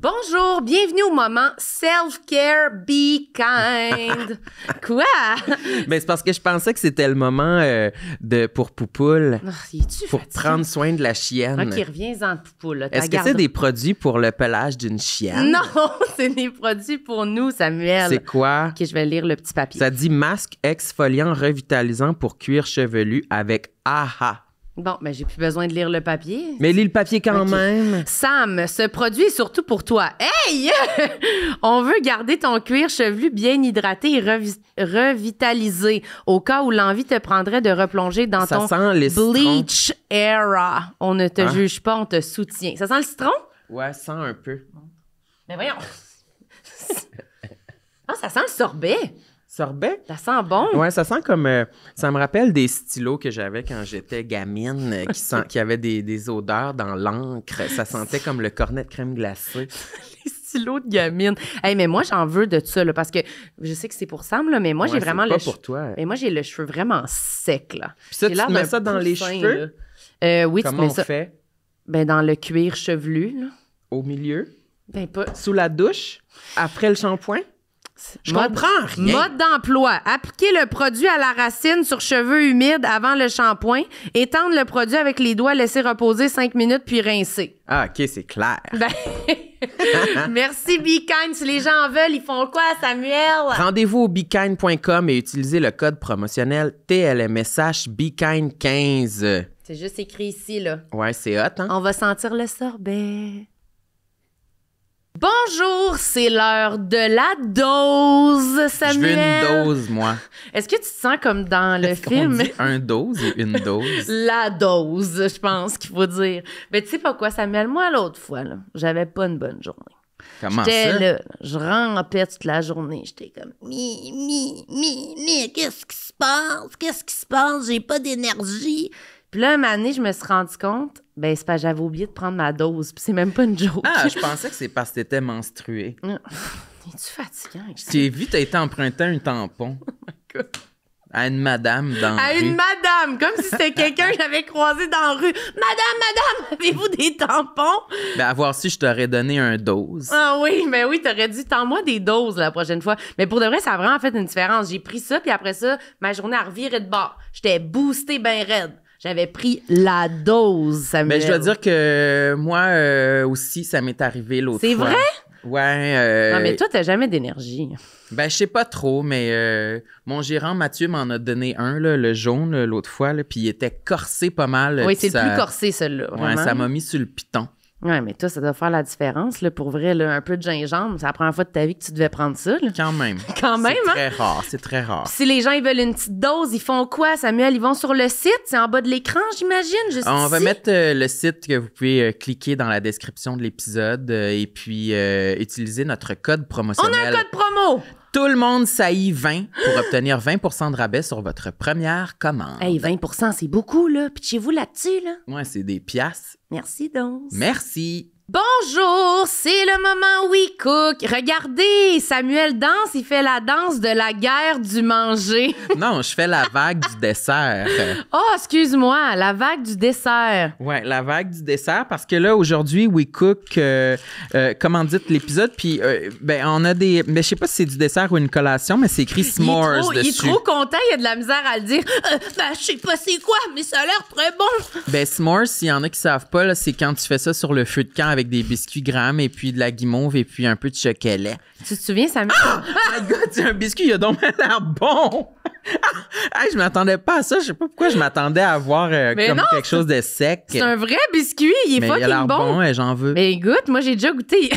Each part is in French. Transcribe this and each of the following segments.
Bonjour, bienvenue au moment Self-Care, Be Kind. Quoi? Ben, c'est parce que je pensais que c'était le moment pour Poupoule. Oh, es-tu pour fatigué? prendre soin de la chienne. OK, reviens-en, Poupoule. Là, Est-ce que c'est des produits pour le pelage d'une chienne? Non, c'est des produits pour nous, Samuel. C'est quoi? OK, je vais lire le petit papier. Ça dit masque exfoliant revitalisant pour cuir chevelu avec AHA. Bon, ben j'ai plus besoin de lire le papier. Mais lis le papier quand OK. même. Sam, ce produit est surtout pour toi. Hey! On veut garder ton cuir chevelu bien hydraté et revitalisé au cas où l'envie te prendrait de replonger dans Ça ton sent les citrons. bleach era. On ne te juge pas, on te soutient. Ça sent le citron? Ouais, sent un peu. Mais voyons. Ah, ça sent le sorbet. Sorbet? Ça sent bon. Ouais, ça sent comme... ça me rappelle des stylos que j'avais quand j'étais gamine, qui avaient des odeurs dans l'encre. Ça sentait comme le cornet de crème glacée. Les stylos de gamine. Hey, mais moi, j'en veux de ça, là, parce que je sais que c'est pour Sam, là, mais moi, Ouais, j'ai vraiment c'est pas le pour toi. Mais moi, j'ai le cheveu vraiment sec, là. Puis ça, J'ai tu l'air te mets d'un ça dans les poussin, cheveux? là. Oui, tu Comment mets on ça. fait? Ben, dans le cuir chevelu, là. Au milieu? Ben, pas. Sous la douche? Après le shampoing? Je Mode- comprends rien. Mode d'emploi. Appliquer le produit à la racine sur cheveux humides avant le shampoing. Étendre le produit avec les doigts, laisser reposer 5 minutes, puis rincer. Ah, OK, c'est clair. Ben, merci, Be Kind. Si les gens en veulent, ils font quoi, Samuel? Rendez-vous au bekind.com et utilisez le code promotionnel TLMSH BeKind15. C'est juste écrit ici, là. Ouais, c'est hot, hein? On va sentir le sorbet. Bonjour, c'est l'heure de la dose, Je Samuel. veux une dose, moi. Est-ce que tu te sens comme dans le Est-ce qu'on film? dit un dose et une dose? La dose, je pense qu'il faut dire. Mais tu sais pas quoi, Samuel? Moi, l'autre fois, là, j'avais pas une bonne journée. Comment J'étais ça? là, je rampais toute la journée. J'étais comme, qu'est-ce qui se passe? Qu'est-ce qui se passe? J'ai pas d'énergie. Puis là, un moment donné, je me suis rendu compte, ben c'est parce que j'avais oublié de prendre ma dose. Puis c'est même pas une joke. Ah, je pensais que c'est parce que t'étais menstruée. Es-tu fatiguant? Je t'ai vu, t'as été emprunté un tampon. À une madame dans la À rue. une madame, comme si c'était quelqu'un que j'avais croisé dans la rue. Madame, avez-vous des tampons? Ben, avoir su, je t'aurais donné un dose. Ah oui, mais oui, t'aurais dit, tends-moi des doses la prochaine fois. Mais pour de vrai, ça a vraiment fait une différence. J'ai pris ça, puis après ça, ma journée a reviré de bord. J'étais boostée ben raide. J'avais pris la dose, Samuel. Ben, je dois dire que moi aussi, ça m'est arrivé l'autre fois. C'est vrai? Ouais. Non, mais toi, t'as jamais d'énergie. Ben, je sais pas trop, mais mon gérant Mathieu m'en a donné un, là, le jaune, là, l'autre fois, là, puis il était corsé pas mal. Oui, puis c'est le plus corsé, celui-là. Ouais, vraiment. ça m'a mis sur le piton. Ouais, mais toi, ça doit faire la différence, là, pour vrai, là, un peu de gingembre. C'est la première fois de ta vie que tu devais prendre ça, là. Quand même. Quand même, C'est hein? très rare, c'est très rare. Si les gens, ils veulent une petite dose, ils font quoi, Samuel? Ils vont sur le site? C'est en bas de l'écran, j'imagine? Juste On va ici? mettre le site que vous pouvez cliquer dans la description de l'épisode et puis utiliser notre code On promotionnel. a un code promo! Tout le monde saillit 20 pour obtenir 20% de rabais sur votre première commande. Hey, 20 c'est beaucoup, là. Pitchez-vous là-dessus, là. Ouais, c'est des piastres. Merci, donc. Merci. Bonjour, c'est le moment We Cook. Regardez, Samuel danse, il fait la danse de la guerre du manger. Non, je fais la vague du dessert. Oh, excuse-moi, la vague du dessert. Ouais, la vague du dessert, parce que là, aujourd'hui, We Cook commandite l'épisode, puis ben, on a des... Mais je sais pas si c'est du dessert ou une collation, mais c'est écrit s'mores Il est dessus. trop content, il a de la misère à le dire. Ben, je sais pas c'est quoi, mais ça a l'air très bon. Ben, s'mores, s'il y en a qui savent pas, là, c'est quand tu fais ça sur le feu de camp avec des biscuits Graham et puis de la guimauve et puis un peu de chocolat. Tu te souviens, Samuel? Oh my God, c'est un biscuit, il a donc l'air bon! Hey, je m'attendais pas à ça. Je sais pas pourquoi je m'attendais à avoir comme non, quelque chose de sec. C'est un vrai biscuit, il est Mais il a fucking l'air bon. bon et j'en veux. Mais écoute, moi j'ai déjà goûté.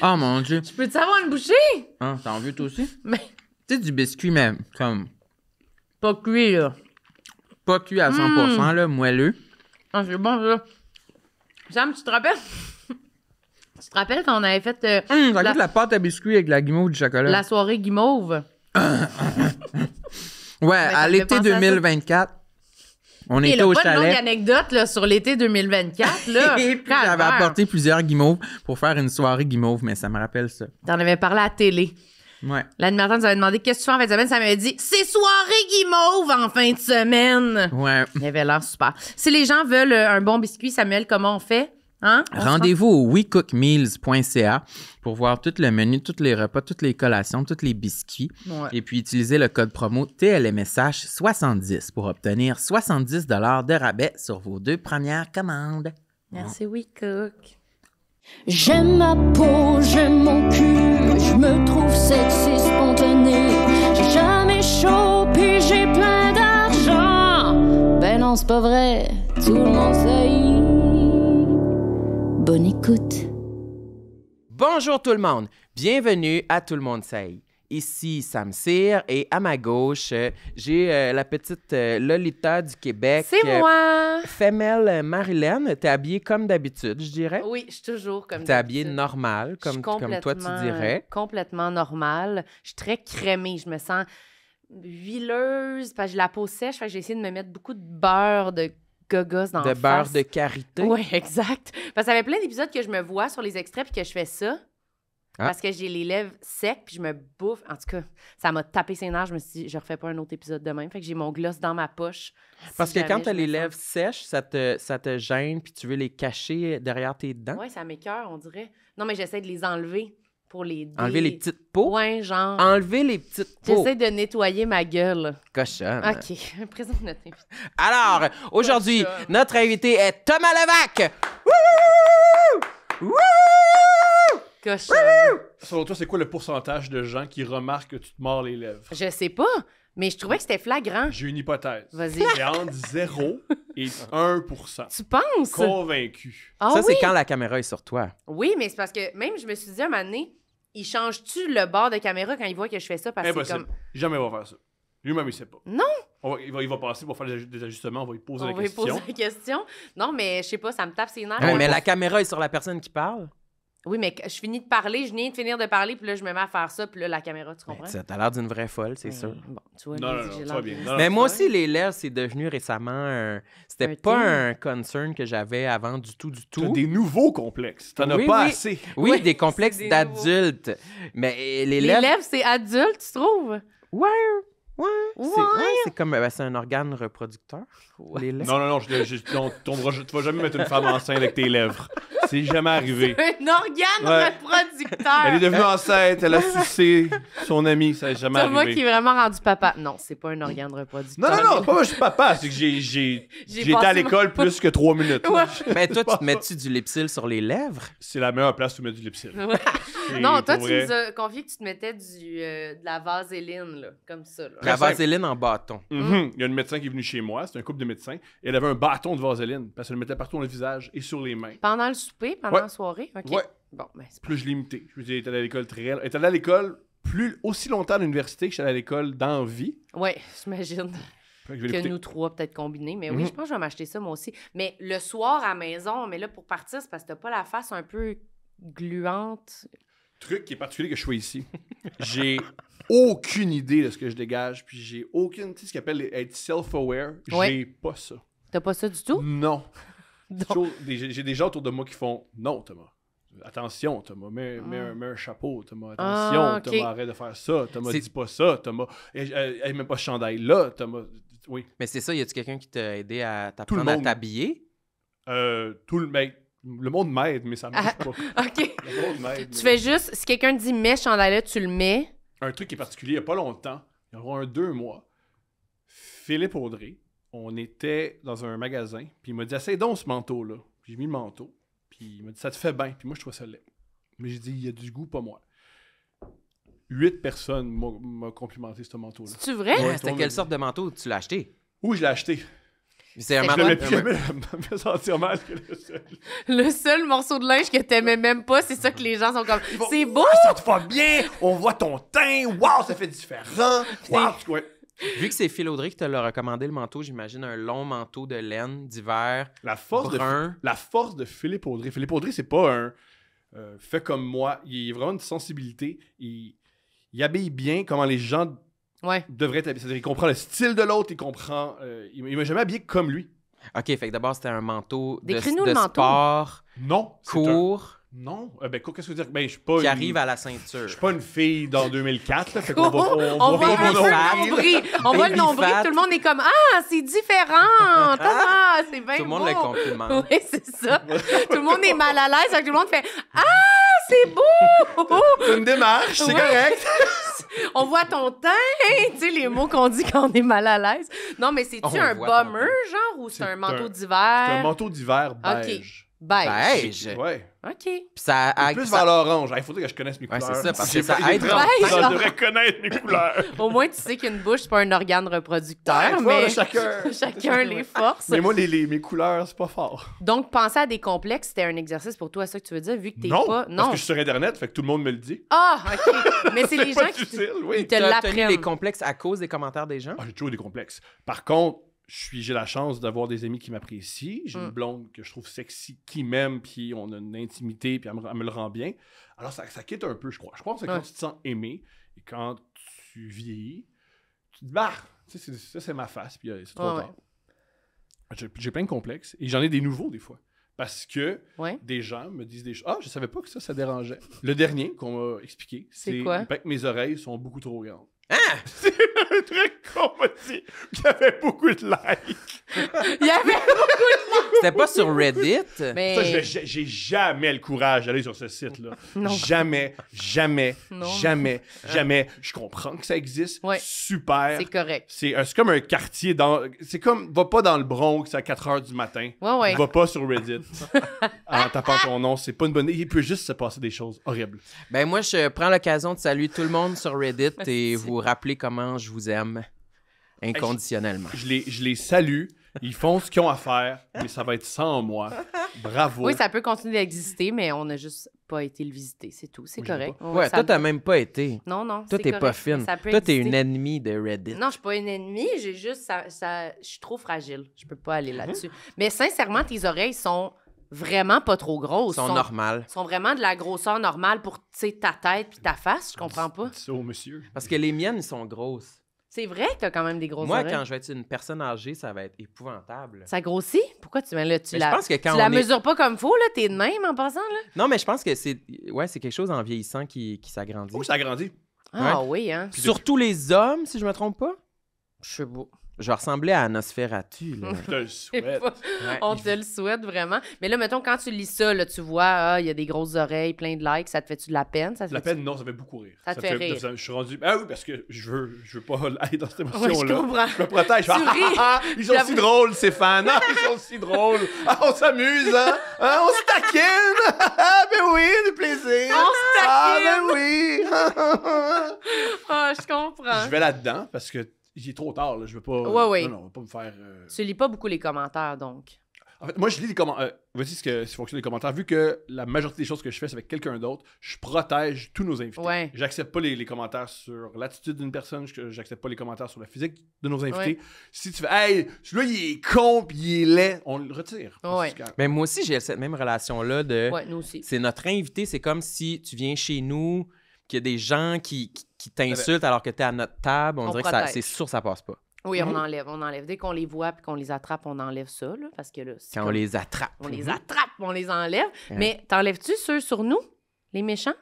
Oh mon Dieu. Je peux-tu avoir une bouchée? Ah, t'en veux toi aussi? Mais Tu sais, du biscuit, mais comme pas cuit, là. pas cuit à 100%, là, moelleux. Ah, c'est bon, ça. Sam, tu te rappelles? Tu te rappelles quand on avait fait Ça goûte la pâte à biscuit avec la guimauve du chocolat. la soirée guimauve? Ouais, ça à me fait l'été penser à ça. 2024, on Et était là, au pas de longue chalet. anecdote là, sur l'été 2024. Là. Et puis j'avais Calvaire. apporté plusieurs guimauves pour faire une soirée guimauve, mais ça me rappelle ça. T'en avais parlé à la télé. Ouais. L'animateur nous avait demandé qu'est-ce que tu fais en fin de semaine. Ça m'avait dit c'est soirée guimauve en fin de semaine. Ouais. Il avait l'air super. Si les gens veulent un bon biscuit, Samuel, comment on fait? Hein? Rendez-vous au wecookmeals.ca pour voir tout le menu, tous les repas, toutes les collations, tous les biscuits. Ouais. Et puis, utilisez le code promo TLMSH70 pour obtenir 70 $ de rabais sur vos 2 premières commandes. Merci, WeCook. J'aime ma peau, j'aime mon cul, je me trouve sexy spontané. J'ai jamais chaud, puis j'ai plein d'argent. Ben non, c'est pas vrai, tout le monde sait. Bonne écoute. Bonjour tout le monde, bienvenue à Tout le monde sait. Ici Sam Cyr et à ma gauche, j'ai la petite Lolita du Québec. C'est moi! Femelle Marilyn, t'es habillée comme d'habitude, je dirais. Oui, je suis toujours comme T'es habillée d'habitude. normal, Je suis comme toi tu dirais. Complètement normale. Je suis très crémée. Je me sens huileuse parce que j'ai la peau sèche. Fait que j'ai essayé de me mettre beaucoup de beurre de gogos dans la De beurre face. de karité. Oui, exact. Parce que ça fait plein d'épisodes que je me vois sur les extraits puis que je fais ça. Ah. Parce que j'ai les lèvres secs puis je me bouffe. En tout cas, ça m'a tapé ses nerfs. Je me suis dit, je refais pas un autre épisode de même. Fait que j'ai mon gloss dans ma poche. Parce Si que jamais quand t'as je les me lèvres sens- sèches, ça te gêne puis tu veux les cacher derrière tes dents. Ouais, ça m'écoeure, on dirait. Non, mais j'essaie de les enlever pour les Enlever les petites peaux. Ouais, genre. Enlever les petites peaux. J'essaie de nettoyer ma gueule. Cochonne. OK. Présente notre invité. Alors, aujourd'hui, Cochonne. notre invité est Thomas Levac. Cochon. Selon toi, c'est quoi le pourcentage de gens qui remarquent que tu te mords les lèvres? Je sais pas, mais je trouvais que c'était flagrant. J'ai une hypothèse. Vas-y. C'est entre 0 et 1%. Tu penses? Ça, Ah Convaincu. oui? c'est quand la caméra est sur toi. Oui, mais c'est parce que même je me suis dit un moment donné, il change-tu le bord de caméra quand il voit que je fais ça? Parce que c'est Impossible. comme... Jamais il va faire ça. Lui-même, il sait pas. Non. Il va passer pour faire des ajustements, on va lui poser On la va lui question. poser la question. Non, mais je sais pas, ça me tape ses nerfs. Ouais, mais la caméra est sur la personne qui parle. Oui, mais je finis de parler, je viens de finir de parler, puis là, je me mets à faire ça, puis là, la caméra, tu comprends? T'as l'air d'une vraie folle, c'est sûr. Bon, tu vois, Non, lui, non, non, j'ai ça l'air va bien. de- Non, Mais non, moi ça aussi, les lèvres, c'est devenu récemment C'était Un pas thing. un concern que j'avais avant du tout. T'as des nouveaux complexes. T'en as Oui, pas oui. assez. Oui, Oui, des complexes c'est des d'adultes. Mais les Les lèvres... lèvres, c'est adulte, tu trouves? Ouais. Ouais. C'est comme... c'est un organe reproducteur, les lèvres. Non, tu vas jamais mettre une femme enceinte avec tes lèvres. C'est jamais arrivé. Un organe Ouais. reproducteur! Elle est devenue enceinte, elle a sucé son ami, ça n'est jamais Thomas arrivé. qui est vraiment rendu papa. Non, c'est pas un organe reproducteur. Non, pas moi, je suis papa, c'est que j'ai été passé à l'école plus que 3 minutes. Ouais. Mais toi, tu te mets-tu du lipsil sur les lèvres? C'est la meilleure place où mettre du lipsil. Ouais. Et Non, toi, pour tu vrai, nous as confié que tu te mettais de la vaseline, là, comme ça. Là. La simple. vaseline en bâton. Il y a une médecin qui est venue chez moi, c'est un couple de médecins, et elle avait un bâton de vaseline, parce qu'elle le mettait partout dans le visage et sur les mains. Pendant le souper, pendant Ouais. la soirée? OK. Ouais. Bon, ben, c'est Plus je l'ai imité. Je veux dire, elle est allée à l'école elle est allée à l'école aussi longtemps à l'université que je suis allé à l'école dans vie. Ouais, j'imagine Fait que je vais que l'écouter. nous trois, peut-être combinés. Mais oui, je pense que je vais m'acheter ça, moi aussi. Mais le soir, à la maison, mais là, pour partir, c'est parce que t'as pas la face un peu gluante. Truc qui est particulier que je sois ici. J'ai aucune idée de ce que je dégage, puis j'ai aucune, tu sais, ce qu'on appelle être self-aware. Ouais. J'ai pas ça. T'as pas ça du tout? Non. Donc- Toujours j'ai des gens autour de moi qui font non, Thomas. Attention, Thomas, mets un chapeau, Thomas. Attention, Ah, ok. Thomas, arrête de faire ça. Thomas, C'est- dis pas ça, Thomas. Elle met pas ce chandail là, Thomas. Oui. Mais c'est ça, y a-tu quelqu'un qui t'a aidé à Tout le t'apprendre à monde. t'habiller? Le monde m'aide, mais ça marche pas. OK. Le monde m'aide. Tu mais- fais juste, si quelqu'un te dit mets ce chandail-là, tu le mets. Un truc qui est particulier, il y a pas longtemps, il y aura 2 mois, Philippe Audrey, on était dans un magasin, puis il m'a dit « Essaye donc ce manteau-là. » Puis j'ai mis le manteau, puis il m'a dit « Ça te fait bien. » Puis moi, je trouvais ça laid. Mais j'ai dit « Il y a du goût, pas moi. » 8 personnes m'ont complimenté ce manteau-là. C'est-tu vrai? Ouais. C'était quelle sorte de manteau tu l'as acheté? Où je l'ai acheté? C'est un C'est Je manteau... ne plus jamais me sentir mal que le seul. Le seul morceau de linge que t'aimais même pas, c'est ça que les gens sont comme. C'est beau! Ça te va bien! On voit ton teint! Waouh, ça fait différent! Waouh! Ouais. Vu que c'est Phil Audrey qui te l'a recommandé le manteau, j'imagine un long manteau de laine d'hiver. La force Brun. de Philippe Audrey. Philippe Audrey, c'est pas un fait comme moi. Il a vraiment une sensibilité. Il habille bien comment les gens Ouais. devraient être habillés. C'est-à-dire, il comprend le style de l'autre, il comprend. Il m'a jamais habillé comme lui. OK, fait que d'abord, c'était un manteau de Décris-nous le manteau. sport Non. c'est court. Non. Ben, qu'est-ce que je veux dire? Ben, je suis pas. Qui arrive à la ceinture. Je suis pas une fille dans 2004, là. Fait qu'on On va. voit Baby le fat. nombril. On voit le Baby nombril. fat. Tout le monde est comme ah, c'est différent. Ah, c'est bien Tout le monde beau. le complimente. Oui, c'est ça. Tout le monde est mal à l'aise. Fait que tout le monde fait ah, c'est beau. C'est une démarche, c'est Ouais. correct. On voit ton teint. Tu sais, les mots qu'on dit quand on est mal à l'aise. Non, mais c'est-tu On un voit ton bomber, genre, ou c'est C'est un manteau un- d'hiver? C'est un manteau d'hiver beige. Beige. Beige. Ouais. OK. Puis ça, Plus ça- vers l'orange. Il faudrait que je connaisse mes Ouais, couleurs. c'est ça, parce J'ai que ça pas- j'ai aide 30 beige. ans, je devrais connaître mes couleurs. Au moins, tu sais qu'une bouche, c'est pas un organe reproducteur, Ouais, mais chacun. chacun les forces. Mais moi, mes couleurs, c'est pas fort. Donc, penser à des complexes, c'était un exercice pour toi, c'est ça que tu veux dire, vu que t'es Non, pas... parce que je suis sur Internet, fait que tout le monde me le dit. Ah, OK. Mais c'est les pas gens qui difficile, oui. ils te t'as tenu les l'apprennent. complexes à cause des commentaires des gens? Ah, j'ai toujours eu des complexes. Par contre, j'ai la chance d'avoir des amis qui m'apprécient. J'ai une blonde que je trouve sexy, qui m'aime, puis on a une intimité, puis elle me le rend bien. Alors, ça quitte un peu, je crois. Je pense que quand Ouais. tu te sens aimé, et quand tu vieillis, tu te dis, bah, tu sais, ça, c'est ma face, puis c'est trop Ouais, tard. J'ai plein de complexes, et j'en ai des nouveaux, des fois. Parce que Ouais. des gens me disent des choses. Ah, je savais pas que ça dérangeait. Le dernier qu'on m'a expliqué, C'est c'est quoi? que mes oreilles sont beaucoup trop grandes. C'est un truc qu'on m'a dit qui avait beaucoup de likes. Il y avait... C'était pas sur Reddit? Mais... Ça, j'ai jamais le courage d'aller sur ce site-là. Non. Jamais, jamais, Non. jamais, jamais. Je comprends que ça existe. Ouais. Super. C'est correct. C'est comme un quartier dans. C'est comme. Va pas dans le Bronx à 4 h du matin. Ouais. Va pas sur Reddit en tapant ton nom. C'est pas une bonne idée. Il peut juste se passer des choses horribles. Ben moi, je prends l'occasion de saluer tout le monde sur Reddit et vous rappeler comment je vous aime inconditionnellement. Je les salue. Ils font ce qu'ils ont à faire, mais ça va être sans moi. Bravo. Oui, ça peut continuer d'exister, mais on n'a juste pas été le visiter, c'est tout. C'est Moi, j'aime correct. Ouais, ça toi, t'as peut- même pas été. Non, Toi, c'est t'es pas correct, mais fine. ça peut Toi, t'es exister. une ennemie de Reddit. Non, je suis pas une ennemie, j'ai juste je suis trop fragile. Je peux pas Mhm. aller là-dessus. Mais sincèrement, tes oreilles sont vraiment pas trop grosses. Ils sont normales. sont vraiment de la grosseur normale pour tu sais, ta tête puis ta face, je comprends pas. Dis ça au monsieur. Parce que les miennes, ils sont grosses. C'est vrai que t'as quand même des grosses Moi, oreilles. quand je vais être une personne âgée, ça va être épouvantable. Ça grossit? Pourquoi tu mets là? Tu Mais je la, pense que quand tu la on est- mesures pas comme faut, là? T'es de même en passant, là? Non, mais je pense que c'est quelque chose en vieillissant qui s'agrandit. Oui, ça a grandi. Ah oui, hein? Surtout les hommes, si je me trompe pas. Je sais pas. Je vais ressembler à Nosferatu, là. Je te le souhaite. Ouais, On il- te le souhaite vraiment. Mais là, mettons, quand tu lis ça, là, tu vois, ah, il y a des grosses oreilles, plein de likes, ça te fait-tu de la peine? Ça te La fait-tu- peine, non, ça fait beaucoup rire. Ça te fait rire. Je suis rendu. Ah oui, parce que je veux pas aller dans cette Ouais, je émotion-là. comprends. Je me protège. Je fais, Tu ris. ils sont si J'avoue. drôles, ces fans. Ah, ils sont si drôles. Ah, on s'amuse, hein? Ah, on se taquine. Ah, ben oui, du plaisir. On se Ah, taquine. ben oui. Ah, je comprends. Je vais là-dedans parce que il est trop tard. Là. Je veux pas. Ouais. Non, on va pas me faire. Tu lis pas beaucoup les commentaires, donc. En fait, moi, je lis les commentaires. Voici ce que fonctionne les commentaires. Vu que la majorité des choses que je fais, c'est avec quelqu'un d'autre, je protège tous nos invités. Ouais. J'accepte pas les commentaires sur l'attitude d'une personne, j'accepte pas les commentaires sur la physique de nos invités. Ouais. Si tu fais, hey, celui-là, il est con pis il est laid, on le retire. Ouais. Mais moi aussi, j'ai cette même relation-là de... Ouais, nous aussi. C'est notre invité, c'est comme si tu viens chez nous, qu'il y a des gens qui t'insultent alors que tu es à notre table. On dirait que protège. c'est sûr que ça passe pas. Oui, on enlève. Dès qu'on les voit puis qu'on les attrape, on enlève ça, là, parce que là, c'est Quand on comme- les attrape. on les attrape, on les enlève. Ouais. Mais t'enlèves-tu ceux sur nous, les méchants?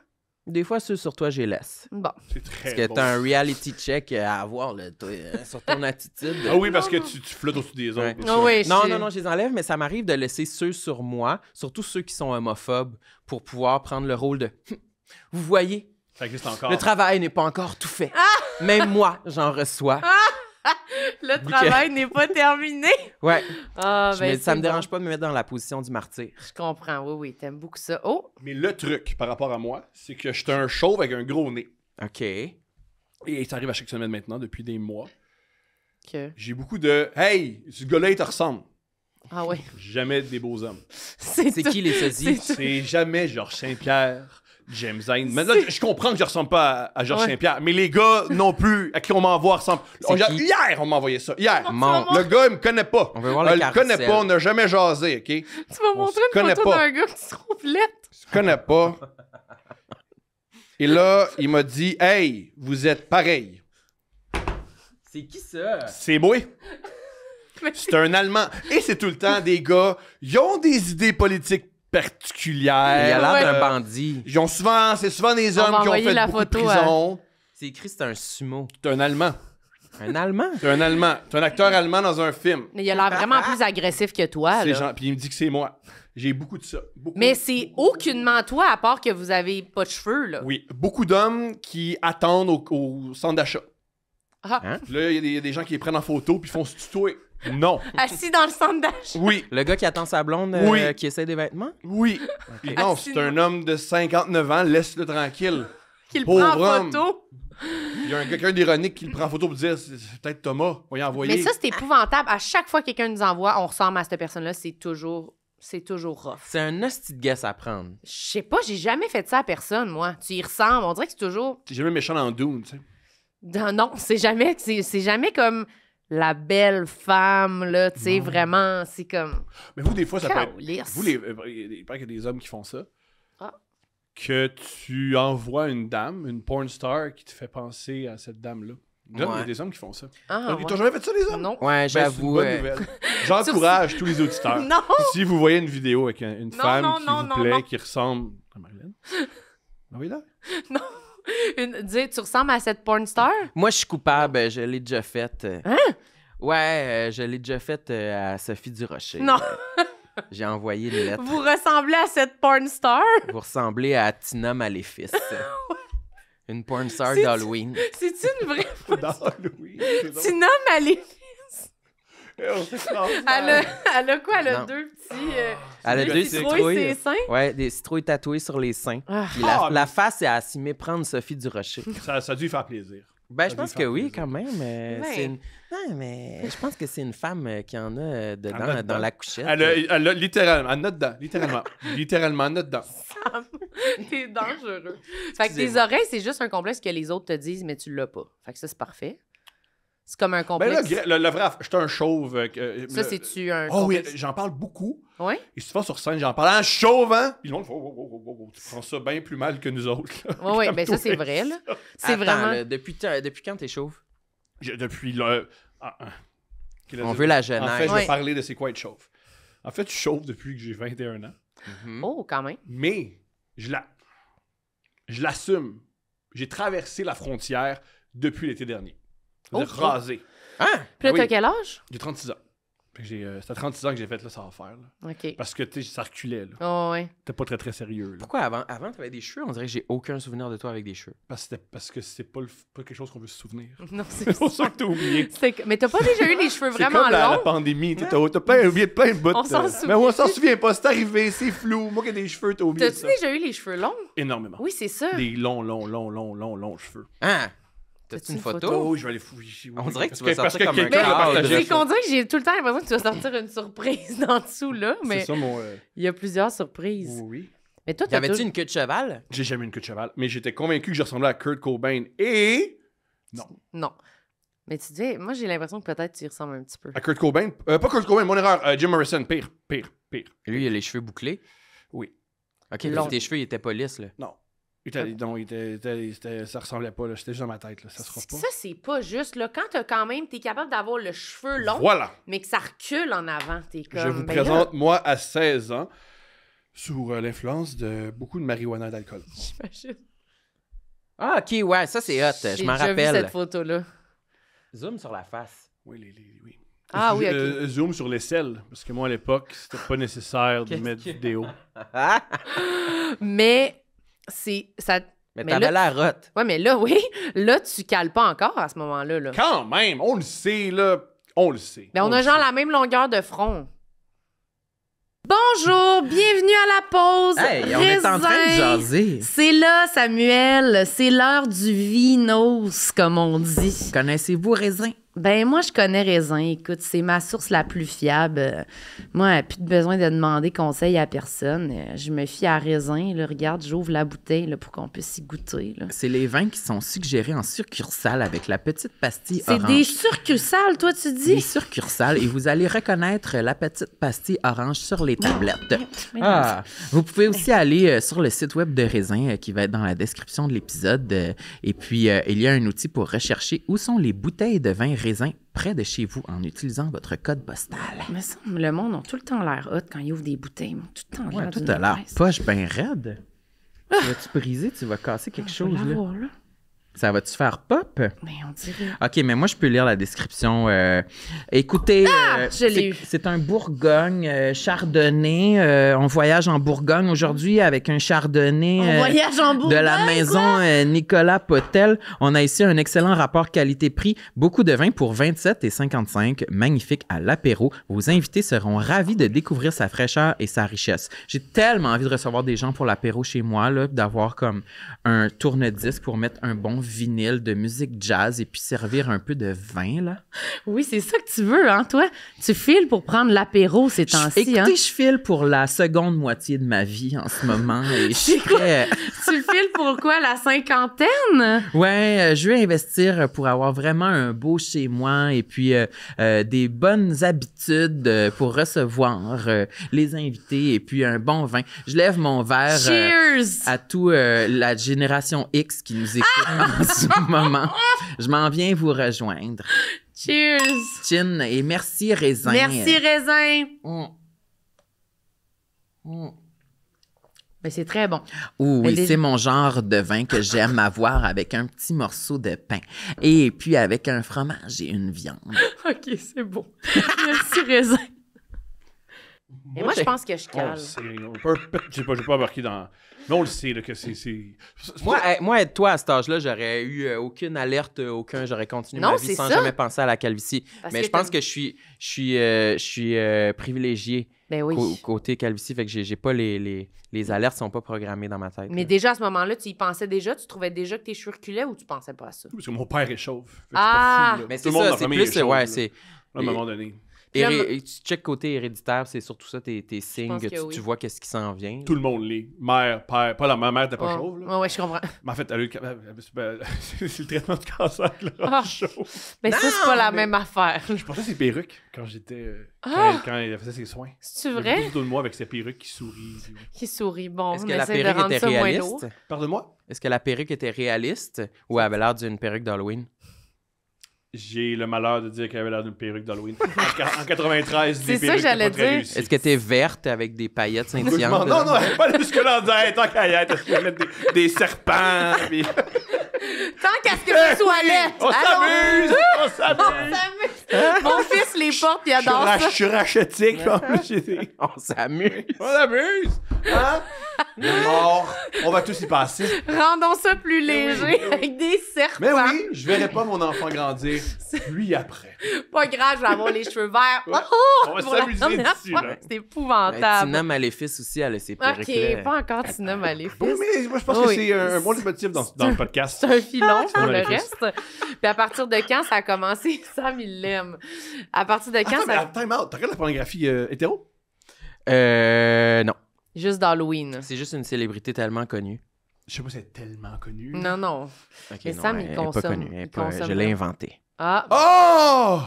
Des fois, ceux sur toi, je les laisse. Bon. C'est très Parce que bon. t'as un reality check à avoir là, toi, sur ton attitude. Ah oui, parce que tu flottes au-dessus des autres. Ouais. bien Ah sûr. oui, Non, je les enlève, mais ça m'arrive de laisser ceux sur moi, surtout ceux qui sont homophobes, pour pouvoir prendre le rôle de « Vous voyez, Ça existe encore. le travail n'est pas encore tout fait. Même moi, j'en reçois. Le travail n'est pas terminé. Ouais, Ah, ben, ça me c'est dérange bon. pas de me mettre dans la position du martyr. Je comprends, oui, t'aimes beaucoup ça. Oh, Mais le truc par rapport à moi, c'est que j'étais un chauve avec un gros nez. OK. Et ça arrive à chaque semaine maintenant, depuis des mois. que... J'ai beaucoup de « Hey, ce gars-là, il te ressemble. Ah oui. » Jamais des beaux hommes. C'est tout. qui les sosies? C'est- C'est jamais Georges Saint-Pierre, James Zane. Maintenant, je comprends que je ressemble pas à Georges Ouais. Saint-Pierre, mais les gars non plus à qui on m'envoie ressemblent. C'est qui? Hier, on m'a envoyé ça. Hier. Mon. Le gars, il me connaît pas. On veut voir le le connaît carrousel. pas, on n'a jamais jasé, OK? Tu vas montrer se une connaît photo pas. d'un gars qui se trouve laid. Je connais pas. Et là, il m'a dit « Hey, vous êtes pareil. C'est qui ça? » C'est moi. Mais- C'est un Allemand. Et c'est tout le temps des gars, ils ont des idées politiques particulière. Il a l'air d'un Euh, bandit. C'est souvent des On hommes va qui ont envoyer fait la beaucoup de photo, prison. C'est écrit, c'est un sumo. C'est un Allemand. Un Allemand? C'est un Allemand. C'est un acteur allemand dans un film. Mais il a l'air vraiment plus agressif que toi, C'est là. Jean- Puis il me dit que c'est moi. J'ai beaucoup de ça. Beaucoup. Mais c'est aucunement toi, à part que vous avez pas de cheveux, là. Oui, beaucoup d'hommes qui attendent au centre d'achat. Ah. Hein? Là, il y a des gens qui les prennent en photo puis font se tutoyer. Non. Assis dans le centre d'achat. Oui. Le gars qui attend sa blonde Oui. qui essaie des vêtements? Oui. Puis non, Assis c'est un homme de 59 ans, laisse-le tranquille. Qu'il Pauvre prend en homme. photo. Il y a quelqu'un d'ironique qui le prend en photo pour dire c'est peut-être Thomas, on va y envoyer. Mais ça, c'est épouvantable. À chaque fois que quelqu'un nous envoie, on ressemble à cette personne-là, c'est toujours rough. C'est un hostie de guess à prendre. Je sais pas, j'ai jamais fait ça à personne, moi. Tu y ressembles. On dirait que c'est toujours. C'est jamais méchant dans Dune, tu sais. Non, c'est jamais comme la belle femme, là. Tu sais, vraiment, c'est comme. Mais vous, des fois, ça peut être. Calisse. Vous, il paraît qu'il y a des hommes qui font ça. Ah. Que tu envoies une dame, une porn star, qui te fait penser à cette dame-là. Il y a Ouais. des hommes qui font ça. Ah, T'as ouais. jamais fait ça, les hommes? Non. Ouais, Ben, c'est une j'avoue. bonne nouvelle. J'encourage tous les auditeurs. Non! Si vous voyez une vidéo avec une femme non, qui non, vous non, plaît, non. qui ressemble à Marilyn, ben oui, là. Dis, tu ressembles à cette porn star? Moi, je suis coupable. Je l'ai déjà faite. Hein? Ouais, je l'ai déjà faite à Sophie Durocher. Non. J'ai envoyé une lettre. Vous ressemblez à cette porn star? Vous ressemblez à Tina Maléfice. Une porn star C'est- d'Halloween. C'est-tu une vraie Dans Halloween. c'est drôle. Tina Maléfice? Oh, c'est extraordinaire. Elle a quoi? Elle a Non. deux petits... Elle a deux deux citrouilles, citrouilles. ses seins? Ouais, des citrouilles tatouées sur les seins. Ah. Puis Ah, la face est à s'y méprendre Sophie Durocher. Ça a dû lui faire plaisir. Ben, Ça je doit pense faire que oui, plaisir. quand même. Ouais. C'est une... Non, mais je pense que c'est une femme qui en a En a dedans, dedans. dans la couchette. Elle a littéralement, elle note dedans, littéralement, note dedans. T'es dangereux. Fait que tes Excusez-moi. oreilles, c'est juste un complexe que les autres te disent, mais tu l'as pas. Fait que ça, c'est parfait. C'est comme un Ben là, complexe. le vrai, j'étais un chauve. Ça, c'est-tu un Oh oui, complexe? j'en parle beaucoup. Oui? Et souvent sur scène, j'en parle en chauve, hein? Puis le monde fait, oh, tu prends ça bien plus mal que nous autres. là. Oui, oui, ben ça, Calme-toi. c'est vrai, là. C'est Attends, vraiment... là, depuis quand t'es chauve? Depuis là. On veut la En fait, genèse. je Ouais. vais parler de c'est quoi être chauve. En fait, je suis chauve depuis que j'ai 21 ans. Mhm. Oh, quand même. Mais je l'assume. J'ai traversé la frontière depuis l'été dernier. C'est-à-dire Oh. rasé. Ah! Puis là, Oui. t'as quel âge? J'ai 36 ans. Fait que c'est à 36 ans que j'ai fait là, ça va faire. Là. OK. Parce que tu sais, ça reculait. Là. Oh, ouais. C'était pas très très sérieux. Là. Pourquoi avant t'avais des cheveux? On dirait que j'ai aucun souvenir de toi avec des cheveux. Parce que c'est pas, pas quelque chose qu'on veut se souvenir. Non, C'est c'est pour ça que t'as oublié. Mais t'as pas déjà eu les cheveux C'est vraiment comme la longs? pandémie. T'as oublié plein de bouts. On s'en mais on s'en souvient pas. C'est arrivé, c'est flou. Moi qui ai des cheveux, t'as oublié T'as-tu ça. déjà eu les cheveux longs? Énormément. Oui, c'est ça. Des longs cheveux. Ah! T'as-tu T'as-tu une une photo? Oh, je vais aller fouiller. On dirait que Parce tu vas parce sortir comme un quelqu'un l'a cadre. partagé. C'est qu'on dirait que j'ai tout le temps l'impression que tu vas sortir une surprise dans dessous, là, mais C'est ça mon. il y a plusieurs surprises. Oui. Mais toi, t'as Y'avais-tu toujours... une queue de cheval? J'ai jamais eu une queue de cheval, mais j'étais convaincu que je ressemblais à Kurt Cobain et. Non. Mais tu dis, moi, j'ai l'impression que peut-être tu y ressembles un petit peu. À Kurt Cobain. Pas Kurt Cobain, mon erreur. Jim Morrison. Pire. Lui, il a les cheveux bouclés. Oui. OK, Long. tes cheveux, ils étaient pas lisses, là. Non. Ça ressemblait pas, là. C'était juste dans ma tête, là. Ça se fera pas. Ça, c'est pas juste, là. Quand t'es capable d'avoir le cheveu long, Voilà. mais que ça recule en avant, t'es comme... Je vous ben là, présente, moi, à 16 ans, sous l'influence de beaucoup de marijuana et d'alcool. j'imagine. Ah, OK, ouais, ça, c'est hot. Je m'en J'ai déjà vu rappelle. cette photo-là. Zoom sur la face. Oui, oui. Ah oui, OK. Zoom sur l'aisselle, parce que moi, à l'époque, c'était pas nécessaire de Qu'est-ce mettre que- vidéo. Mais c'est... Ça... Mais Mais t'avais là- l'air hot. Ouais, mais là, oui. Là, tu cales pas encore à ce moment-là, là. Quand même, on le sait, là. On le sait. Ben, on a le genre sait. la même longueur de front. Bonjour, bienvenue à la pause. Hey, on est en train de Raisin. jaser. C'est là, Samuel. C'est l'heure du vinos, comme on dit. Connaissez-vous Raisin? Ben, moi, je connais Raisin. Écoute, c'est ma source la plus fiable. Moi, plus de besoin de demander conseil à personne. Je me fie à Raisin. Là, regarde, j'ouvre la bouteille là, pour qu'on puisse y goûter. Là. C'est les vins qui sont suggérés en succursale avec la petite pastille C'est orange. des succursales, toi, tu Des dis? succursales et vous allez reconnaître la petite pastille orange sur les tablettes. Mais Ah, vous pouvez aussi aller sur le site web de Raisin qui va être dans la description de l'épisode. Et puis, il y a un outil pour rechercher où sont les bouteilles de vin Raisin près de chez vous en utilisant votre code postal. Mais ça, le monde a tout le temps l'air hot quand ils ouvrent des bouteilles. Ils ont tout le temps Ouais, l'air tout d'une à l'heure mauvaise. poche bien raide. Tu vas-tu briser? Tu vas casser quelque chose, là? L'avoir, là. Ça va-tu faire pop? Mais on dirait... OK, mais moi, je peux lire la description. Écoutez, je l'ai eu. c'est un Bourgogne chardonnay. On voyage en Bourgogne aujourd'hui avec un chardonnay On voyage en Bourgogne, de la maison Nicolas Potel. On a ici un excellent rapport qualité-prix. Beaucoup de vin pour 27,55. Magnifique à l'apéro. Vos invités seront ravis de découvrir sa fraîcheur et sa richesse. J'ai tellement envie de recevoir des gens pour l'apéro chez moi, là, d'avoir comme un tourne-disque pour mettre un bon vinyle de musique jazz et puis servir un peu de vin, là. Oui, c'est ça que tu veux, hein, toi? Tu files pour prendre l'apéro ces temps-ci, Écoutez, hein? je file pour la seconde moitié de ma vie en ce moment et je suis très... Tu files pour quoi, la cinquantaine? Ouais, je veux investir pour avoir vraiment un beau chez moi et puis des bonnes habitudes pour recevoir les invités et puis un bon vin. Je lève mon verre Cheers! à tout la génération X qui nous écoute en ce moment. Je m'en viens vous rejoindre. Cheers! Chin, et merci Raisin. Merci, raisin! Mm. Mm. Ben, c'est très bon. Oui, Elle est- c'est mon genre de vin que j'aime avoir avec un petit morceau de pain. Et puis avec un fromage et une viande. OK, c'est bon. Merci, raisin. Et moi, je pense que je On le cale. sait, j'ai pas embarqué dans... Mais on le sait, là, que c'est... Moi, toi, à cet âge-là, j'aurais eu aucune alerte, j'aurais continué Non, ma vie c'est sans ça. jamais penser à la calvitie. Parce Mais que je pense t'as- que je suis privilégié Ben oui. côté calvitie, fait que j'ai pas les alertes sont pas programmées dans ma tête. Mais déjà, à ce moment-là, tu y pensais déjà? Tu trouvais déjà que tes cheveux reculaient ou tu pensais pas à ça? Parce que mon père réchauffe. Fait que c'est Ah! pas fou, là. Mais Tout c'est le monde dans ça, la c'est famille plus, réchauffe, ouais, là. c'est... À un moment donné. Puis là, Tu check côté héréditaire, c'est surtout ça, tes signes, pense que que oui. tu vois qu'est-ce qui s'en vient. Tout le monde l'est. Mère, père... Pas ma mère n'était pas Ouais. chauve, là. Ouais, je comprends. Mais en fait, elle a eu... c'est le traitement du cancer, là. Ah. Chauve. Mais ça, c'est pas la mais- même affaire. Je portais ses perruques quand j'étais... Ah! Quand elle faisait ses soins. C'est Il y a vrai? beaucoup de photos de moi avec ses perruques qui sourient. puis ouais. Qui sourit. Bon, Est-ce on que la essaie de perruque rendre était ça moins lourd. réaliste? Pardonne-moi? Est-ce que la perruque était réaliste ou elle avait l'air d'une perruque d'Halloween? J'ai le malheur de dire qu'elle avait l'air d'une perruque d'Halloween. En 93, C'est les ça, perruques j'allais étaient pas très dire. réussies. Est-ce que t'es verte avec des paillettes Non, scintillantes? non, elle est pas allée jusque-là en disant, hey, tant qu'à y être, est-ce que je vais mettre des serpents? Puis... Tant qu'à ce que ce soit laid! On s'amuse! On On s'amuse! s'amuse! Mon fils les porte, il adore ça. Je suis rachetique. En plus, j'ai des- On s'amuse! On s'amuse! Hein? Mort. On va tous y passer. Rendons ça plus léger oui. avec des serpents. Mais oui, je verrai pas mon enfant grandir. Lui après. Pas grave, je vais avoir les cheveux verts. Ouais. Oh! On va Pour la s'amuser dernière dessus, fois. là. C'est épouvantable. Tina Maléfice aussi, elle a ses perruques. OK, pas encore Tina Maléfice. Oui, mais moi, je pense Oui. que c'est un bon motif dans le podcast. C'est un filon pour le Maléfice. reste. Puis à partir de quand ça a commencé? Sam, il l'aime. À partir de quand Attends, mais ça... time out. T'as regardé la pornographie hétéro? Non. Juste d'Halloween. C'est juste une célébrité tellement connue. Je sais pas si c'est tellement connu. Non, non. Ok, Mais non, Sam, elle il est consomme. pas connue. Elle est Il pas- consomme je l'ai vraiment. inventé. Ah, Oh!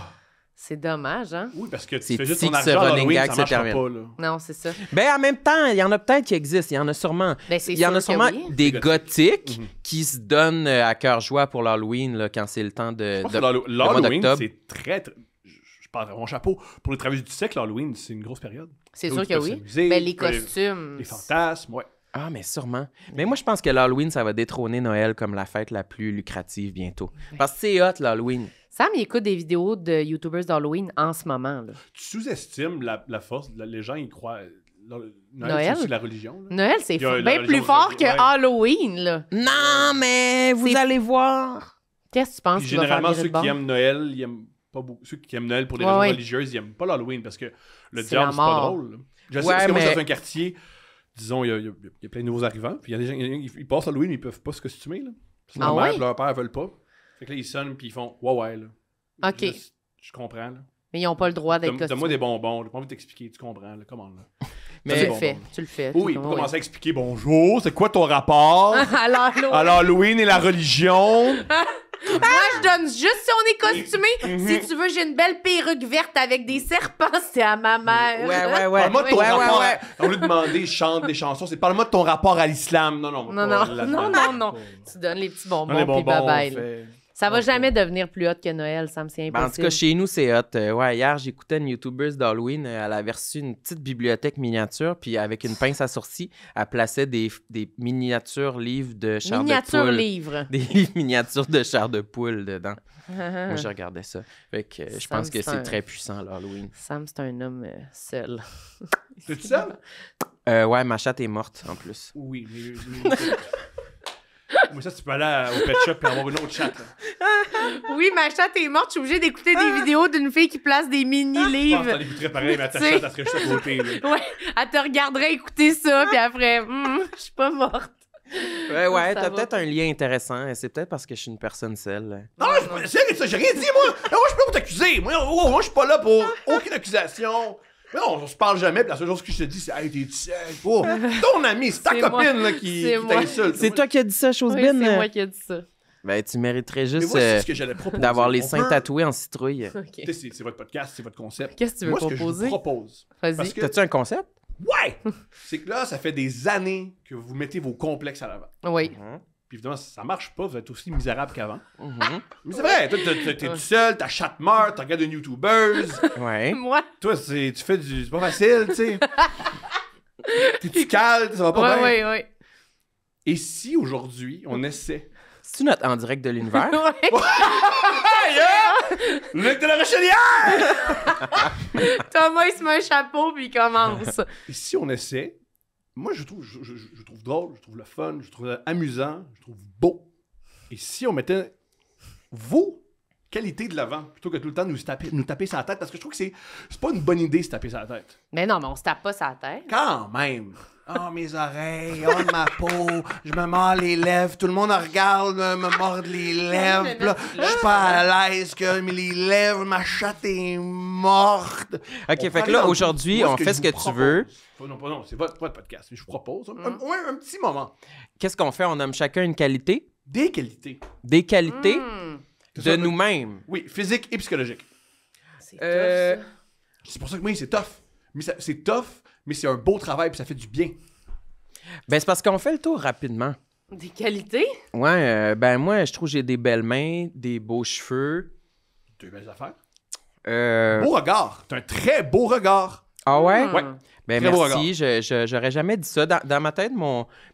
c'est dommage, hein? Oui, parce que tu C'est fais juste ici ton que ce argent à running Halloween, gag ça se marchera termine. pas, là. Non, c'est ça. Ben, en même temps, il y en a peut-être qui existent. Il y en a sûrement. Ben, c'est Il y en sûr a que sûrement oui. des Des gothiques Mhm. qui se donnent à cœur joie pour l'Halloween, là, quand c'est le temps de. Je pense de- que mois l'Halloween, d'octobre. c'est très... Je parle de mon chapeau. Pour les travailleurs du siècle, l'Halloween, c'est une grosse période. C'est Là où sûr tu que peux oui. s'amuser, Ben, les tu peux aller- costumes. Les fantasmes, ouais. Ah, mais sûrement. Mais moi, je pense que l'Halloween, ça va détrôner Noël comme la fête la plus lucrative bientôt. Parce que c'est hot, l'Halloween. Sam, il écoute des vidéos de YouTubers d'Halloween en ce moment. Là. Tu sous-estimes la force. Les gens, ils croient... Noël? C'est la religion. Là. Noël, c'est Il y a la bien religion plus fort que ouais. Halloween. Là. Non, mais vous C'est- allez voir. Qu'est-ce que tu penses Puis qu'il va faire généralement, virer ceux de bord? qui aiment Noël, ils aiment pas beaucoup. Ceux qui aiment Noël pour des Ouais, raisons ouais. religieuses, ils aiment pas l'Halloween parce que le C'est diable, la c'est pas mort. drôle. là. Je sais Ouais, parce que moi, mais- dans un quartier, disons, il y a plein de nouveaux arrivants, puis il y a des gens, ils passent Halloween, mais ils peuvent pas se costumer. Là. Parce que Ah leur mère ouais? et leur père veulent pas. Fait que là, ils sonnent, puis ils font ouais, là. OK. Puis là, je comprends, là. Mais ils n'ont pas le droit d'être Donne-moi costumés. des bonbons, j'ai pas envie de t'expliquer, tu comprends, là. Comment, là. Mais- Tu bon, le fais. bon. Tu le fais. Oui, Tu- pour oui. commencer à expliquer bonjour, c'est quoi ton rapport Alors, à l'Halloween et la religion? moi, je donne juste si on est costumé. Mhm. Si tu veux, j'ai une belle perruque verte avec des serpents, c'est à ma mère. Ouais. Parle-moi de ton Ouais, rapport ouais. à... Au lieu de demander, chante des chansons, c'est parle-moi de ton rapport à l'islam. Non, Non, non, non, non, non. Tu donnes les petits bonbons, les puis bonbons, bye-bye. on là. fait... Ça va jamais devenir plus hot que Noël, Sam, c'est Ben, en tout impossible. cas, chez nous, c'est hot. Ouais, hier, j'écoutais une YouTubeuse d'Halloween. Elle avait reçu une petite bibliothèque miniature, puis avec une pince à sourcil, elle plaçait des miniatures livres de chair de Miniature poule. livre. Des livres miniatures de chair de poule dedans. Moi, je regardais ça. Fait que je Sam, pense que c'est c'est un- très puissant, l'Halloween. Sam, c'est un homme seul. T'es-tu seul? Ouais, ma chatte est morte, en plus. Oui, mais ça, tu peux aller au pet shop et avoir une autre chatte. Là. Oui, ma chatte est morte. Je suis obligée d'écouter des vidéos d'une fille qui place des Je pense que mini-livres. t'en écouterais pareil, mais ta Tu sais. chatte, elle serait juste à côté. Là. Ouais, elle te regarderait écouter ça, puis après, je suis pas morte. Ouais, Ça t'as va. peut-être un lien intéressant. Et c'est peut-être parce que je suis une personne seule. Non, je suis pas sérieux de ça, j'ai rien dit, moi! Moi, je suis pas pour t'accuser! Moi, je suis pas là pour aucune accusation! Mais non, on se parle jamais, puis la seule chose que je te dis, c'est « Hey, t'es seul! » Oh, ton ami, c'est ta C'est copine moi. là, qui C'est moi. t'insulte. C'est toi qui as dit ça, Oui, Chosebin? c'est moi qui ai dit ça. Ben, tu mériterais Mais juste voici ce que j'allais proposer. d'avoir les On seins peut- tatoués en citrouille. OK. Tu sais, c'est votre podcast, c'est votre concept. Qu'est-ce que tu veux Moi, ce que je proposer? vous propose, Vas-y. parce que, T'as-tu un concept? ouais! C'est que là, ça fait des années que vous mettez vos complexes à l'avant. Oui. Puis évidemment, ça marche pas, vous êtes aussi misérable qu'avant. Mhm. Mais c'est vrai, toi, t'es tout seul, ta chatte meurt, tu regardes une YouTubeuse. Ouais. Moi? Toi, tu fais du... C'est pas facile, tu sais. Tu cales, ça va pas Oui, bien. oui, oui. Et si, aujourd'hui, on essaie... C'est-tu notre en direct de l'univers? Ouais. Luc de la Rochelière! Thomas, il se met un chapeau, puis il commence. Et si on essaie... Moi, je trouve drôle, je trouve le fun, je trouve amusant, je trouve beau. Et si on mettait vos qualités de l'avant, plutôt que tout le temps nous taper sur la tête, parce que je trouve que c'est pas une bonne idée de se taper sur la tête. Mais non, mais on se tape pas sa tête. Quand même! Oh, mes oreilles, oh, ma peau, je me mords les lèvres, tout le monde regarde me mordre les lèvres, mais pis là, je suis pas à l'aise que les lèvres, ma chatte est morte. OK, fait que là, aujourd'hui, on fait ce que tu veux. Non, c'est votre podcast, mais je vous propose un petit moment. Qu'est-ce qu'on fait? On nomme chacun une qualité. Des qualités. Des qualités C'est de ça, nous-mêmes. Oui, physique et psychologique. C'est Euh, tough, ça. C'est pour ça que oui, c'est tough. Mais c'est tough, mais c'est un beau travail puis ça fait du bien. Ben, c'est parce qu'on fait le tour rapidement. Des qualités? Ouais, ben moi, je trouve que j'ai des belles mains, des beaux cheveux. Deux belles affaires. Euh, Beau regard. T'as un très beau regard. Ah ouais? Hmm. Ouais. Ben Très beau merci, j'aurais jamais dit ça. Dans ma tête,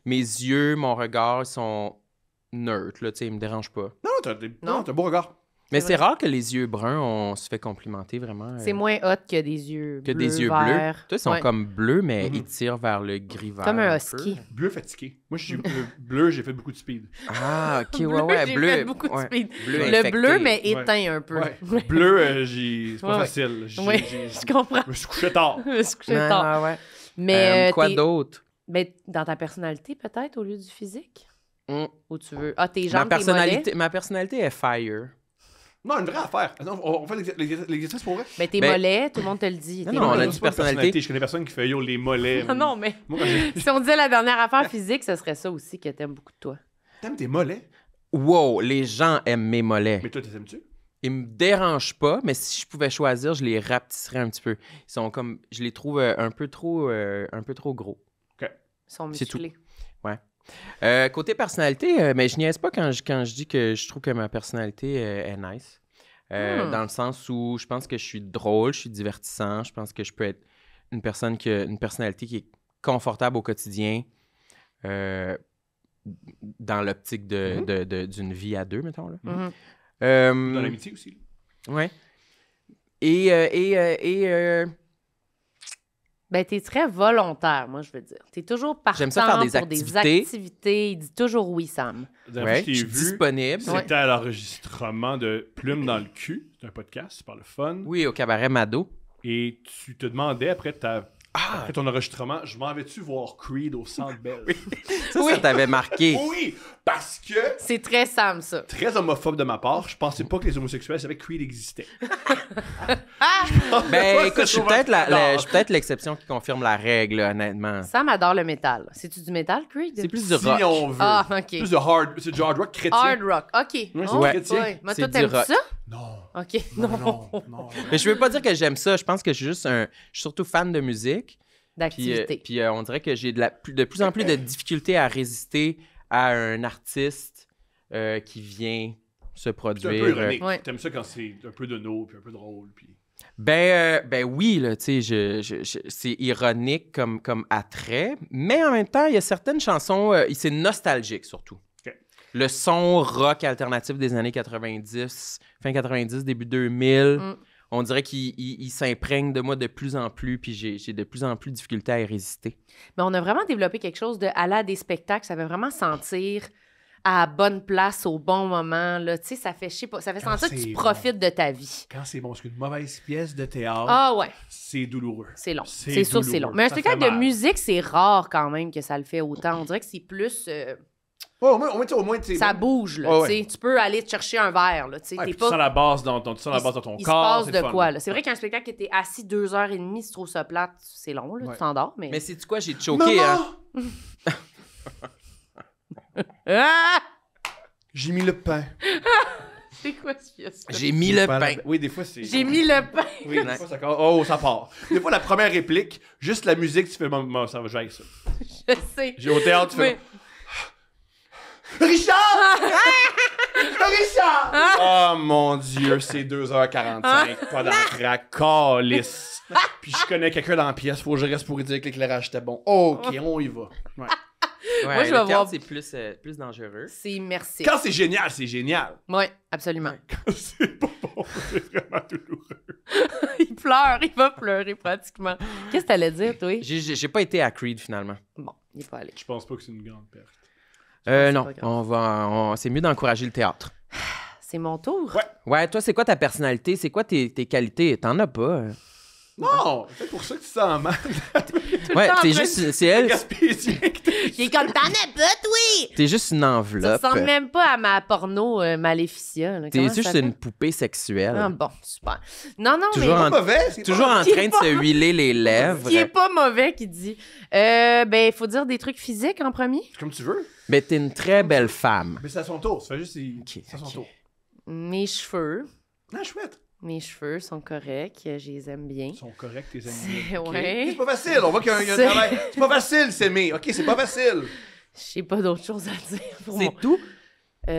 mes yeux, mon regard, ils sont neutres, là, tu sais, ils me dérangent pas. Non, t'as un beau regard. Mais C'est c'est vrai. rare que les yeux bruns, on se fait complimenter vraiment. C'est moins hot que des yeux que bleus, des yeux verts. bleus. Toi, ils sont Ouais. comme bleus, mais Mhm. ils tirent vers le gris-vert. Comme un peu. husky. Bleu fatigué. Moi, je suis bleu, j'ai fait beaucoup de speed. Ah, ok, Bleu, ouais, j'ai bleu. fait beaucoup de ouais. speed. Bleu Le infecté. bleu, mais Ouais. éteint un peu. Ouais. Bleu, c'est pas Ouais, ouais. facile. Oui, je comprends. Je me suis couché tard. Je me suis couchée tard. Ah, ouais. Mais Quoi t'es- d'autre? ben, dans ta personnalité, peut-être, au lieu du physique? Mm. Ou tu veux... Ah, tes Ma jambes, tes mollets? ma personnalité est fire. Non, une vraie affaire. Attends, on fait l'exercice pour vrai? Ben, tes Ben- mollets, tout le monde te le dit. Non, tes non, on a mollets. dit C'est pas une personnalité. Je connais personne qui fait yo les mollets. Ah non, mais Moi, quand j'ai... si on disait la dernière affaire physique, ce serait ça aussi que t'aimes beaucoup de toi. T'aimes tes mollets? Wow, les gens aiment mes mollets. Mais toi, t'es aimes-tu? Ils me dérangent pas, mais si je pouvais choisir, je les rapetisserais un petit peu. Ils sont comme, je les trouve un peu trop gros. Ils sont C'est tout. musclés. Côté personnalité, mais je niaise pas quand je dis que je trouve que ma personnalité est nice. Dans le sens où je pense que je suis drôle, je suis divertissant, je pense que je peux être une personne qui a une personnalité qui est confortable au quotidien, dans l'optique d'une vie à deux, mettons. Là. Mhm. Dans l'amitié aussi. Ouais. Et Ben, t'es très volontaire, moi, je veux dire. T'es toujours partant J'aime ça faire des pour activités. des activités. Il dit toujours oui, Sam. La dernière fois ouais, que je je suis t'ai vu, disponible. c'était à l'enregistrement de Plume dans le cul. C'est un podcast, c'est par le fun. Oui, au cabaret Mado. Et tu te demandais après ton enregistrement, je m'en vais-tu voir Creed au Centre Bell? Ça t'avait marqué. Oui, parce que, C'est très Sam, ça. très homophobe de ma part, je pensais pas que les homosexuels savaient que Creed existait. Ben, écoute, je suis peut-être Non. je suis peut-être l'exception qui confirme la règle, honnêtement. Sam adore le métal. C'est-tu du métal, Creed? C'est plus du Si rock. on veut. Ah, OK. Plus de hard, c'est du hard rock chrétien. Hard rock. OK. Oui, c'est Oh, chrétien. ouais. Mais C'est toi, du t'aimes rock. ça? Non. OK. Non. Mais je veux pas dire que j'aime ça. Je pense que je suis surtout fan de musique. D'activité. Puis on dirait que j'ai de plus en plus de difficultés à résister à un artiste qui vient se C'est un produire. peu ironique. Ouais. T'aimes ça quand c'est un peu de no, puis un peu drôle, puis... Ben oui, là, tu sais, c'est ironique comme attrait, mais en même temps, il y a certaines chansons, c'est nostalgique surtout. OK. Le son rock alternatif des années 90, fin 90, début 2000, on dirait qu'il s'imprègne de moi de plus en plus, puis j'ai de plus en plus de difficulté à y résister. Mais on a vraiment développé quelque chose de aller à des spectacles, ça fait vraiment sentir à la bonne place au bon moment. Là. Tu sais, ça fait, je sais pas, ça fait Quand sentir que tu c'est profites de ta vie. Quand c'est bon, parce qu'une mauvaise pièce de théâtre, Ah ouais, c'est douloureux. c'est long. C'est C'est sûr, c'est long. douloureux. Mais un Ça spectacle fait de mal. musique, c'est rare quand même que ça le fait autant. On dirait que c'est plus... Ouais, au moins, tu sais, ça bouge, là. Ouais, tu sais. Tu peux aller te chercher un verre, là. Tu sais, Ouais, t'es puis pas... tu sens la base dans ton, tu sens la base dans ton il corps. se c'est passe le de fun. quoi, là. C'est vrai qu'un spectacle que t'es assis 2h30, si tu trouves ça plate, c'est long, là. Ouais. Tu t'endors, mais... Mais c'est quoi, j'ai choqué, hein? Ah! J'ai mis le pain. C'est quoi ce fiasco? J'ai mis le pain. Oui, des fois, c'est... J'ai mis le pain. Oui, des fois, ça... Oh, ça part. Des fois, la première réplique, juste la musique, tu fais... Ça va, j'aille ça. Je sais. J'ai au théâtre, tu fais... Oui. Richard! Richard! Oh mon Dieu, c'est 2h45, pas dans le crack, calice. Puis je connais quelqu'un dans la pièce, faut que je reste pour lui dire que l'éclairage était bon. OK, on y va. Ouais. Ouais, Moi, je le vais théâtre, voir- c'est plus dangereux. C'est immersif. Quand c'est génial, c'est génial. Oui, absolument. Quand c'est pas bon, c'est vraiment douloureux. Il pleure, il va pleurer pratiquement. Qu'est-ce que t'allais dire, toi? J'ai pas été à Creed, finalement. Bon, il est pas allé. Je pense pas que c'est une grande perte. Non, pas grave. c'est mieux d'encourager le théâtre. C'est mon tour? Ouais. Ouais, toi, c'est quoi ta personnalité? C'est quoi tes qualités? T'en as pas. Non, c'est pour ça que tu sens mal. Ouais, en t'es train juste... C'est elle... Gaspésien que t'es. Il est comme t'en as pas, oui! T'es juste une Ça enveloppe. ressemble même pas à ma porno Maléficia. Là. T'es Comment ça juste s'appelle? une poupée sexuelle. Ah bon, super. Non, non, Toujours mais... C'est pas mauvais, c'est Toujours pas... en Qui est train de pas- se huiler les lèvres. Qui est pas mauvais, qui dit. Ben, il faut dire des trucs physiques en premier. Comme tu veux. Mais t'es une très belle femme. Mais c'est à son tour. Ça fait juste... c'est à son ok. tour. Mes cheveux. Ah, chouette. Mes cheveux sont corrects. Je les aime bien. Ils sont corrects, tes amis. Ok. Ouais. C'est pas facile. On voit qu'il y a un C'est- travail. C'est pas facile, s'aimer. OK, c'est pas facile. J'ai pas d'autre chose à dire. pour C'est mon- tout? On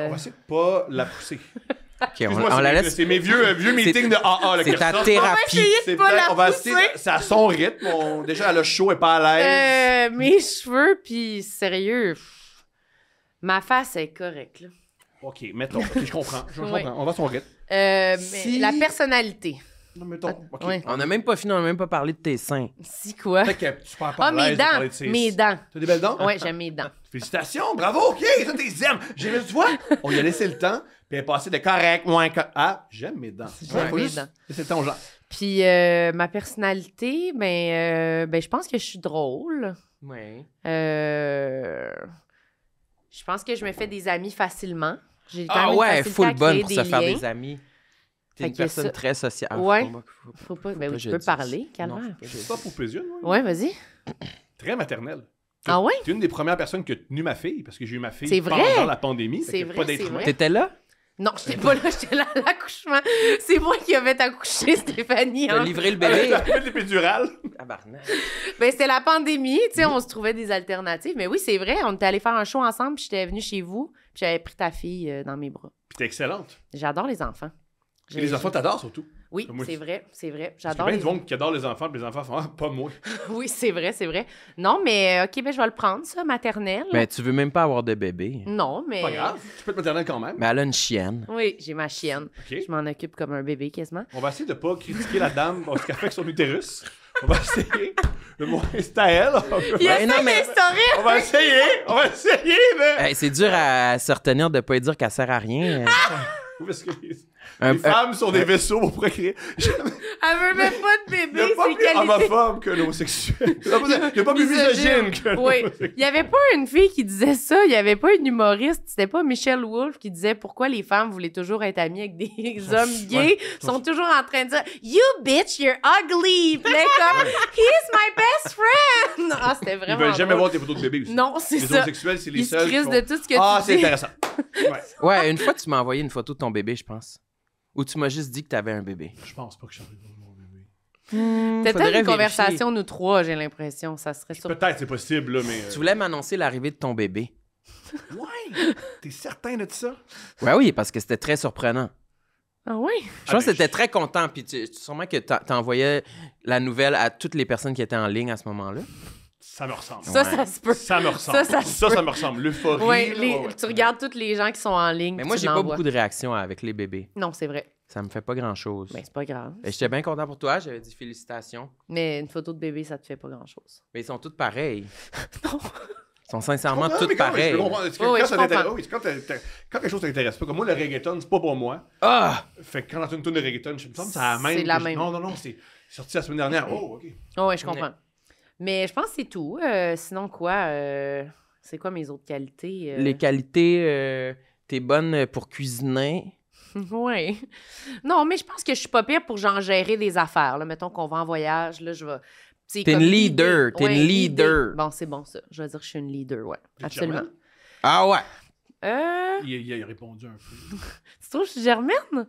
va essayer de pas la pousser. OK, Excuse-moi, on c'est la mes- laisse... C'est mes vieux meetings de AA. là, C'est que ta je sors. thérapie. C'est pas peut-être- la on va pousser. essayer. C'est à son rythme. Déjà, elle a chaud et pas à l'aise. Mes cheveux, puis sérieux, ma face est correcte, là. OK, mettons. OK, je comprends. Je Oui. comprends. On va à son rythme. Mais Si- la personnalité. Non, mettons. OK. Ouais. On n'a même pas fini, on n'a même pas parlé de tes seins. Si quoi? Peut-être que tu perds pas Ah, à mes l'aise de dents. parler de ses- Mes dents. T'as des belles dents? Ouais, j'aime mes dents. Félicitations, bravo, OK, ça t'es aimes. J'aime, tu vois, on lui a laissé le temps, puis elle est passée de correct, moins correct. Ah, j'aime mes dents. J'aime Faut mes juste dents. laisser le temps aux gens. Puis ma personnalité, ben, je pense que je suis drôle. Ouais. Je pense que je me fais des amis facilement. J'ai quand Ah même une ouais, facilité full à bonne créer pour se faire liens. des amis. T'es Fait une que personne ça- très sociable. Ouais. Faut Faut pas, ben pas oui, tu je peux dise. parler, Non, calvaire. faut pas je C'est dise. pas pour plaisir, moi. Ouais, vas-y. Très maternelle. Ah ouais? T'es une des premières personnes qui a tenu ma fille, parce que j'ai eu ma fille C'est vrai? pendant la pandémie. C'est fait que vrai, pas d'être c'est humain. vrai. T'étais là? Non, j'étais pas là, j'étais là à l'accouchement. C'est moi qui avais accouché Stéphanie. T'as Hein. livré le Avec bébé? l'épidurale. Tabarnak. Ben, c'était la pandémie, tu sais, on se trouvait des alternatives. Mais oui, c'est vrai, on était allé faire un show ensemble, puis j'étais venue chez vous, puis j'avais pris ta fille dans mes bras. Puis t'es excellente. J'adore les enfants. Et les enfants t'adorent surtout. Oui, Moi, c'est vrai, c'est vrai. Parce qu'il y a J'adore bien les du monde qui adore les enfants, puis les enfants font « Ah, pas moi. Oui, c'est vrai, c'est vrai. Non, mais OK, ben je vais le prendre, ça, maternelle. Mais tu veux même pas avoir de bébé. Non, mais... Pas grave, tu peux être maternelle quand même. Mais elle a une chienne. Oui, j'ai ma chienne. OK. Je m'en occupe comme un bébé, quasiment. On va essayer de pas critiquer la dame parce qu'elle fait avec son utérus. On va essayer de montrer c'est à elle. Il Ouais, non, mais- On va essayer, mais... Hey, c'est dur à se retenir de pas lui dire qu'elle sert à rien. Oui, parce que les Un- femmes sont des vaisseaux pour procréer. Elle veut même pas de Il n'y bébé, a pas c'est plus qualité. homophobe que l'homosexuel. Il n'y a pas plus misogyne que Oui, l'homosexuel. il y avait pas une fille qui disait ça, il y avait pas une humoriste, c'était pas Michelle Wolf qui disait pourquoi les femmes voulaient toujours être amies avec des hommes gays, ouais. sont toujours en train de dire You bitch, you're ugly. Puis là, comme He's my best friend. Ah, c'était Ils vraiment veulent jamais drôle. voir tes photos de bébé aussi. Non, c'est Les ça. homosexuels, c'est les Ils se seuls qui crissent font... de tout ce que Ah, tu c'est dis. intéressant. Ouais. Ouais, une fois, tu m'as envoyé une photo de ton bébé, je pense. Ou tu m'as juste dit que t'avais un bébé. Je pense pas que je suis arrivé de mon bébé. C'était Faudrait peut-être une vérifier. conversation, nous trois, j'ai l'impression. Ça serait ça. Peut-être, c'est possible, là, mais... Tu voulais m'annoncer l'arrivée de ton bébé. Ouais! T'es certain de ça? Ouais, oui, parce que c'était très surprenant. Ah oui? Je pense que t'étais très content, puis sûrement que t'envoyais la nouvelle à toutes les personnes qui étaient en ligne à ce moment-là. Ça me ressemble. Ça, Ouais. ça se peut. Ça me ressemble. Ça Ça me ressemble. L'euphorie. Ouais, là, ouais. tu regardes tous les gens qui sont en ligne. Mais puis moi, tu j'ai pas l'envoies. beaucoup de réactions avec les bébés. Non, c'est vrai. Ça me fait pas grand-chose. Ben, c'est pas grave. Et j'étais bien content pour toi, j'avais dit félicitations. Mais une photo de bébé, ça te fait pas grand-chose. Mais ils sont tous pareils. Non. Ils sont sincèrement Non, tous mais quand même, pareils. je peux comprendre. Est-ce que Oui, quand je ça t'intéresse- comprends. oui, quand quelque chose t'intéresse pas, comme moi, le reggaeton, c'est pas pour moi. Ah! Fait que quand j'entends une tune de reggaeton, je me semble que c'est la même. C'est la que je- même. Non, c'est sorti la semaine dernière. Oh, OK. Oh, ouais, je comprends. Mais je pense que c'est tout. Sinon, quoi? C'est quoi mes autres qualités? Les qualités, t'es bonne pour cuisiner. Oui. Non, mais je pense que je suis pas pire pour genre gérer des affaires. Là. Mettons qu'on va en voyage, là, je vais... C'est T'es comme une leader, t'es une Ouais, leader. Bon, c'est bon ça. Je vais dire que je suis une leader, ouais. T'es Absolument. Germaine? Ah ouais! Il a répondu un peu. Tu trouves que je suis germaine?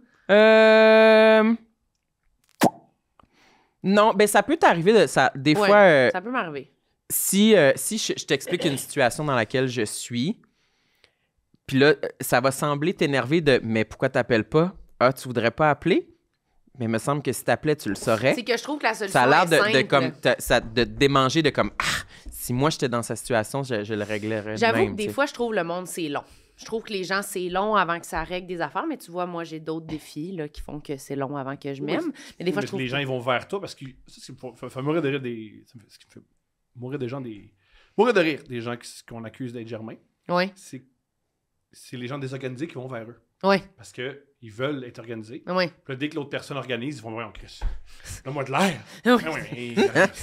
Non, ben ça peut t'arriver de ça. Des Ouais, fois, ça peut m'arriver. si je t'explique une situation dans laquelle je suis, puis là, ça va sembler t'énerver de mais pourquoi t'appelles pas? Ah, tu voudrais pas appeler? Mais il me semble que si t'appelais, tu le saurais. C'est que je trouve que la solution Ça a l'air est simple. de comme de te démanger de comme si moi j'étais dans sa situation, je le réglerais de J'avoue même, que des tu sais. fois, je trouve le monde, c'est long. Je trouve que les gens, c'est long avant que ça règle des affaires, mais tu vois, moi, j'ai d'autres défis là, qui font que c'est long avant que je Oui, m'aime. Mais des fois, Mais je trouve les gens, ils vont vers toi parce que ça, c'est fait mourir de rire des. Ce qui me fait mourir des gens des. Mourir de rire des gens qu'on accuse d'être germains. Oui, C'est les gens désorganisés qui vont vers eux. oui, Parce qu'ils veulent être organisés. oui. Puis là, dès que l'autre personne organise, ils vont voir, Chris, donne-moi de l'air. Oui. Ah ouais, mais,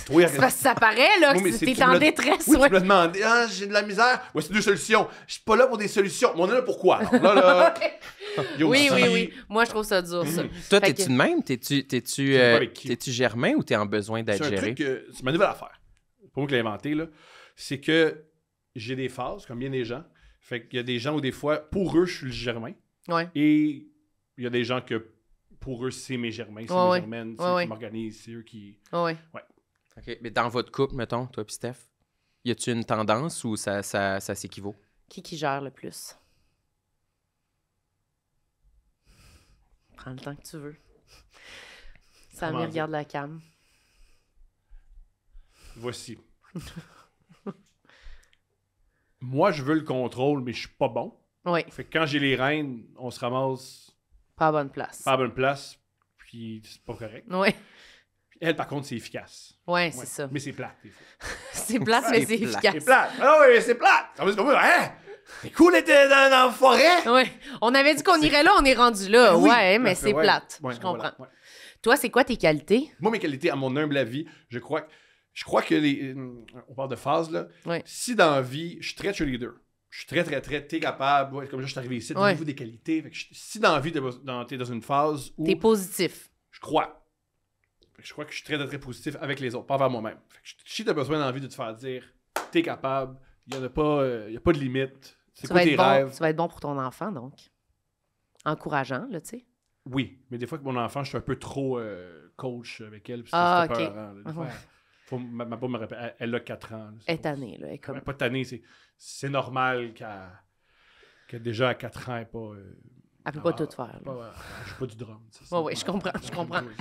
toi, C'est parce que ça paraît, là, Oui, mais que c'est- t'es tu en me l'as- détresse. Oui, ouais. tu me demandé, j'ai de la misère. Voici 2 solutions. Je suis pas là pour des solutions, mais on est là pour quoi? Alors là, il y a Oui, aussi- oui, oui. Moi, je trouve ça dur, ça. Toi, Fait t'es-tu que- de même? T'es-tu pas avec qui. t'es-tu germain ou t'es en besoin d'être C'est un géré? truc que c'est ma nouvelle affaire. C'est pas moi qui l'ai inventé, là. C'est que j'ai des phases, comme bien des gens. Fait qu'il y a des gens où des fois, pour eux, je suis le germain. Ouais. Et il y a des gens que pour eux, c'est mes germains, c'est Ouais, mes ouais. germaines, c'est Ouais, eux ouais. qui m'organisent, c'est eux qui. Oui. OK. Mais dans votre couple, mettons, toi puis Steph, y a-tu une tendance ou ça s'équivaut? Qui gère le plus? Prends le temps que tu veux. Ça Comment me dire? regarde la cam. Voici. Moi, je veux le contrôle, mais je suis pas bon. Oui, Fait que quand j'ai les rênes, on se ramasse pas à bonne place. pas à la bonne place, puis c'est pas correct. Oui, Puis elle, par contre, c'est efficace. ouais, c'est Ouais. ça. Mais c'est plate, des fois. C'est plate, mais c'est C'est plate. efficace. C'est plate. Ah oui, c'est plate. Ça veut dire, hein? C'est cool d'être dans la forêt. Oui. On avait dit qu'on irait là, on est rendu là. Oui. Ouais, mais Ouais, c'est ouais. plate. Ouais, Je comprends. voilà, ouais. Toi, c'est quoi tes qualités? Moi, mes qualités, à mon humble avis, je crois que on parle de phases, là. Ouais. Si dans la vie, je suis très cheerleader, je suis très, t'es capable, ouais, comme je suis arrivé ici, Ouais. donnez-vous des qualités. Fait que si dans la vie, t'es dans une phase où T'es positif. je crois, fait que je crois que je suis très positif avec les autres, pas envers moi-même. Fait que si t'as besoin dans la vie de te faire dire, t'es capable, il n'y a pas de limite, c'est Tu quoi vas, tes être bon, rêves? tu vas être bon pour ton enfant, donc. Encourageant, là, tu sais. Oui, mais des fois que mon enfant, je suis un peu trop coach avec elle. Puis Ah, c'est ok. peurant, là. Des fois, Ouais. ma peau me répète, elle a 4 ans. là, c'est Elle est pas- tannée, là. Elle est comme... Pas tannée, c'est normal qu'elle déjà à 4 ans, elle pas... Elle peut pas tout faire. là. je suis pas du drum. c'est Ouais, ça. ouais, je comprends. Oui.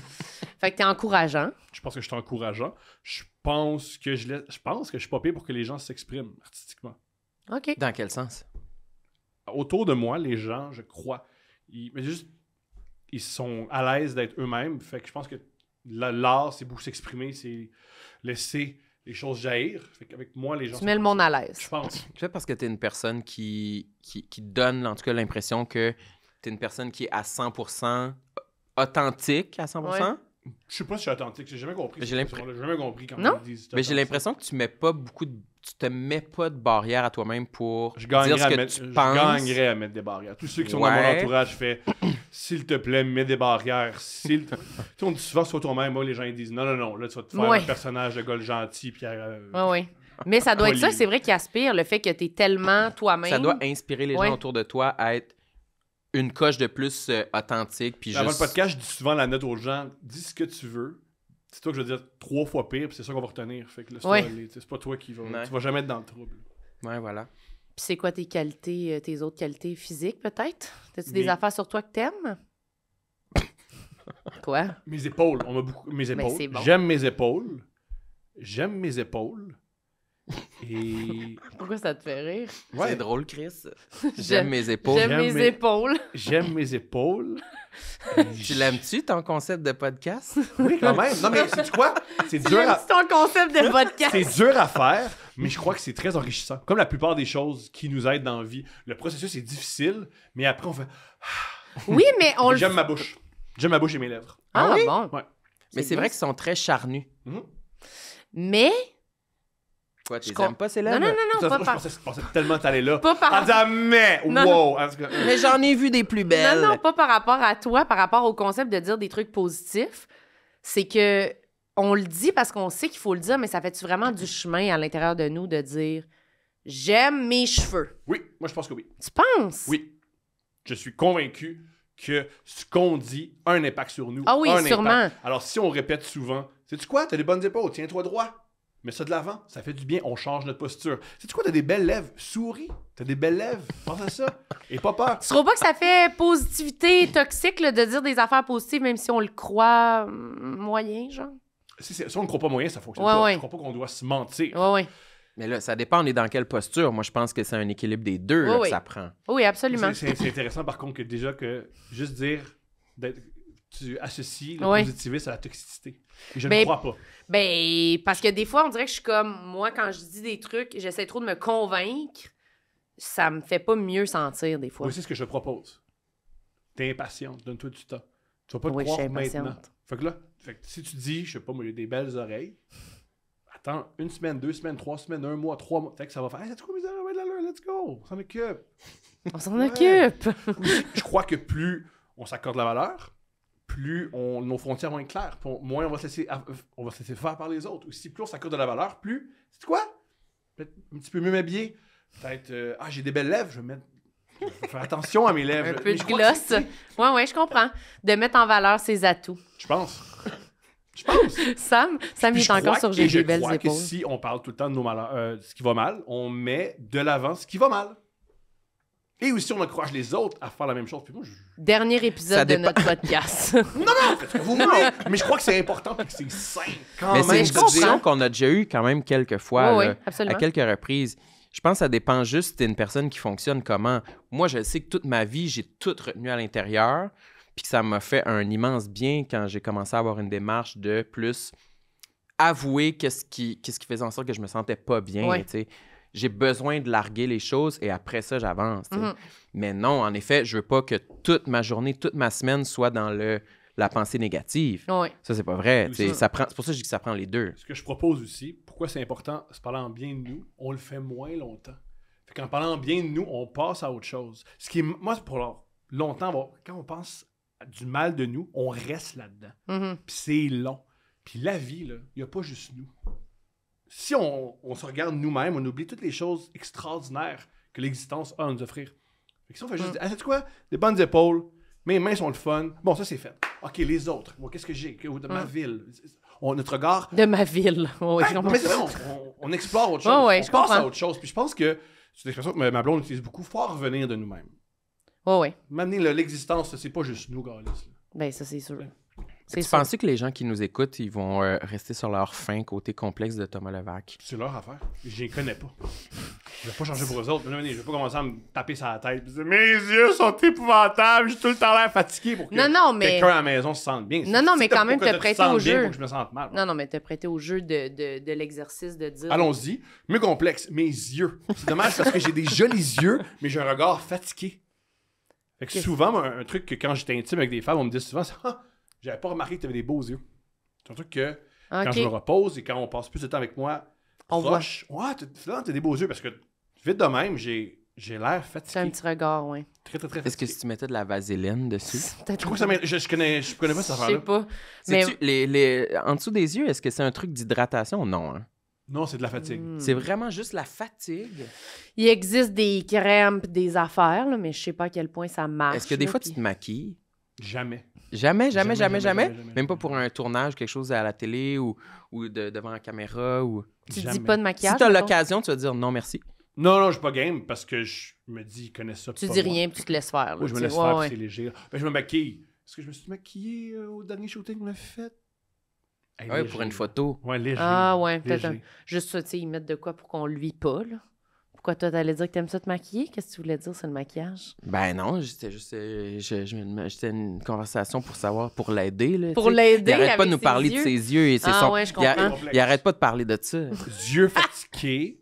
Fait que t'es encourageant. Je pense que je suis encourageant. Je pense que je suis pas pire pour que les gens s'expriment artistiquement. OK. Dans quel sens? Autour de moi, les gens, je crois, ils sont à l'aise d'être eux-mêmes. Fait que je pense que l'art, c'est beaucoup s'exprimer, c'est laisser les choses jaillir. Fait qu'avec moi, les gens... Tu mets le monde à l'aise. Je pense. Peut-être parce que t'es une personne qui donne, en tout cas, l'impression que t'es une personne qui est à 100% authentique à 100%. Ouais. Je sais pas si je suis authentique, j'ai jamais compris. Mais cette j'ai expression-là. J'ai jamais compris quand Non? ils disent Mais j'ai authentique. l'impression que tu te mets pas de barrière à toi-même pour Je dire gagnerais, ce que je tu penses. gagnerais à mettre des barrières. Tous ceux qui sont dans mon Ouais. entourage font s'il te plaît, mets des barrières. Tu sais, on dit souvent sur toi-même, moi, les gens ils disent non, là, tu vas te faire Ouais. un personnage de gars le gentil. Puis, Oui, oui. Mais ça doit être ça, Poli. c'est vrai qu'il aspire, le fait que t'es tellement toi-même. Ça doit inspirer les Ouais. gens autour de toi à être une coche de plus authentique. Puis Avant juste... le podcast, je dis souvent la note aux gens dis ce que tu veux. C'est toi que je veux dire 3 fois pire, puis c'est ça qu'on va retenir. Fait que là, Ouais. c'est pas toi qui va. Ouais. Tu vas jamais être dans le trouble. Ouais, voilà. c'est quoi tes qualités, tes autres qualités physiques, peut-être? T'as-tu des Mais- affaires sur toi que t'aimes? Quoi? Mes épaules. On m'a beaucoup... Mes épaules. c'est bon. J'aime mes épaules. J'aime mes épaules. Et... Pourquoi ça te fait rire? Ouais. C'est drôle, Chris. J'aime mes épaules. J'aime J'aime mes mes- épaules. J'aime mes épaules. Tu l'aimes-tu, ton concept de podcast? Oui, quand même. Non, mais sais-tu quoi? C'est dur à... C'est ton concept de podcast. C'est dur à faire, mais je crois que c'est très enrichissant. Comme la plupart des choses qui nous aident dans la vie. Le processus est difficile, mais après, on fait... Oui, mais on le... J'aime ma bouche. J'aime ma bouche et mes lèvres. Ah, oui? bon. Ouais. Mais c'est vrai qu'ils sont très charnus. Mais... Quoi, tu Je les com- aimes pas, ces Non, lèvres? non, non, non, Ça, pas je par... pensais tellement t'allais là. Pas par- En disant, mais, Non, wow. En tout cas, Mais j'en ai vu des plus belles. Non, non, pas par rapport à toi, par rapport au concept de dire des trucs positifs. C'est que on le dit parce qu'on sait qu'il faut le dire, mais ça fait-tu vraiment du chemin à l'intérieur de nous de dire « J'aime mes cheveux Oui, moi, je pense que oui. ». Tu penses? Oui. Je suis convaincu que ce qu'on dit a un impact sur nous. Ah oui, a un sûrement. impact. Alors, si on répète souvent, sais-tu quoi? T'as des bonnes épaules, tiens-toi droit. Mets ça de l'avant, ça fait du bien, on change notre posture. Sais-tu quoi? T'as des belles lèvres, souris. T'as des belles lèvres, pense à ça. Et pas peur. Tu trouves pas que ça fait positivité toxique là, de dire des affaires positives, même si on le croit moyen, genre? Si on ne croit pas moyen, ça fonctionne Ouais, pas. ouais. Je crois pas qu'on doit se mentir. Oui, oui. Mais là, ça dépend, on est dans quelle posture. Moi, je pense que c'est un équilibre des deux là, Oui, que oui. ça prend. Oui, absolument. C'est intéressant, par contre, que déjà que juste dire... Tu associes le Ouais. positivisme à la toxicité. Et je Ben, ne crois pas. Ben, parce que des fois, on dirait que je suis comme, moi, quand je dis des trucs, j'essaie trop de me convaincre, ça me fait pas mieux sentir des fois. Voici ce que je te propose. T'es impatiente, donne-toi du temps. Tu vas pas te Oui, je croire suis impatiente. maintenant. Fait que là, si tu dis, je sais pas, moi, il y a des belles oreilles, attends 1 semaine, 2 semaines, 3 semaines, 1 mois, 3 mois, peut-être que ça va faire, hey, let's go, mes oreilles, de l'allure, let's go, on s'en occupe. On s'en Ouais. occupe. Je crois que plus on s'accorde la valeur, plus nos frontières vont être claires, puis moins on va se laisser faire par les autres. Aussi, plus on s'accorde de la valeur, plus, c'est quoi? Peut-être un petit peu mieux m'habiller. Peut-être, j'ai des belles lèvres, je vais faire attention à mes lèvres. Un peu Mais de je crois que gloss. c'est- Ouais, ouais, je comprends. De mettre en valeur ses atouts. Je pense. Je pense. Sam il est encore sur J'ai des belles Je crois que épaules. si on parle tout le temps de nos malheurs, ce qui va mal, on met de l'avant ce qui va mal. Et aussi, on encourage les autres à faire la même chose. Puis moi, Dernier Ça épisode de dépend. notre podcast. faites ce que vous voulez. Mais je crois que c'est important et que c'est sain quand Mais même. c'est une je comprends. discussion qu'on a déjà eue quand même quelques fois, Oui, là, oui, absolument. à quelques reprises. Je pense que ça dépend juste si t'es une personne qui fonctionne comment. Moi, je sais que toute ma vie, j'ai tout retenu à l'intérieur, puis que ça m'a fait un immense bien quand j'ai commencé à avoir une démarche de plus avouer qu'est-ce qui faisait en sorte que je me sentais pas bien. Ouais. Tu sais. J'ai besoin de larguer les choses et après ça, j'avance. Tu sais. Mhm. Mais non, en effet, je veux pas que toute ma journée, toute ma semaine soit dans la pensée négative. Oui. Ça, c'est pas vrai. Oui, Tu sais, ça. c'est pour ça que je dis que ça prend les deux. Ce que je propose aussi, pourquoi c'est important, se parler en bien de nous, on le fait moins longtemps. Fait qu'en parlant bien de nous, on passe à autre chose. Ce qui est, moi, pour longtemps, quand on pense du mal de nous, on reste là-dedans. Mhm. Puis c'est long. Puis la vie, il n'y a pas juste nous. Si on se regarde nous-mêmes, on oublie toutes les choses extraordinaires que l'existence a à nous offrir. Fait que si on fait juste dire, ah, sais-tu quoi? Des bonnes épaules, mes mains sont le fun. Bon, ça, c'est fait. OK, les autres. Bon, qu'est-ce que j'ai? De ma ville. Notre regard. De ma ville. Oui, je Ouais, comprends. mais c'est vrai, on explore autre chose. Ouais, ouais, on je passe comprends. à autre chose. Puis je pense que c'est une expression que ma blonde utilise beaucoup. Il faut en revenir de nous-mêmes. Oui, oui. M'amener l'existence, c'est pas juste nous, Galis. Ben, ça, c'est sûr. Ouais. C'est Tu sûr. penses que les gens qui nous écoutent, ils vont rester sur leur fin côté complexe de Thomas Levac? C'est leur affaire. Je les connais pas. Je vais pas changer pour eux autres. Je vais pas commencer à me taper sur la tête. Dire, mes yeux sont épouvantables. J'ai tout le temps l'air fatigué pour que Non, mais- quelqu'un à la maison se sente bien. Non, non, Si mais t'as- quand même, pour que te tu prêter sentes au bien, jeu. Pour que je me sente mal. Non, non, mais t'as prêté au jeu de l'exercice de dire... Allons-y. Mieux complexe, mes yeux. C'est dommage parce que j'ai des jolis yeux, mais j'ai un regard fatigué. Fait que Qu'est-ce- souvent, moi, un truc que quand j'étais intime avec des femmes, on me dit souvent, c'est, ah, j'avais pas remarqué que tu avais des beaux yeux. C'est un truc que quand OK. je me repose et quand on passe plus de temps avec moi, On proche, ouais, t'as des beaux yeux parce que vite de même, j'ai l'air C'est un fatigué. petit regard, oui. Très, très, très Est-ce que fatigué. si tu mettais de la vaseline dessus? Peut-être Je crois que ça je connais pas cette Je sais affaire-là. pas. Mais... Mais... En dessous des yeux, est-ce que c'est un truc d'hydratation? Non. Hein? Non, c'est de la fatigue. C'est vraiment juste la fatigue. Il existe des crèmes pis des affaires, là, mais je sais pas à quel point ça marche. Est-ce que des là, fois, puis- tu te maquilles? Jamais. Jamais. Jamais. Même pas pour un tournage, quelque chose à la télé ou devant la caméra. Ou... Tu Jamais. dis pas de Si maquillage? tu as mettons? l'occasion, tu vas dire non, merci. Non, je suis pas game parce que je me dis, ils connaissent ça. Tu pas dis moi. rien puis tu te laisses faire. Là, Moi, je me tu laisse sais. faire, Ouais, puis c'est léger. Ben, je me maquille. Est-ce que je me suis maquillé au dernier shooting qu'on a fait? Hey, Ouais, léger, pour une là. photo. Ouais, léger. Ah ouais, peut-être léger. juste ça, tu sais, ils mettent de quoi pour qu'on lui pas, là. Pourquoi toi, t'allais dire que t'aimes ça te maquiller? Qu'est-ce que tu voulais dire, c'est le maquillage? Ben non, c'était juste c'était une conversation pour savoir, pour l'aider. Là, Pour tu sais. l'aider Il arrête pas de avec nous ses parler yeux? de ses yeux. Et c'est Ah son... ouais, je il, comprends. il arrête pas de parler de ça. Yeux fatigués.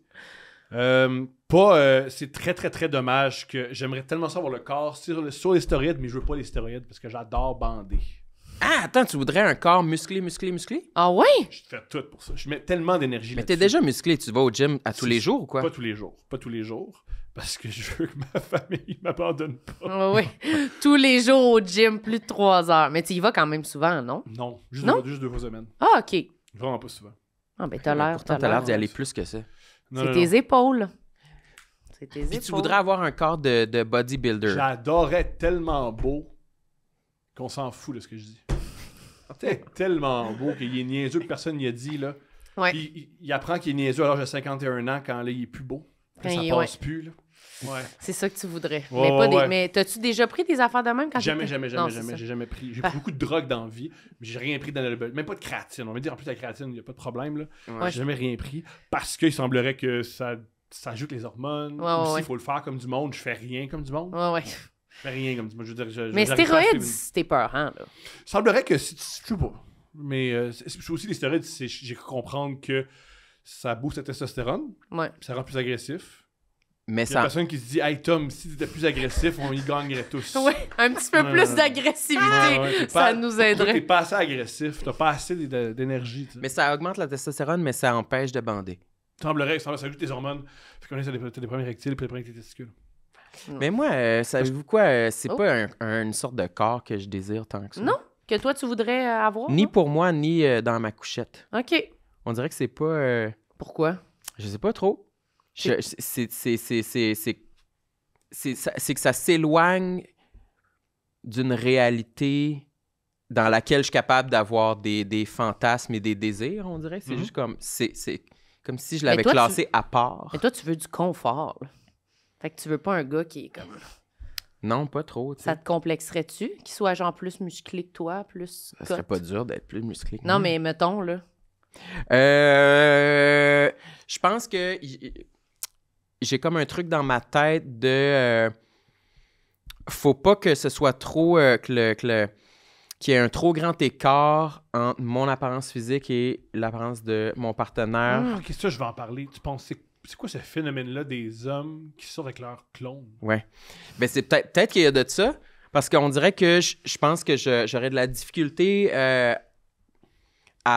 C'est très, très, très dommage que j'aimerais tellement savoir le corps sur les stéroïdes, mais je veux pas les stéroïdes parce que j'adore bander. Ah, attends, tu voudrais un corps musclé? Ah ouais? Je fais tout pour ça. Je mets tellement d'énergie Mais t'es là-dessus. déjà musclé, tu vas au gym à tous les jours ou quoi? Pas tous les jours. Pas tous les jours. Parce que je veux que ma famille m'abandonne pas. Ah oui. Tous les jours au gym, plus de 3 heures. Mais tu y vas quand même souvent, non? Non, juste, Non? juste 2 fois semaine. Ah, OK. Vraiment pas souvent. Ah, ben t'as l'air. Pourtant, t'as l'air d'y aller plus que ça. Non, C'est non, tes non. épaules. C'est tes Puis épaules. tu voudrais avoir un corps de bodybuilder. J'adorais être tellement beau qu'on s'en fout de ce que je dis. T'es tellement beau qu'il est niaiseux que personne n'y a dit, là. Ouais. Puis il apprend qu'il est niaiseux alors j'ai 51 ans quand là, il est plus beau. Là, Quand ça il est- passe plus, là. Ouais. C'est ça que tu voudrais. Ouais, mais pas ouais, des... ouais. Mais t'as-tu déjà pris des affaires de même quand Jamais, t'étais- jamais, Non, jamais, c'est jamais. ça. J'ai jamais pris. J'ai Ah. pris beaucoup de drogue dans la vie, mais j'ai rien pris dans le. Même pas de créatine. On va dire en plus la créatine, il n'y a pas de problème, là. Ouais. J'ai jamais rien pris parce qu'il semblerait que ça ajoute les hormones. Ouais, Aussi, ouais. il faut le faire comme du monde. Je fais rien comme du monde. Ouais, ouais. Je fais rien comme du monde. Je veux dire, Mais j'arrive pas à stéroïdes, suivre c'était peurant, là. Il semblerait que je sais pas. Mais aussi les stéroïdes, j'ai cru comprendre que ça booste la testostérone, Ouais. puis ça rend plus agressif. Mais Il y a ça... personne qui se dit, hey Tom, si t'étais plus agressif, on y gagnerait tous. Ouais, un petit peu Ouais, plus ouais. d'agressivité. T'es Ça nous Toi, aiderait. t'es pas assez agressif, t'as pas assez d'énergie. Tu sais. mais ça augmente la testostérone, mais ça empêche de bander. Semblerait, ça ajoute tes hormones. Fait qu'on est sur des problèmes érectiles, puis des problèmes avec tes testicules. Mais moi, savez-vous quoi? C'est Oh. pas une sorte de corps que je désire tant que ça. Non? Que toi, tu voudrais avoir? Ni non? pour moi, ni dans ma couchette. OK. On dirait que c'est pas... Pourquoi? Je sais pas trop. C'est que ça s'éloigne d'une réalité dans laquelle je suis capable d'avoir des fantasmes et des désirs, on dirait. C'est Mhm. juste comme... C'est comme si je l'avais toi, classé à part. Mais toi, tu veux du confort, là. Fait que tu veux pas un gars qui est comme... Non, pas trop, tu sais. Ça te complexerait-tu? Qu'il soit genre plus musclé que toi, plus... Ça serait cote? pas dur d'être plus musclé que Non, moi. mais mettons, là. Je pense que j'ai comme un truc dans ma tête de... faut pas que ce soit trop... qu'il y ait un trop grand écart entre mon apparence physique et l'apparence de mon partenaire. Ok, ça, je vais en parler. Tu penses, c'est quoi ce phénomène-là des hommes qui sortent avec leur clone? Ouais. Ben, c'est peut-être qu'il y a de ça, parce qu'on dirait que je pense que j'aurais de la difficulté à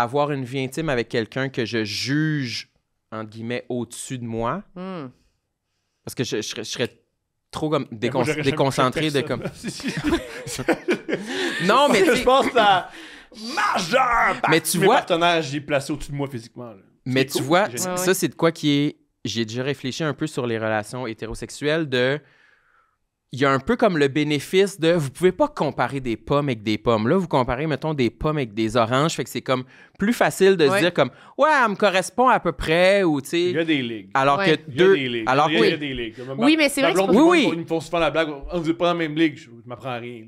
avoir une vie intime avec quelqu'un que je juge, entre guillemets, au-dessus de moi. Hmm. Parce que je serais trop comme Mais moi, j'aurais jamais déconcentré de touché comme... personne. Non, mais tu je sais- pense que la majeure partie Mais tu de mes vois- partenaires, j'ai placé au-dessus de moi physiquement. Là. Mais C'est tu cool, vois, c'est Ouais, ouais. ça, c'est de quoi qui est... J'ai déjà réfléchi un peu sur les relations hétérosexuelles de... Il y a un peu comme le bénéfice de... Vous pouvez pas comparer des pommes avec des pommes. Là, vous comparez, mettons, des pommes avec des oranges. Fait que c'est comme plus facile de se Ouais. dire comme... Ouais, elle me correspond à peu près, ou tu Il y a sais... des ligues. Alors Ouais. que Il y a deux... des ligues. Alors il y a, il y a oui. des ligues. Oui, mais c'est Ma vrai que blonde, c'est pas- ils Oui, me font souvent la blague. Oh, vous êtes pas dans la même ligue. Je m'apprends à rien.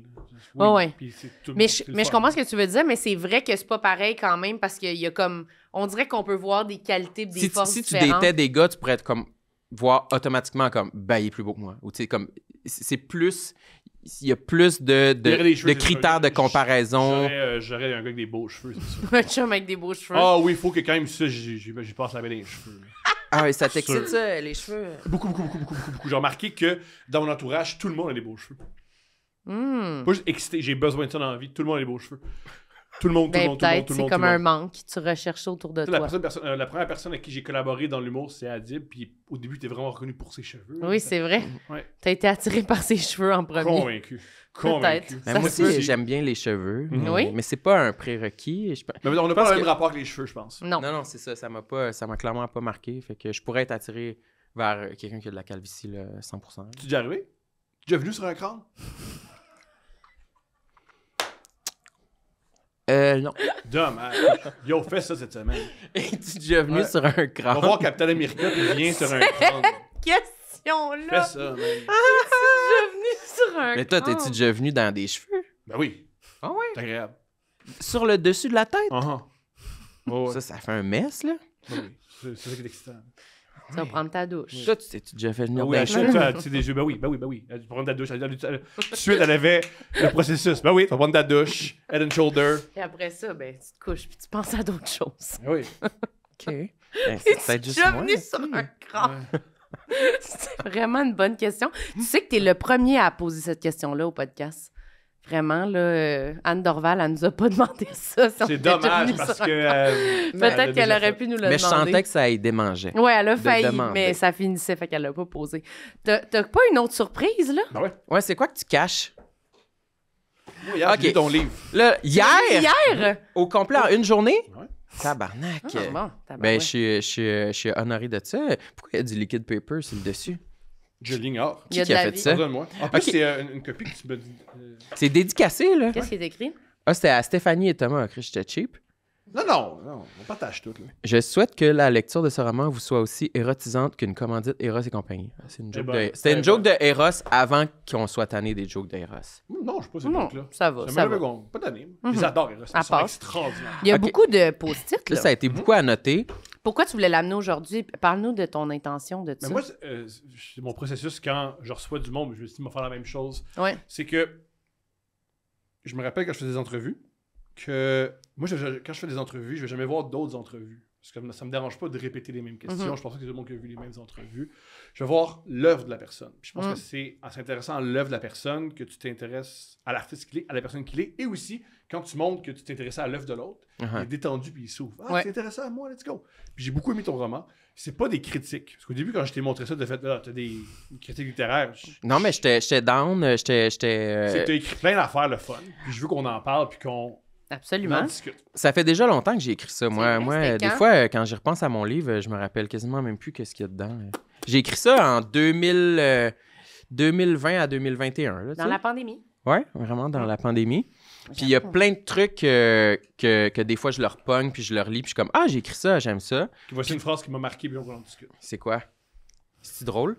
Ouais, ouais. Puis c'est tout- Mais, c'est le mais je fun. comprends ce que tu veux dire, mais c'est vrai que c'est pas pareil quand même parce qu'il y a comme... On dirait qu'on peut voir des qualités, des forces Si tu différentes. datais des gars, tu pourrais être comme... Voir automatiquement comme... Ben, il est plus beau que moi. Ou tu sais, comme... C'est plus... Il y a plus Il y aurait des cheveux, de c'est critères sûr. de comparaison. J'aurais un gars avec des beaux cheveux, c'est sûr. Un chum avec des beaux cheveux. Ah oui, il faut que quand même ça, j'y passe la main dans les cheveux. Ah oui, ça t'excite Sûr. ça, les cheveux? Beaucoup. J'ai remarqué que dans mon entourage, tout le monde a des beaux cheveux. Hmm. Pas juste excité, j'ai besoin de ça dans la vie. Tout le monde a des beaux cheveux. Tout le monde, tout le Ben, monde, tout le monde, peut-être, tout le c'est monde. comme tout le un monde. manque. Tu recherches ça autour de Tu sais, toi. la première personne avec qui j'ai collaboré dans l'humour, c'est Adib. Puis au début, t'es vraiment reconnu pour ses cheveux. Oui, c'est vrai. Ouais. T'as été attiré par ses cheveux en premier. Convaincu. Convaincu. Peut-être. Ben, Ça moi se aussi, peut. j'aime bien les cheveux. Oui. Mais c'est pas un prérequis. Mais on n'a pas le même rapport avec les cheveux, je pense. Non. Non, c'est ça. Ça m'a clairement pas marqué. Fait que je pourrais être attiré vers quelqu'un qui a de la calvitie, là, 100%. Tu es déjà arrivé? Tu es déjà venu sur un crâne? Non. Dom, hein? Yo, fais ça cette semaine. Es-tu déjà venu Ouais. sur un On va crâne? voir Captain America puis viens sur un crâne. question-là? Fais ça, man. Je suis venu sur un Mais toi, crâne. t'es-tu déjà venu dans des cheveux? Ben oui. Ah ouais? C'est agréable. Sur le dessus de la tête? Oh, ouais. Ça fait un mess, là. Ben oui. C'est ça qui est excitant. Tu vas prendre ta douche. Toi, tu t'es-tu déjà fait venir Oui, dans les cheveux? achète des jeux. Ben oui. Tu prends ta douche. Tout de suite, elle avait le processus. Ben oui, tu vas prendre ta douche, head and shoulder. Et après ça, ben, tu te couches puis tu penses à d'autres choses. Ben oui. OK. Ben, Et c'est tu peut-être es juste déjà moi. venu sur un crâne. C'est vraiment une bonne question. Tu sais que tu es le premier à poser cette question-là au podcast. Vraiment, là, Anne Dorval, elle nous a pas demandé ça. Si on C'est était déjà dommage venu parce sur un que. crâne. elle Peut-être l'a qu'elle déjà aurait fait. pu nous le Mais je demander. sentais que ça y démangeait. Ouais, elle a de failli, demander. mais ça finissait, fait qu'elle l'a pas posé. T'as pas une autre surprise, là? Ben ouais. Ouais, c'est quoi que tu caches? Moi, hier, j'ai lu ton livre. Là, hier, Hier? au complet, en une journée? Ouais. Tabarnak. Ah, bon, Ben, je suis honoré de ça. Pourquoi il y a du liquid paper sur le dessus? Je l'ignore. Il y a Qui de a la fait vie. ça? Pardonne-moi. En plus, Ok. c'est une copie que tu me dis. C'est dédicacé, là. Qu'est-ce qui est écrit? Ah, c'était à Stéphanie et Thomas. J'étais cheap. Non, on partage tout. Là. Je souhaite que la lecture de ce roman vous soit aussi érotisante qu'une commandite Eros et compagnie. Ah, c'est une joke ben, C'était eh une joke de Eros avant qu'on soit tanné des jokes d'Eros. Non, je sais pas ces Non, trucs-là. ça va, ça va. Pas d'anime. Ils adorent Eros. À Ils sont part. extraordinaires. Il y a Ok. beaucoup de post-it, Là, là. ça a été beaucoup à noter. Pourquoi tu voulais l'amener aujourd'hui? Parle-nous de ton intention de ça. Mais moi, c'est mon processus quand je reçois du monde, je me suis dit, on va faire la même chose. Ouais. C'est que je me rappelle quand je faisais des entrevues, que moi, quand je fais des entrevues, je vais jamais voir d'autres entrevues. Parce que ça me dérange pas de répéter les mêmes questions. Je pense que c'est tout le monde qui a vu les mêmes entrevues. Je vais voir l'œuvre de la personne. Puis je pense que c'est en s'intéressant à l'œuvre de la personne que tu t'intéresses à l'artiste qu'il est, à la personne qu'il est, et aussi quand tu montres que tu t'intéresses à l'œuvre de l'autre, il est détendu puis il s'ouvre. Ah, Ouais. tu t'intéresses à moi, let's go. Puis j'ai beaucoup aimé ton roman. C'est pas des critiques. Parce qu'au début, quand je t'ai montré ça, de fait, là, t'as des critiques littéraires. Non, mais j'étais down. C'est que t'as écrit plein d'affaires le fun. Puis je veux qu'on en parle puis qu'on en Absolument. discute. Ça fait déjà longtemps que j'ai écrit ça. vrai, c'était Des quand? fois, quand j'y repense à mon livre, je me rappelle quasiment même plus qu'est-ce qu'il y a dedans. J'ai écrit ça en 2020 à 2021. Là, tu Dans sais. la pandémie. Ouais, vraiment dans la pandémie. Puis il y a plein de trucs que des fois je leur pogne, puis je leur lis, puis je suis comme « Ah, j'ai écrit ça, j'aime ça. Voici une phrase qui m'a marqué, puis on en discute. » C'est quoi? C'est drôle?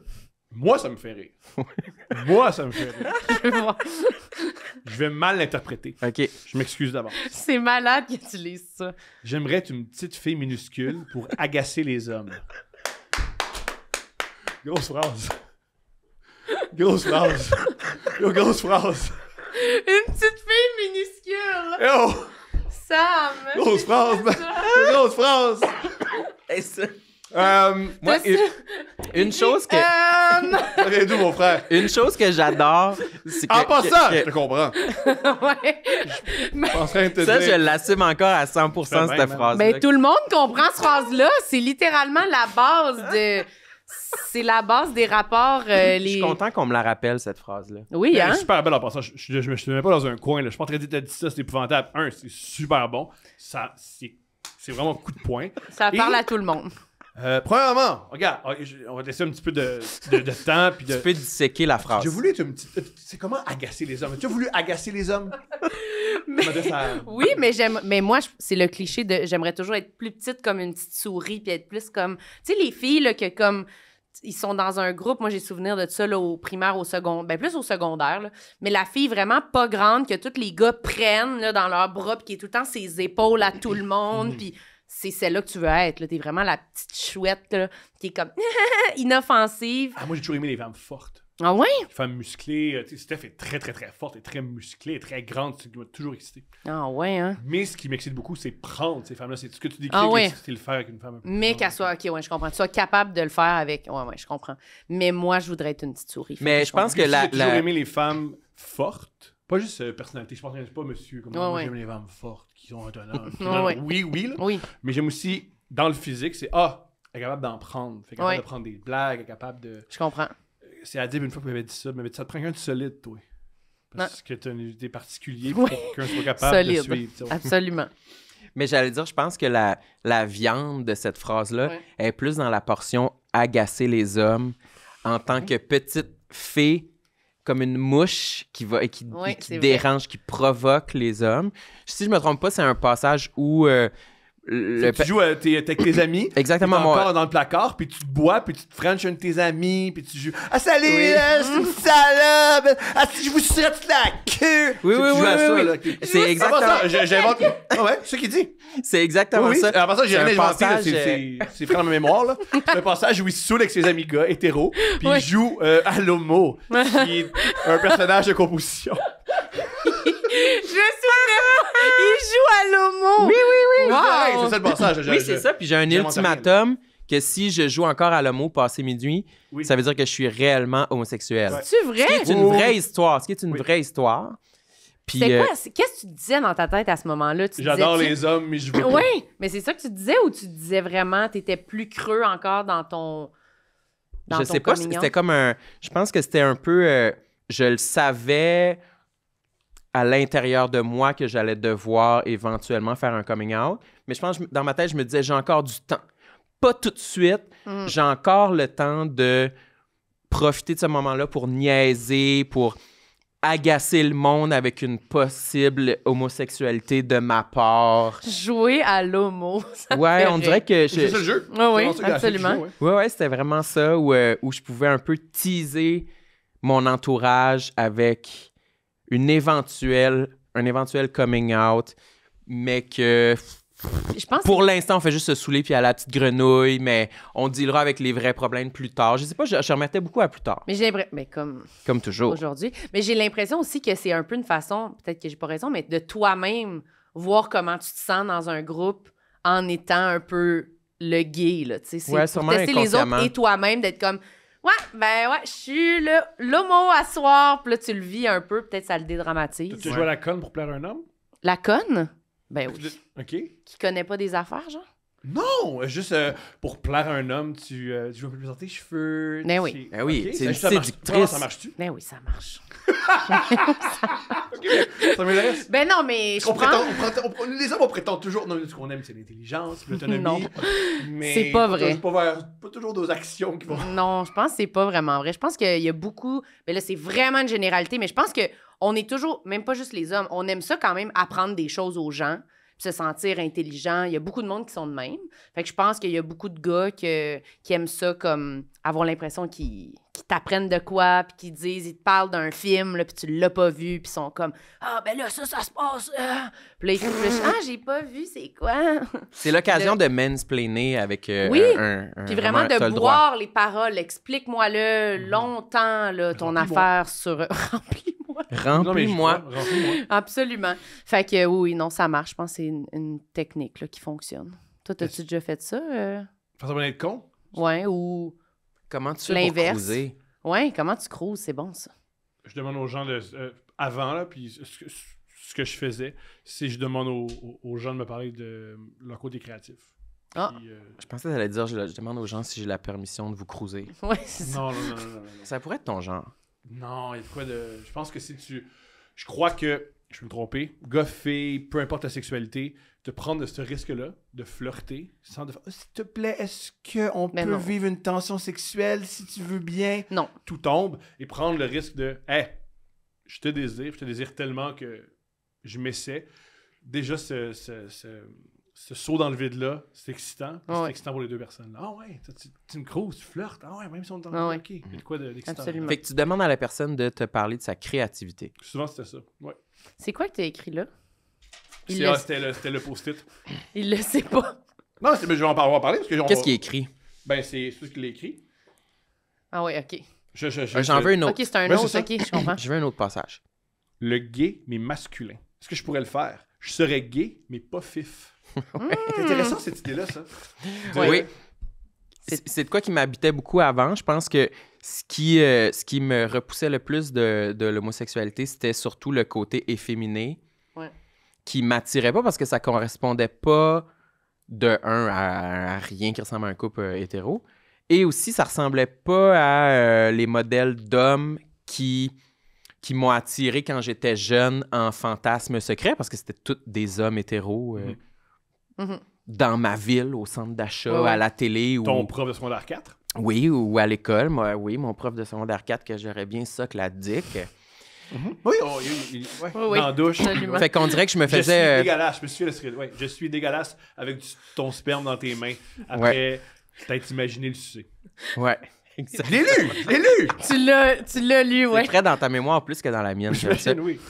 Moi, ça me fait rire. Moi, ça me fait rire. Je veux voir. Je vais mal l'interpréter. OK. Je m'excuse d'avance. C'est malade que tu lises ça. J'aimerais être une petite fille minuscule pour agacer les hommes. Grosse phrase. Grosse phrase. Yo, grosse phrase. Une petite fille minuscule. Yo, Sam. grosse phrase. man. Grosse phrase. Moi, une chose que... Ça vient d'où, mon frère? Une chose que j'adore, c'est que... En passant, que- je te comprends. Ouais. Je suis en train de te ça, dire. je l'assume encore à 100% Fais bien, cette man. phrase-là. Ben, tout le monde comprend cette phrase-là. C'est littéralement la base de... C'est la base des rapports. Je les... suis content qu'on me la rappelle, cette phrase-là. Oui, Elle hein? est super belle en passant. Je me suis même pas dans un coin. Là. Je suis pas en train de dire, t'as dit ça, c'est épouvantable. C'est super bon. C'est vraiment coup de poing. Ça Et- parle à tout le monde. Premièrement, regarde, on va te laisser un petit peu de temps. Puis Tu peux disséquer la phrase. J'ai voulu être une petite. C'est comment agacer les hommes? Tu as voulu agacer les hommes? Oui, mais moi, c'est le cliché de j'aimerais toujours être plus petite comme une petite souris, puis être plus comme... Tu sais, les filles, là, que comme... Ils sont dans un groupe, moi j'ai souvenir de ça là, au primaire, au secondaire, ben plus au secondaire, là. Mais la fille vraiment pas grande que tous les gars prennent là, dans leurs bras, puis qui est tout le temps ses épaules à tout le monde, puis c'est celle-là que tu veux être, là. T'es vraiment la petite chouette là, qui est comme inoffensive. Ah, moi, j'ai toujours aimé les femmes fortes. Ah ouais? Les femmes musclées. Tu sais, Steph est très, très, très forte et très musclée et très grande. C'est ce qui m'a toujours excité. Ah ouais, hein? Mais ce qui m'excite beaucoup, c'est prendre ces femmes-là. C'est ce que tu décris, Ah ouais. c'est le faire avec une femme un peu plus Mais grande. qu'elle soit, ok, ouais, je comprends. Tu sois capable de le faire avec. Ouais, je comprends. Mais moi, je voudrais être une petite souris. Mais je pense que Puis la... j'ai toujours aimé les femmes fortes. Pas juste personnalité. Je pense que c'est pas monsieur. Comme Ouais, moi, ouais. j'aime les femmes fortes qui ont un talent. Ouais. Oui, là. Oui. Mais j'aime aussi, dans le physique, elle est capable d'en prendre. Elle est capable Ouais. de prendre des blagues, elle est capable de... Je comprends. C'est Adib une fois qui m'avait dit ça, mais ça te prend quelqu'un de solide, toi. Parce que t'as des particuliers Ouais. pour que quelqu'un soit capable Solide. de suivre. tu sais. Absolument. Mais j'allais dire, je pense que la viande de cette phrase-là Ouais. est plus dans la portion agacer les hommes en tant que petite fée, comme une mouche qui Ouais, qui c'est vrai. dérange, qui provoque les hommes. Si je me trompe pas, c'est un passage où Tu joues avec tes amis. Exactement, t'es encore dans le placard, puis tu te bois, puis tu te frenches un de tes amis, puis tu joues « Ah, salut, c'est une salope! Ah, si je vous serais toute la queue! » Oui, oui, oui, oui. Là. C'est exactement... J'invente... Ah ouais, c'est ça qu'il dit. C'est exactement Oui, ça. Alors, ça, j'ai C'est rien un inventé, là, passage, c'est fait dans ma mémoire, là. C'est un passage où il se saoule avec ses amis gars, hétéros, puis il joue à l'homo, qui est un personnage de composition. Je me souviens, il joue à l'homo. Oui, oui, oui. Wow. Ouais, c'est ça le passage. Oui, c'est ça. Puis j'ai un ultimatum que si je joue encore à l'homo passé minuit, Oui. ça veut dire que je suis réellement homosexuel. Ouais. C'est vrai? Ce qui est une vraie histoire. Ce qui est une Oui. vraie histoire. Puis, C'est quoi? Qu'est-ce que tu disais dans ta tête à ce moment-là? J'adore les hommes, mais je veux pas. Oui, mais c'est ça que tu disais ou tu disais vraiment t'étais plus creux encore dans ton je sais pas, c'était comme un... Je pense que c'était un peu... je le savais à l'intérieur de moi que j'allais devoir éventuellement faire un coming out. Mais je pense que dans ma tête, je me disais, j'ai encore du temps. Pas tout de suite. J'ai encore le temps de profiter de ce moment-là pour niaiser, pour agacer le monde avec une possible homosexualité de ma part. Jouer à l'homo. ça Ouais, fait on rire. dirait que... C'est ça le jeu. Ah oui, C'est vraiment ça, la absolument. fiction, ouais. Ouais, c'était vraiment ça où je pouvais un peu teaser mon entourage avec un éventuel coming out, mais que Je pense pour l'instant, on fait juste se saouler puis aller à la petite grenouille, mais on dealera avec les vrais problèmes plus tard. Je sais pas, je remettais beaucoup à plus tard, mais j'ai l'impression, mais comme toujours. aujourd'hui, mais j'ai l'impression aussi que c'est un peu une façon, peut-être que j'ai pas raison, mais de toi-même voir comment tu te sens dans un groupe en étant un peu le gay, là, tu sais, c'est Ouais, pour sûrement tester les inconsciemment. autres et toi-même d'être comme ouais, je suis l'homo à soir, puis là tu le vis un peu, peut-être ça le dédramatise. Tu joues à la conne pour plaire à un homme? La conne? Ben oui. OK. Qui connaît pas des affaires, genre? Non! Juste pour plaire à un homme, tu veux un peu plus sortir tes cheveux. Ben oui. Ben oui, Ok, c'est une ça marche. séductrice. Comment ça marche-tu? Ben oui, ça marche. Ça m'intéresse. Ben non, mais je pense... Les hommes, on prétend toujours. Non, ce qu'on aime, c'est l'intelligence, l'autonomie. Non. Mais C'est pas vrai. Pas toujours nos actions qui vont. Non, je pense que c'est pas vraiment vrai. Je pense qu'il y a beaucoup... Mais là, c'est vraiment une généralité, mais je pense que on est toujours, même pas juste les hommes, on aime ça quand même, apprendre des choses aux gens, puis se sentir intelligent. Il y a beaucoup de monde qui sont de même. Fait que je pense qu'il y a beaucoup de gars qui aiment ça, comme avoir l'impression qu'ils t'apprennent de quoi, puis qu'ils disent, ils te parlent d'un film, là, puis tu l'as pas vu, puis ils sont comme « Ah, ben là, ça se passe! Puis là, ils réfléchissent « Ah, j'ai pas vu, c'est quoi? » C'est l'occasion de mansplainer avec Oui. un Puis vraiment t'as de le droit. boire les paroles. Explique-moi-le longtemps, là, ton affaire sur... Remplis-moi. Remplis-moi. Remplis-moi. Absolument. Fait que oui, non, ça marche. Je pense que c'est une technique là, qui fonctionne. Toi, t'as-tu déjà fait ça? Faire semblant d'être con? Ouais, ou... Comment tu fais pour L'inverse. cruiser? Ouais, comment tu cruises? C'est bon, ça. Je demande aux gens avant, là, puis ce que je faisais, c'est que je demande aux gens de me parler de leur côté créatif. Ah. Puis, Je pensais que t'allais dire, je demande aux gens si j'ai la permission de vous cruiser. Ouais, c'est ça. non. Ça pourrait être ton genre. Non, il y a de quoi de. Je pense que si tu. Je crois que. Je peux me tromper. Gars, fille, peu importe ta sexualité, de prendre ce risque-là, de flirter, sans de faire. S'il te plaît, est-ce qu'on Mais peut non. vivre une tension sexuelle si tu veux bien? Non. Tout tombe et prendre le risque de. Je te désire tellement que je m'essaie. Déjà, ce saut dans le vide-là, c'est excitant. Ouais. C'est excitant pour les deux personnes. Ah ouais, tu me cruises, tu flirtes. Ah ouais, même si on est dans le Ah ouais. OK. Il y a de quoi d'excitant. Absolument. Fait que tu demandes à la personne de te parler de sa créativité. Souvent, c'était ça. Ouais. C'est quoi que t'as écrit là? Il C'était le post-it. Il le sait pas. Non, mais je vais en parler parce que Qu'est-ce qui est écrit? Ben, c'est ce qu'il a écrit. Ah oui, OK. J'en veux une autre. OK, c'est un Ouais, autre. c'est ça. OK, je comprends. Je veux un autre passage. Le gay, mais masculin. Est-ce que je pourrais le faire? Je serais gay, mais pas fif. C'est intéressant, cette idée-là, ça. Ouais. Oui. C'est de quoi qui m'habitait beaucoup avant. Je pense que ce qui me repoussait le plus de l'homosexualité, c'était surtout le côté efféminé. Ouais. Qui m'attirait pas parce que ça correspondait pas de un à rien qui ressemble à un couple hétéro. Et aussi, ça ressemblait pas à les modèles d'hommes qui m'ont attiré quand j'étais jeune en fantasme secret parce que c'était tous des hommes hétéros Mhm. dans ma ville, au centre d'achat, Ouais. à la télé. Ton prof de secondaire 4. Oui, ou à l'école. Moi, oui, mon prof de secondaire 4 que j'aurais bien ça que la dick. Oui, Oui, dans la douche. absolument. Fait qu'on dirait que je me Je suis faisais... dégueulasse. Je me suis fait je suis dégueulasse avec ton sperme dans tes mains. Après, peut-être imaginer le sucer. ouais. Je l'ai lu! Tu l'as lu, ouais. C'est près dans ta mémoire plus que dans la mienne. J'aime ça. J'imagine, oui.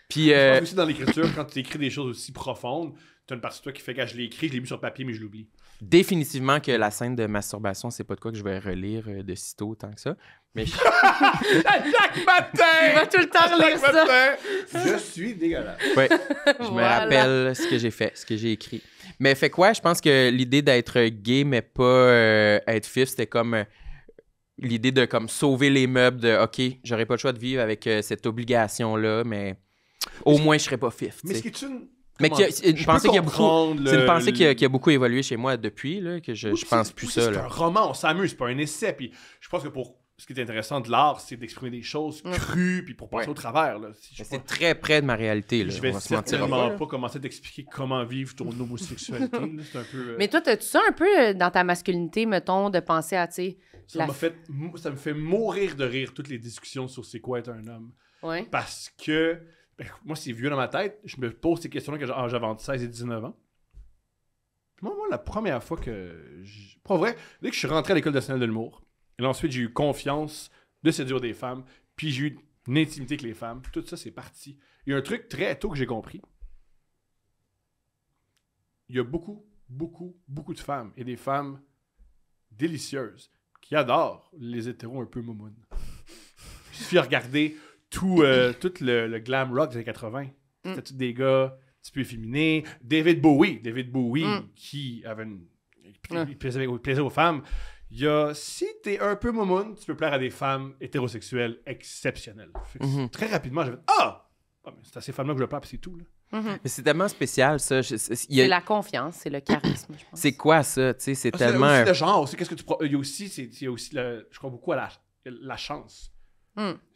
Puis, Je pense aussi dans l'écriture, quand tu écris des choses aussi profondes, tu as une partie de toi qui fait que je l'ai écrit, je l'ai mis sur papier, mais je l'oublie. définitivement que la scène de masturbation, c'est pas de quoi que je vais relire de sitôt tant que ça. Mais À chaque matin! Il va tout le temps relire ça. Je suis dégueulasse. ouais, je me Voilà. rappelle ce que j'ai fait, ce que j'ai écrit. Mais fait quoi, je pense que l'idée d'être gay, mais pas être fif, c'était comme l'idée de comme sauver les meubles de OK, j'aurais pas le choix de vivre avec cette obligation-là, mais au moins je serais pas fif. Mais tu ce sais. qui est une. Mais c'est une pensée qui a beaucoup. C'est une pensée qui a a beaucoup évolué chez moi depuis, là, que je pense plus ça. C'est Là. un roman, on s'amuse, c'est pas un essai. Puis je pense que pour ce qui est intéressant de l'art, c'est d'exprimer des choses crues, puis pour passer au travers. Là. Si je C'est pense- très près de ma réalité. Là. je vais On va se mentir certainement pas. pas commencer à t'expliquer comment vivre ton homosexualité. là. C'est un peu. Mais toi, t'as-tu ça un peu dans ta masculinité, mettons, de penser à, tu sais... ça me fait mourir de rire toutes les discussions sur c'est quoi être un homme. Ouais. Parce que moi, c'est vieux dans ma tête. Je me pose ces questions-là quand j'avais entre 16 et 19 ans. Puis moi, la première fois que... Pas vrai, dès que je suis rentré à l'École nationale de l'humour, et là, ensuite, j'ai eu confiance de séduire des femmes, puis j'ai eu une intimité avec les femmes. Tout ça, c'est parti. Il y a un truc très tôt que j'ai compris. Il y a beaucoup, beaucoup, beaucoup de femmes, et des femmes délicieuses, qui adorent les hétéros un peu moumounes. Il suffit de regarder tout le glam rock des années 80. C'était tous des gars un petit peu efféminés. David Bowie, qui avait il plaisait aux femmes. Il y a, si t'es un peu moumoune, tu peux plaire à des femmes hétérosexuelles exceptionnelles. Fait que très rapidement, j'avais mais c'est à ces femmes-là que je veux plaire, puis c'est tout. Là. Mais c'est tellement spécial, ça. Il y a- C'est la confiance, c'est le charisme, je pense. C'est quoi ça? Tu sais, c'est tellement. C'est aussi le genre, aussi, qu'est-ce que tu il y a aussi, je crois beaucoup à la chance.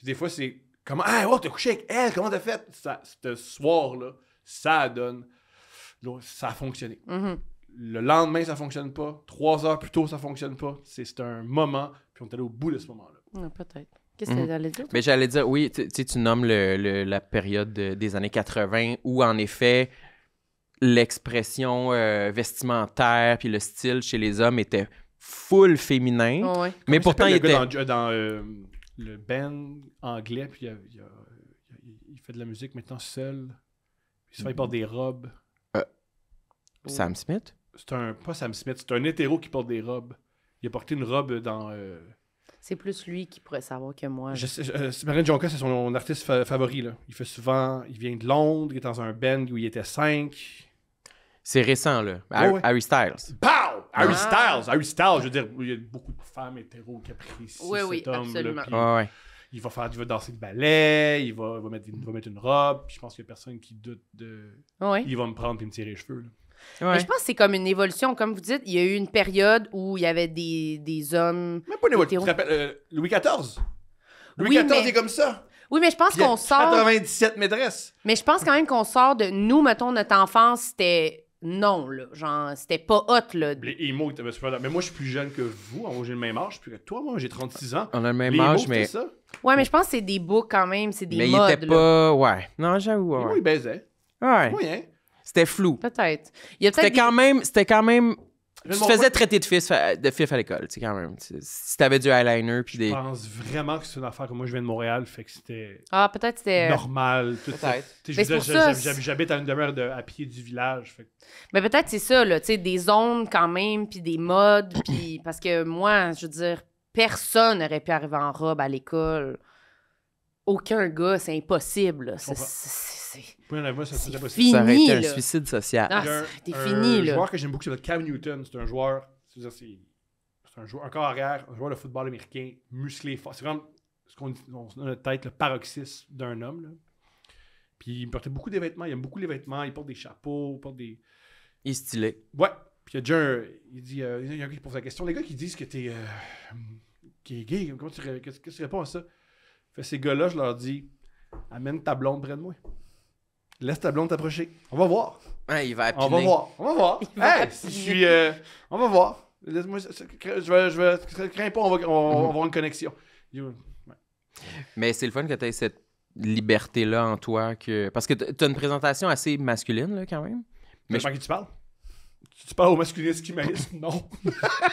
Des fois, c'est comment, t'as couché avec elle, comment t'as fait? Ce soir-là, ça donne. Là, ça a fonctionné. Le lendemain, ça fonctionne pas. 3 heures plus tôt, ça fonctionne pas. C'est un moment, puis on est allé au bout de ce moment-là. Peut-être. Qu'est-ce que t'allais dire? Mais j'allais dire, oui, tu nommes la période des années 80 où, en effet, l'expression vestimentaire puis le style chez les hommes était full féminin. Oh, ouais. Mais pourtant, il le gars était. dans le band anglais, puis il fait de la musique maintenant seul. Puis souvent, il porte des robes. Sam Smith? Pas Sam Smith, c'est un hétéro qui porte des robes. Il a porté une robe dans... C'est plus lui qui pourrait savoir que moi. Marin Jonka, c'est son artiste favori. Là. Il vient de Londres, il est dans un band où il était 5. C'est récent, là. Ouais. Harry Styles. Pow! Harry Styles, je veux dire, il y a beaucoup de femmes hétéros qui apprécient Oui, cet homme. absolument. Puis Ouais. il va danser le ballet, il va mettre une robe, puis je pense qu'il n'y a personne qui doute de... Ouais. Il va me prendre et me tirer les cheveux. Là. Mais Ouais. je pense que c'est comme une évolution. Comme vous dites, il y a eu une période où il y avait des hommes... Même pas une évolution. hétéros. Tu te rappelles, Louis XIV? Louis Oui, XIV mais- est comme ça. Oui, mais je pense Puis il y a qu'on sort... 97 maîtresses. Mais je pense quand même qu'on sort de... Nous, mettons, notre enfance, c'était... Non, là. Genre, c'était pas hot, là. Les emo, mais moi, je suis plus jeune que vous. Moi, j'ai le même âge. Plus que toi, moi, j'ai 36 ans. On a le même Les âge, emo, mais. c'était ça. Ouais, mais je pense que c'est des books quand même, c'est des Mais modes, il était là. pas. Ouais. Non, j'avoue. Les emo, Ouais. ils baisaient. Ouais. Oui, hein. C'était flou. Peut-être. Il y a C'était peut-être quand même. Tu te Mon faisais point- traiter de fif à l'école, tu sais, quand même. Si t'avais du eyeliner, puis des. Je pense vraiment que c'est une affaire que moi, je viens de Montréal, fait que c'était Ah, peut-être c'était... normal. Tout ça. Peut-être. Tu sais, Mais je veux c'est dire, pour ça, j'habite à une demeure à pied du village. Fait que- Mais peut-être c'est ça, là, tu sais, des zones quand même, puis des modes, puis... Parce que moi, je veux dire, personne n'aurait pu arriver en robe à l'école. Aucun gars, c'est impossible, là. comprends. Pour moi, ça, c'est pas possible. fini, Ça aurait été un là. suicide social. Ah, Il y a c'était fini, un là. joueur que j'aime beaucoup, c'est Cam Newton. C'est un joueur, c'est un joueur, un corps arrière, un joueur de football américain, musclé, fort. C'est vraiment ce qu'on a notre tête, le paroxysme d'un homme. Là. Puis il portait beaucoup de vêtements, il aime beaucoup les vêtements, il porte des chapeaux, il porte des... Il est stylé. Ouais. Puis il y a déjà il dit, il y a un gars qui pose la question, les gars qui disent que t'es qui est gay, comment qu'est-ce que tu réponds à ça? Fait ces gars-là, je leur dis, amène ta blonde près de moi. Laisse ta blonde t'approcher. On va voir. Ouais, il va On va voir. On va voir. va Hey, si je suis. On va voir. Laisse-moi. Crains pas, on va avoir une connexion. Ouais. Mais c'est le fun que tu aies cette liberté-là en toi que... Parce que t'as une présentation assez masculine, là, quand même. Mais je sais pas à qui tu parles. Tu parles au masculinisme qui mérite? Non.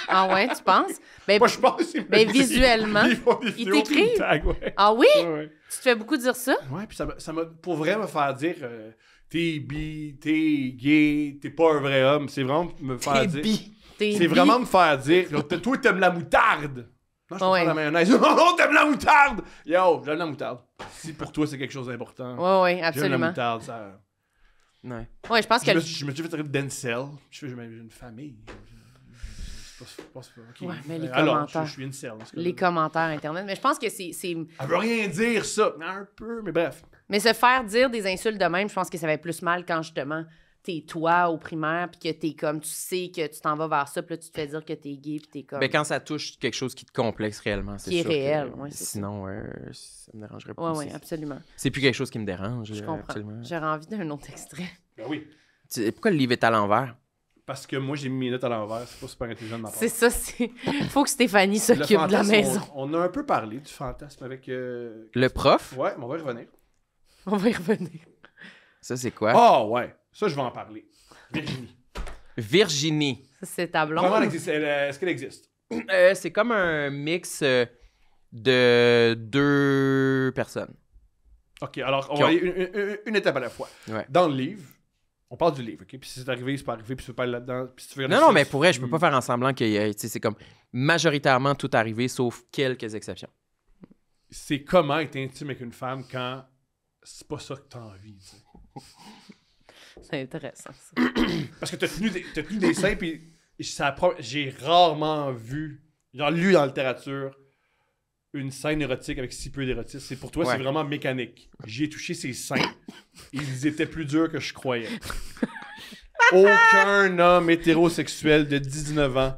Ah ouais, tu penses? Ben, Moi, je pense que c'est... ben, visuellement, ils font des vidéos puis t'écrivent? ils taguent, ouais. Ah oui? Ouais. Tu te fais beaucoup dire ça? Ouais, puis ça m'a pour vrai me faire dire t'es bi, t'es gay, t'es pas un vrai homme. C'est vraiment me faire T'es dire. bi. C'est vraiment me faire dire toi, t'aimes la moutarde. Non, je Ouais. préfère la mayonnaise. Non, t'aimes la moutarde. Yo, j'aime la moutarde. Si pour toi, c'est quelque chose d'important. Oui, J'aime la absolument. moutarde, ça. Ouais. Oui, je pense que... Je me suis fait traiter d'Encel. J'ai une famille. C'est pas, ok. Ouais, mais les Alors, commentaires. je suis Incel. dans ce cas-là. Les commentaires Internet. Mais je pense que c'est... Elle veut rien dire, ça. Un peu, mais bref. Mais se faire dire des insultes de même, je pense que ça va plus mal quand, justement, t'es toi au primaire, puis que t'es comme... Tu sais que tu t'en vas vers ça, puis là, tu te fais dire que t'es gay, puis t'es comme... Ben, quand ça touche quelque chose qui te complexe réellement, c'est Qui est sûr que- réel, ouais, c'est Sinon, ça me dérangerait pas. Oui, aussi. absolument. C'est plus quelque chose qui me dérange. Je comprends. Absolument. J'aurais envie d'un autre extrait. Ben oui. Pourquoi le livre est à l'envers? Parce que moi, j'ai mis mes notes à l'envers. C'est pas super intelligent de ma part. C'est ça, c'est... Faut que Stéphanie Le s'occupe de la fantasme, maison. On a un peu parlé du fantasme avec... Le prof? Ouais, mais on va y revenir. On va y revenir. Ça, c'est quoi? Ah ouais, ça, je vais en parler. Virginie. Virginie. Ça, c'est ta blonde. Vraiment, est-ce qu'elle existe? C'est comme un mix de 2 personnes. OK, alors, on Qui va ont- aller une étape à la fois. Ouais. Dans le livre, on parle du livre, OK? Puis si c'est arrivé, c'est pas arrivé, puis tu peux pas aller là-dedans. Puis si tu veux Non, mais pour vrai, je peux pas faire en semblant que c'est comme majoritairement tout arrivé, sauf quelques exceptions. C'est comment être intime avec une femme quand c'est pas ça que t'as envie, tu sais. C'est intéressant, ça. Parce que t'as tenu des seins, puis j'ai rarement vu, genre lu dans la littérature, une scène érotique avec si peu d'érotisme. C'est pour toi, Ouais. c'est vraiment mécanique. J'ai touché ses seins. Ils étaient plus durs que je croyais. Aucun homme hétérosexuel de 19 ans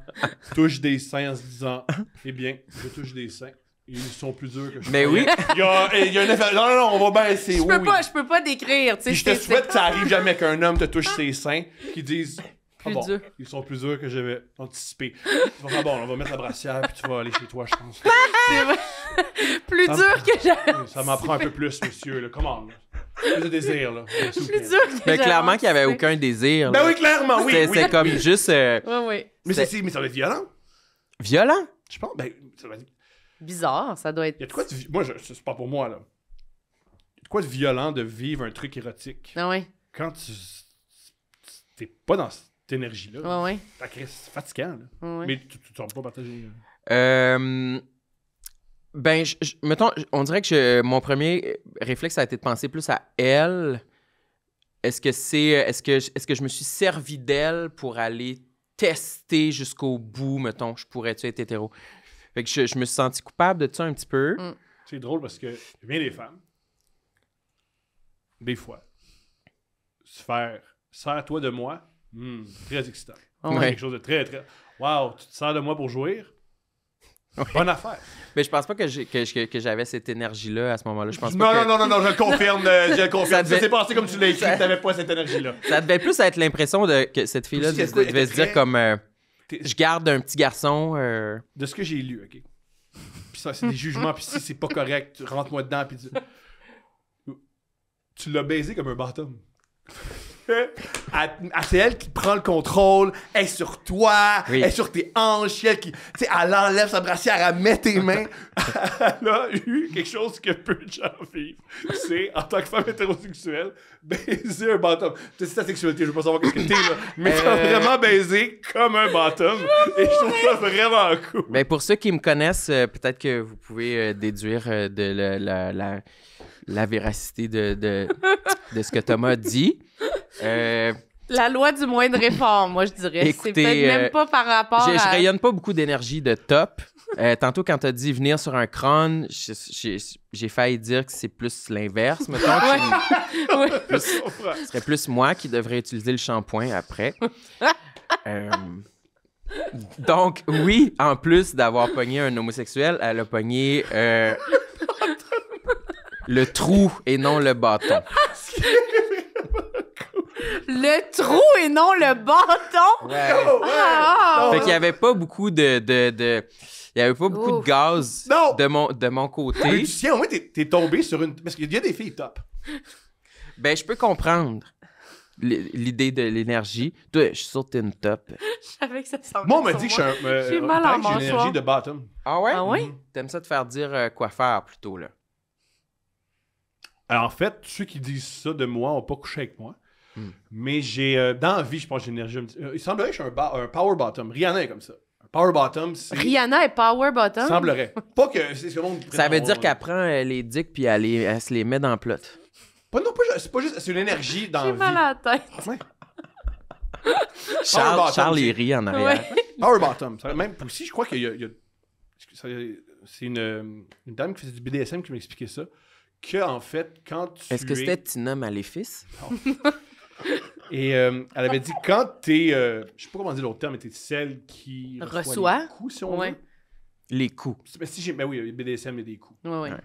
touche des seins en se disant « Eh bien, je touche des seins. Ils sont plus durs que je Mais croyais. oui. Il y a un effet... Non, on va baisser. Je peux pas décrire, tu sais. Puis je te souhaite que ça arrive jamais qu'un homme te touche ses seins qui disent Plus bon, dur. ils sont plus durs que j'avais anticipé. Tu vas faire bon, on va mettre la brassière puis tu vas aller chez toi, je pense. C'est vrai. Plus Ça me- dur que j'avais. Ça m'en prend un peu plus, monsieur, là. Come on, là. Plus de désir, là. S'il vous plaît. Plus dur que Mais j'avais clairement qu'il n'y avait anticipé. aucun désir. Ben là. oui, clairement, oui. C'était oui. c'est comme juste Ouais. Mais, c'est- mais ça va être violent. violent. Je pense, ben, ça va être... Bizarre, ça doit être... Il y a de quoi de... Moi, c'est pas pour moi, là. Il y a de quoi de violent de vivre un truc érotique Ah ouais, quand t'es pas dans cette énergie-là. ouais. C'est fatigant, là. Ouais. Mais tu ne pas partager. Ben, mettons, on dirait que mon premier réflexe a été de penser plus à elle. Est-ce que je me suis servi d'elle pour aller tester jusqu'au bout, mettons, je pourrais-tu être hétéro? Fait que je me suis senti coupable de ça un petit peu. C'est drôle parce que il y a bien des femmes, des fois, se faire « sers-toi de moi très excitant. Ouais. Quelque chose de très, très... Wow, tu te sers de moi pour jouir? Bonne affaire. Mais je pense pas que j'avais cette énergie-là à ce moment-là. Je pense Non, pas que... non, je le confirme. Je le confirme. Ça devait- s'est passé comme tu l'as écrit, Ça- t'avais pas cette énergie-là. Ça devait plus être l'impression que cette fille-là Aussi, elle devait se dire était comme... T'es- je garde un petit garçon... De ce que j'ai lu, OK? Puis ça, c'est des jugements, puis si c'est pas correct, rentre-moi dedans, puis tu l'as baisé comme un bottom. C'est elle qui prend le contrôle, elle est sur toi, Oui. elle est sur tes hanches, c'est elle qui, tu sais, elle enlève sa brassière, elle met tes mains. Elle a eu quelque chose que peu de gens vivent. C'est, en tant que femme hétérosexuelle, baiser un bottom. C'est ta sexualité, je veux pas savoir qu'est-ce que t'es, là. Mais t'as vraiment baisé comme un bottom. Et je trouve ça vraiment cool. Ben pour ceux qui me connaissent, peut-être que vous pouvez déduire de la véracité de ce que Thomas a dit. La loi du moindre effort, moi, je dirais. Écoutez, c'est peut-être même pas par rapport Je à... rayonne pas beaucoup d'énergie de top. Tantôt, quand t'as dit venir sur un crâne, j'ai failli dire que c'est plus l'inverse, mettons. Ouais. Ce serait plus moi qui devrais utiliser le shampoing après. Donc, oui, en plus d'avoir pogné un homosexuel, elle a pogné le trou et non le bâton. Le trou et non le bâton! Ouais. Ah! Fait qu'il y avait pas beaucoup de... Il y avait pas beaucoup Ouf. de gaz Non! de mon Mais côté. tu sais, au moins, t'es tombé sur une. Parce qu'il y a des filles top. Ben, je peux comprendre l'idée de l'énergie. Toi, je suis sûr que t'es une top. Je savais que ça semblait Moi, on m'a sur dit que je suis un. J'ai mal pareil en que j'ai une mâchoire. énergie de bottom. Ah ouais? Ah ouais? T'aimes ça te faire dire quoi faire plutôt, là? Alors, en fait, ceux qui disent ça de moi n'ont pas couché avec moi. Mais j'ai. Dans la vie, je pense que j'ai une énergie. Il semblerait que je suis un power bottom. Rihanna est comme ça. Un power bottom, c'est. Rihanna est power bottom. Semblerait. Pas que c'est ce que le monde Ça veut dire qu'elle prend les dicks puis elle se les met dans le plot. C'est pas juste. C'est une énergie dans J'ai la vie. mal à la tête. Ouais. Charles, bottom, Charles c'est- il rit en arrière. Ouais. Power bottom. Même aussi, je crois qu'il y a c'est une dame qui faisait du BDSM qui m'a expliqué ça. Que, en fait, quand tu. Est-ce que c'était Tina Maléfice? Et elle avait dit quand t'es. Je sais pas comment dire l'autre terme, mais t'es celle qui. Reçoit. Les coups, si on Ouais. veut. Les coups. Mais si j'ai. Ben oui, BDSM, il y a des coups. Ouais, ouais. Ouais.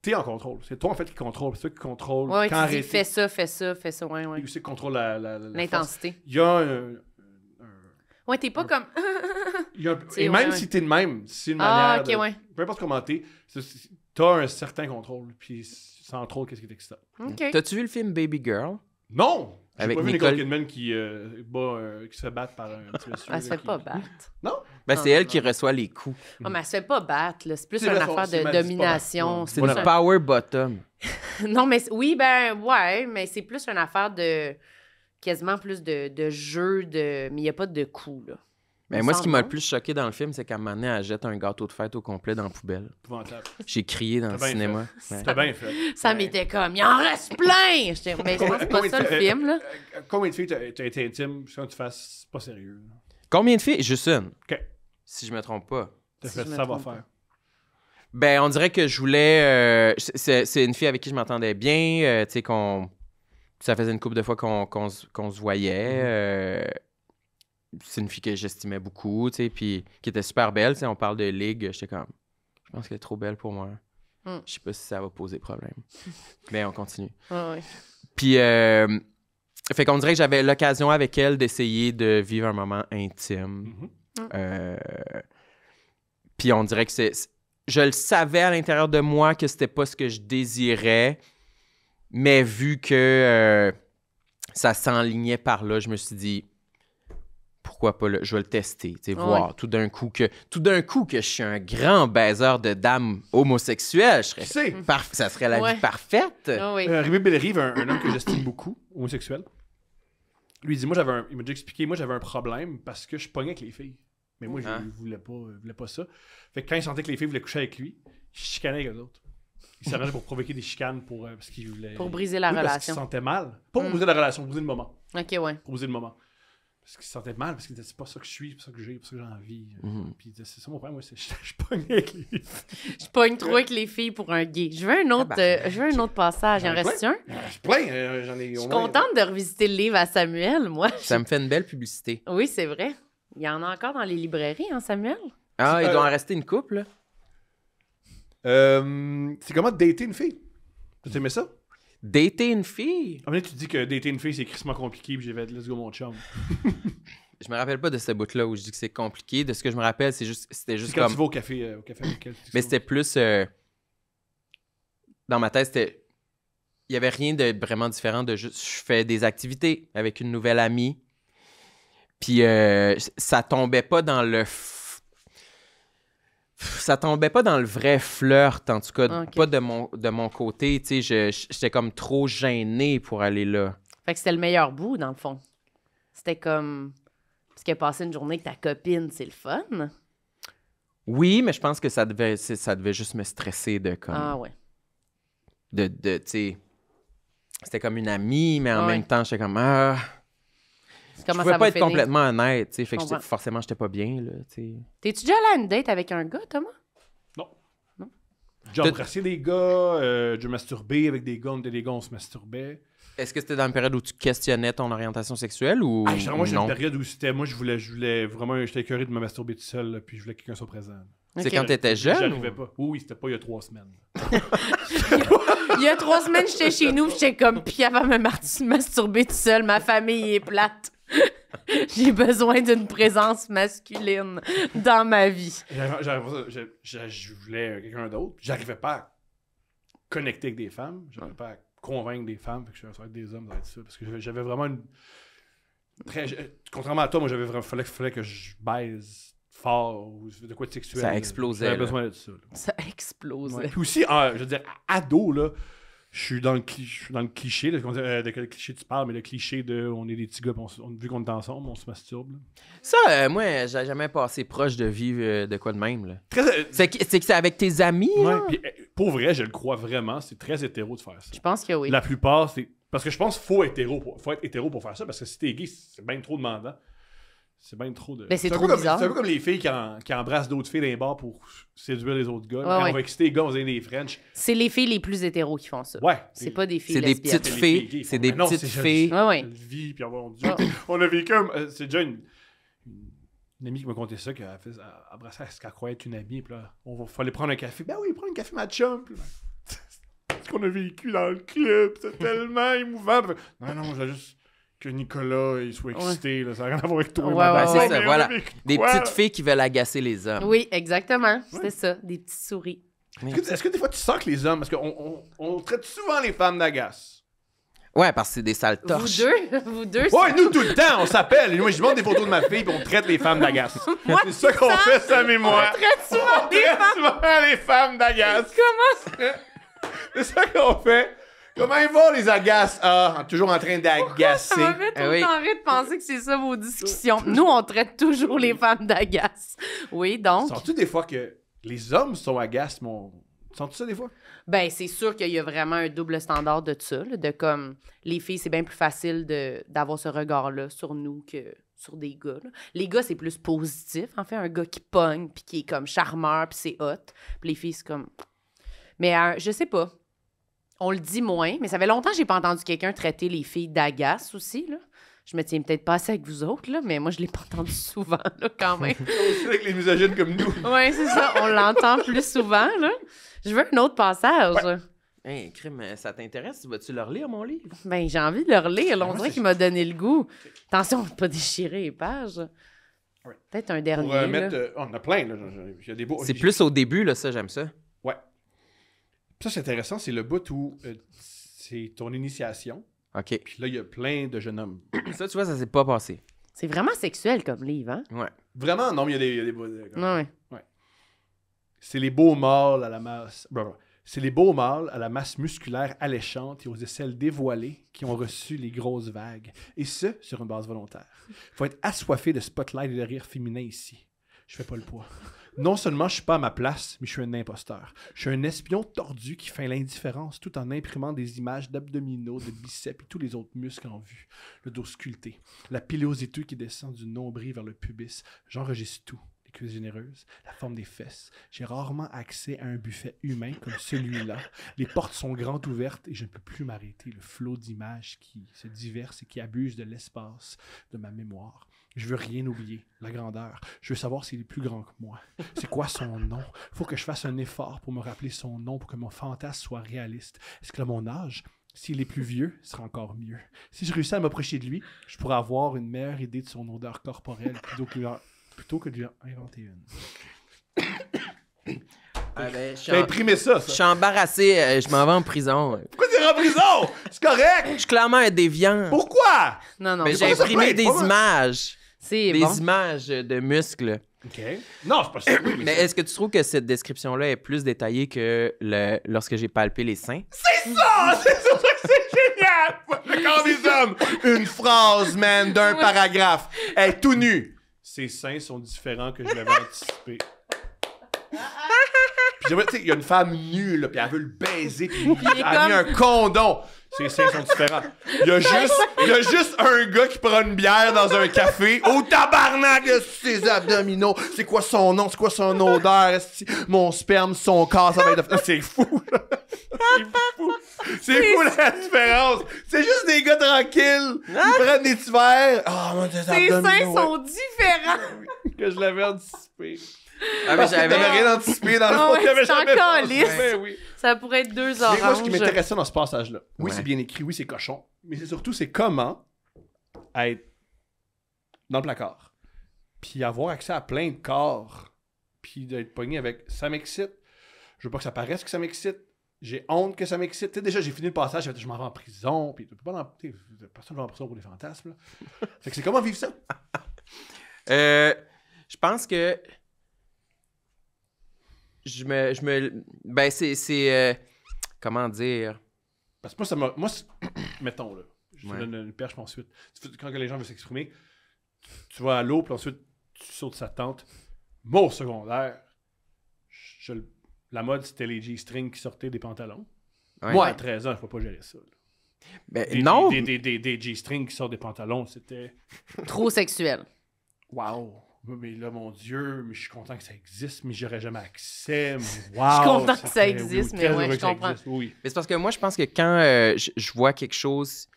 T'es en contrôle. C'est toi, en fait, qui contrôle. C'est toi qui contrôle. Ouais, quand tu dis arrêter. fais ça, ouais, ouais. Et aussi qui contrôle la L'intensité. force. Il y a un. Ouais, t'es pas comme. il y a un- C'est- et même ouais, si t'es de même, c'est une Ah, manière. ok, de, ouais. Peu importe comment t'es, t'as un certain contrôle. Puis sans trop, qu'est-ce qui est excitant. OK. T'as-tu vu le film Baby Girl? Non! J'ai Avec pas vu Nicole- Nicole Kidman qui se fait battre par un petit monsieur. Elle se fait pas battre. Non? Ben, Non, c'est elle non. qui reçoit les coups. Ah, mais elle se fait pas battre, là. C'est plus C'est une vrai, affaire c'est de mal dit, c'est pas domination. battre. C'est Voilà. une power bottom. Non, mais oui, ben, ouais, mais c'est plus une affaire de. Quasiment plus de jeu, mais il n'y a pas de coups, là. Mais Il moi, me ce qui semble, m'a non? le plus choqué dans le film, c'est qu'à un moment donné, elle jette un gâteau de fête au complet dans la poubelle. Épouvantable. J'ai crié dans le T'as bien cinéma. Ouais. T'as bien fait. Ça m'était comme, il en reste plein! J'étais, mais c'est pas ça le film, là. Combien de filles t'as été intime quand tu fasses c'est pas sérieux? là? Combien de filles? Juste une. OK. Si je me trompe pas. T'as Si fait je me ça va trompe faire. Ben, on dirait que je voulais... c'est une fille avec qui je m'entendais bien, tu sais, ça faisait une couple de fois qu'on se voyait. C'est une fille que j'estimais beaucoup, tu sais, puis qui était super belle, tu sais, on parle de ligue, j'étais comme... Je pense qu'elle est trop belle pour moi. Mm. Je sais pas si ça va poser problème. Mais on continue. Ouais, ouais. Puis, fait qu'on dirait que j'avais l'occasion avec elle d'essayer de vivre un moment intime. Mhm. Puis on dirait que je le savais à l'intérieur de moi que c'était pas ce que je désirais, mais vu que ça s'enlignait par là, je me suis dit pourquoi pas, je vais le tester, tu sais, voir tout d'un coup que je suis un grand baiser de dames homosexuelles, je Qui serais sait? ça serait la Ouais. vie parfaite. Ah oui. Ribé Bellerive, un homme que j'estime beaucoup, homosexuel. Lui, il dit, il m'a déjà expliqué, moi j'avais un problème parce que je pognais avec les filles. Mais moi, je voulais pas ça. Fait que quand il sentait que les filles voulaient coucher avec lui, il chicanait avec eux autres. Il s'arrangeait pour provoquer des chicanes parce qu'il voulait. Pour briser la Oui, Parce qu'il relation. se sentait mal. Pas pour briser la relation, pour briser le moment. OK, ouais. Pour briser le moment. Parce qu'il se sentait mal, parce qu'il disait, c'est pas ça que je suis, c'est pas ça que j'ai, c'est pas ça que j'ai envie. Puis il disait, c'est ça mon problème, moi, je pognais avec les filles. Je pogne trop avec les filles pour un gay. Je veux un autre passage. Il en reste un? C'est plein, j'en ai Je suis contente de revisiter le livre à Samuel, moi. Ça me fait une belle publicité. Oui, c'est vrai. Il y en a encore dans les librairies, hein, Samuel? Ah, il doit en rester une couple, là. C'est comment dater une fille? Tu aimais ça? Dater une fille? À un moment donné, tu dis que dater une fille, c'est crissement compliqué, puis j'ai fait let's go mon chum. Je me rappelle pas de ce bout-là où je dis que c'est compliqué. De ce que je me rappelle, c'était juste C'est quand comme... tu vas au café avec elle. Mais c'était plus... Dans ma tête, c'était... Il y avait rien de vraiment différent de juste... Je fais des activités avec une nouvelle amie. Puis ça tombait pas dans le... Ça tombait pas dans le vrai flirt, en tout cas. Ok. Pas de mon côté. Tu sais, j'étais comme trop gêné pour aller là. Fait que c'était le meilleur bout, dans le fond. C'était comme... Parce que passer une journée avec ta copine, c'est le fun. Oui, mais je pense que ça devait juste me stresser de comme... Ah ouais. Tu sais... C'était comme une amie, mais en Ouais. même temps, j'étais comme... Ah... Je Comment pouvais ça pas va être finir? complètement honnête, tu sais. Fait que comprends. forcément, j'étais pas bien, là, tu sais. T'es-tu déjà allé à une date avec un gars, Thomas? J'ai embrassé des gars, j'ai masturbé avec des gars, on se masturbait. Est-ce que c'était dans une période où tu questionnais ton orientation sexuelle ou Moi, j'ai non? une période où c'était. Moi, je voulais vraiment. J'étais écœuré de me masturber tout seul, là, puis je voulais que quelqu'un soit présent. C'est Ok. quand t'étais jeune? J'arrivais pas. Oui, c'était pas il y a 3 semaines. Il y a 3 semaines, j'étais chez nous, j'étais comme, puis avant de me masturber tout seul, ma famille est plate. J'ai besoin d'une présence masculine dans ma vie. Je voulais quelqu'un d'autre. J'arrivais pas à connecter avec des femmes. J'arrivais pas à convaincre des femmes. Fait que je suis avec des hommes, ça va être ça. Parce que j'avais vraiment une... Contrairement à toi, moi, fallait que je baise fort ou de quoi de sexuel. Ça explosait. J'avais besoin de ça. Là. Ça explose. Ouais. Puis aussi, je veux dire, ado, là, je suis dans le cliché, là, de quel cliché tu parles, mais le cliché de on est des petits gars, vu qu'on est ensemble, on se masturbe. Là. Ça, moi, j'ai jamais passé proche de vivre de quoi de même. Là. Très, c'est que c'est avec tes amis? ouais, là? puis, pour vrai, je le crois vraiment, c'est très hétéro de faire ça. Je pense que oui. La plupart, c'est... Parce que je pense qu'il faut être hétéro pour faire ça, parce que si t'es gay, c'est bien trop demandant. C'est bien trop de... Ben, c'est trop un peu bizarre. C'est un peu comme les filles qui embrassent d'autres filles dans les bars pour séduire les autres gars. Ouais, Quand ouais. on va exciter les gars, on va dire des French. C'est les filles les plus hétéros qui font ça. Ouais. C'est pas des filles C'est des lesbiennes. petites les filles. gays C'est font- des Mais non, petites c'est- filles. Ouais, ouais. Elle vit, puis Ah. on a vécu c'est déjà une amie qui m'a conté ça, qu'elle embrassait ce qu'elle croyait être une amie, puis là, fallait prendre un café. Ben oui, prends un café, ma chum. Puis là, ce qu'on a vécu dans le club, c'est tellement émouvant. Puis, non, j'ai juste que Nicolas il soit excité, là, ça n'a rien à voir avec toi. Ouais, madame. ouais, Ben, c'est ouais. ça, Mais voilà. on a vécu Des quoi, petites là? filles qui veulent agacer les hommes. Oui, exactement. C'était ça. Des petites souris. Est-ce que des fois tu sens que les hommes, parce qu'on traite souvent les femmes d'agace. Ouais, parce que c'est des sales torches. Vous deux. Ouais, nous tout le temps, on s'appelle. Moi, je montre des photos de ma fille, puis on traite les femmes d'agace. C'est ça qu'on fait, Sam et moi. On traite souvent On des traite femmes. souvent les femmes d'agace. Comment? C'est ça qu'on fait. Comment ils vont, les agaces? Toujours en train Ça d'agacer. m'a fait tout oui. le temps rire de penser que c'est ça vos discussions. Nous, on traite toujours les femmes d'agace. Oui, donc. Sens-tu des fois que les hommes sont agaces, mon... Sens-tu ça des fois? Ben, c'est sûr qu'il y a vraiment un double standard de ça, là, de comme les filles, c'est bien plus facile d'avoir ce regard-là sur nous que sur des gars. Là. Les gars, c'est plus positif. En fait, un gars qui pogne, puis qui est comme charmeur, puis c'est hot. Puis les filles, c'est comme... Mais je sais pas. On le dit moins, mais ça fait longtemps que j'ai pas entendu quelqu'un traiter les filles d'agace aussi, là. Je me tiens peut-être pas assez avec vous autres, là, mais moi, je l'ai pas entendu souvent, là, quand même. Aussi avec les misogynes comme nous. Oui, c'est ça. On l'entend plus souvent, là. Je veux un autre passage. Hey, crime, ça t'intéresse? Vas-tu leur lire mon livre? Ben, j'ai envie de le relire. Là, on Moi, dirait c'est- qu'il m'a donné le goût. Attention, de pas déchirer les pages. Ouais. Peut-être un dernier. Pour mettre... là. on en a plein, là. Il y a des beaux... C'est plus au début, là, ça, j'aime ça. Ouais. Ça, c'est intéressant. C'est le bout où c'est ton initiation. OK. Puis là, il y a plein de jeunes hommes. Ça, tu vois, ça s'est pas passé. C'est vraiment sexuel comme livre, hein? Ouais. Vraiment? Non, mais il y a des beaux... Ouais. C'est les beaux mâles à la masse... C'est les beaux mâles à la masse musculaire alléchante et aux aisselles dévoilées qui ont reçu les grosses vagues. Et ce, sur une base volontaire. Faut être assoiffé de spotlight et de rire féminin ici. Je fais pas le poids. Non seulement je suis pas à ma place, mais je suis un imposteur. Je suis un espion tordu qui feint l'indifférence tout en imprimant des images d'abdominaux, de biceps et tous les autres muscles en vue. Le dos sculpté, la pilosité qui descend du nombril vers le pubis. J'enregistre tout. Les cuisses généreuses, la forme des fesses. J'ai rarement accès à un buffet humain comme celui-là. Les portes sont grandes ouvertes et je ne peux plus m'arrêter. Le flot d'images qui se diversent et qui abusent de l'espace de ma mémoire. Je veux rien oublier, la grandeur. Je veux savoir s'il est plus grand que moi. C'est quoi son nom? Faut que je fasse un effort pour me rappeler son nom pour que mon fantasme soit réaliste. Est-ce que à mon âge, s'il est plus vieux, ce sera encore mieux. Si je réussis à m'approcher de lui, je pourrais avoir une meilleure idée de son odeur corporelle plutôt que de lui inventer une. Je J'ai imprimé ça. suis embarrassé, je m'en vais en prison. Pourquoi t'es en prison? C'est correct! Je suis clairement un déviant. Pourquoi? Non, non. Mais c'est j'ai pas ça, imprimé c'est des pas mal. images. C'est Des bon. images de muscles. OK. Non, c'est pas ça. Oui, Mais est-ce que tu trouves que cette description-là est plus détaillée que lorsque j'ai palpé les seins? c'est ça! C'est sur ça que c'est génial! Le corps des hommes! Une phrase, man, d'un paragraphe. Elle est tout nue. Ses seins sont différents que je l'avais anticipé. Puis j'aimerais, tu sais, il y a une femme nue, là, puis elle veut le baiser, puis elle a mis un condom. Ses seins sont différents. Il y a juste un gars qui prend une bière dans un café. Oh, tabarnak, ses abdominaux. C'est quoi son nom? C'est quoi son odeur? Est-ce que mon sperme, son corps, ça va être... C'est fou, là. C'est fou. C'est fou, la différence. C'est juste des gars tranquilles. Ils prennent des petits verres. Ah, moi, des Tes abdominaux, seins ouais. sont différents. Que je l'avais anticipé. Ah, mais Parce que j'avais... t'avais rien anticipé dans le Ah fond. ouais, T'avais c'est jamais encore pensé. lisse. Ben oui. Ça pourrait être deux Mais moi, ce oranges. qui m'intéressait dans ce passage-là, oui, Ouais. c'est bien écrit, oui, c'est cochon, mais c'est surtout, c'est comment être dans le placard. Puis avoir accès à plein de corps, puis d'être pogné avec « ça m'excite ». Je veux pas que ça paraisse que ça m'excite. J'ai honte que ça m'excite. Tu sais, déjà, j'ai fini le passage, je m'en vais en prison. Puis personne ne va en prison pour des fantasmes. Là. Fait que c'est comment vivre ça? Je pense que ben, c'est comment dire? Parce que moi, mettons, là, je te donne une perche, puis ensuite, quand les gens veulent s'exprimer, tu vas à l'eau, puis ensuite, tu sautes sa tente. Moi, au secondaire, la mode, c'était les G-strings qui sortaient des pantalons. Ouais. Moi, à 13 ans, je ne peux pas gérer ça. Ben, non! Des G-strings qui sortent des pantalons, c'était... Trop sexuel. Wow! Mais là, mon Dieu, mais je suis content que ça existe, mais j'aurais jamais accès. Wow, Je suis content que ça existe, mais ouais, je comprends. Oui. Mais c'est parce que moi, je pense que quand je vois quelque chose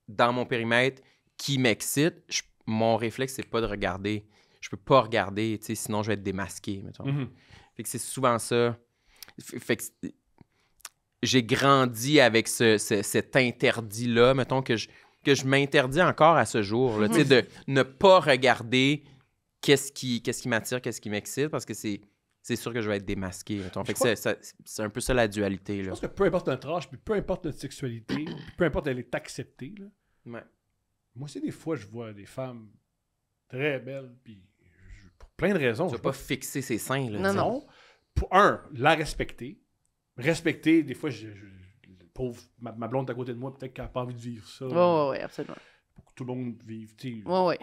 dans mon périmètre qui m'excite, mon réflexe, c'est pas de regarder. Je peux pas regarder, tu sais, sinon je vais être démasqué, mettons. Mm-hmm. Fait que c'est souvent ça. Fait que j'ai grandi avec cet interdit-là, mettons, que je m'interdis encore à ce jour, là, tu sais, de ne pas regarder qu'est-ce qui m'attire, qu'est-ce qui m'excite, parce que c'est sûr que je vais être démasqué, mettons. Fait que c'est un peu ça la dualité, là. Je pense que peu importe notre âge, puis peu importe notre sexualité, puis peu importe elle est acceptée, là. Ouais. Moi aussi, des fois, je vois des femmes très belles, puis pour plein de raisons. Tu vas pas fixer ses seins, là. Non, Non. Pour la respecter. Respecter, des fois, pauvre, ma blonde est à côté de moi, peut-être qu'elle n'a pas envie de vivre ça. Oui, absolument. Pour que tout le monde vive, tu sais. Oui.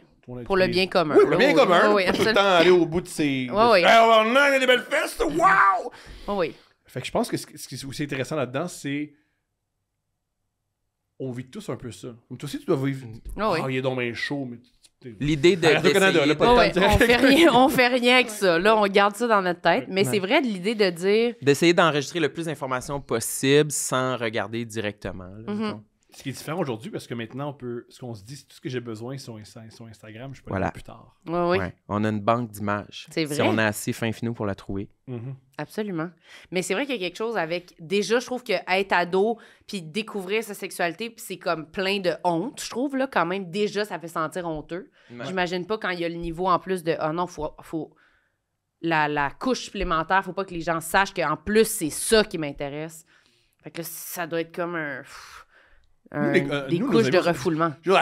Pour le bien commun. Oui, pour le bien commun. Oui, pas tout le temps aller au bout de ses... Oui. Hey, on a des belles fesses, wow! Oui. Fait que je pense que ce qui est aussi intéressant là-dedans, c'est... On vit tous un peu ça. Toi aussi, tu dois vivre... Oui. Il est donc bien chaud, mais... L'idée de Canada, là, pas Ouais, le temps de on fait rien avec ça. Là, on garde ça dans notre tête. Mais c'est vrai de l'idée de dire... d'essayer d'enregistrer le plus d'informations possible sans regarder directement, là, mettons. Ce qui est différent aujourd'hui, parce que maintenant, ce qu'on se dit, c'est tout ce que j'ai besoin sur Instagram, je peux Voilà. le plus tard. Oui, oui. Ouais. On a une banque d'images. C'est Si vrai. on est assez fin finou pour la trouver. Mm-hmm. Absolument. Mais c'est vrai qu'il y a quelque chose avec... Déjà, je trouve qu'être ado, puis découvrir sa sexualité, puis c'est comme plein de honte, je trouve, là, quand même. Déjà, ça fait sentir honteux. Ouais. J'imagine pas quand il y a le niveau en plus de... Ah non, faut la couche supplémentaire, faut pas que les gens sachent qu'en plus, c'est ça qui m'intéresse. Fait que là, ça doit être comme des nous, nos couches de amis, refoulement. Genre,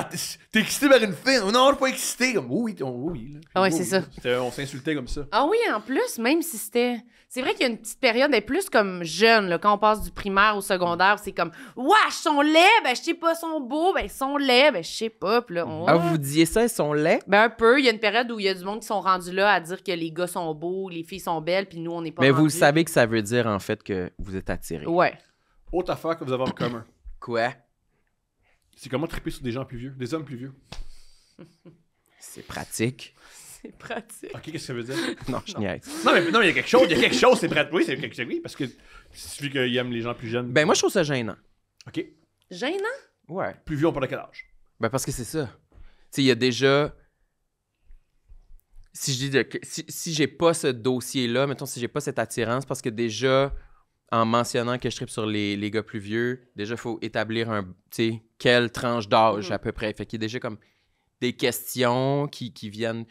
t'es excité par une fille? Non, je suis pas excité. Comme, oui. Là. Ah ouais, Oui, c'est ça. On s'insultait comme ça. Ah oui, en plus, même si c'était... C'est vrai qu'il y a une petite période, elle est plus comme jeune, là, quand on passe du primaire au secondaire, c'est comme « Wesh, sont laids! Ben, je sais pas, sont beaux! Ben, ils sont laids! Ben, je sais pas! » Puis là, Ah, vous disiez ça, ils sont laids? Ben, un peu. Il y a une période où il y a du monde qui sont rendus là à dire que les gars sont beaux, les filles sont belles, puis nous, on n'est pas Mais vous rendus. savez que ça veut dire, en fait, que vous êtes attirés. Ouais. Autre affaire que vous avez en commun. Quoi? C'est comment triper sur des gens plus vieux, des hommes plus vieux. C'est pratique. C'est pratique. OK, qu'est-ce que ça veut dire? Non, je niaise. Non, mais il y a quelque chose, c'est pratique. Oui, c'est quelque chose, oui, parce que il suffit qu'ils aiment les gens plus jeunes. Ben, moi, je trouve ça gênant. OK. Gênant? Ouais. Plus vieux, on parle de quel âge? Ben, parce que c'est ça. Tu sais, il y a déjà... Si je dis si j'ai pas ce dossier-là, mettons, si j'ai pas cette attirance, parce que déjà, en mentionnant que je tripe sur les gars plus vieux, déjà, il faut établir tu sais, quelle tranche d'âge à peu près. Fait qu'il y a déjà comme des questions qui viennent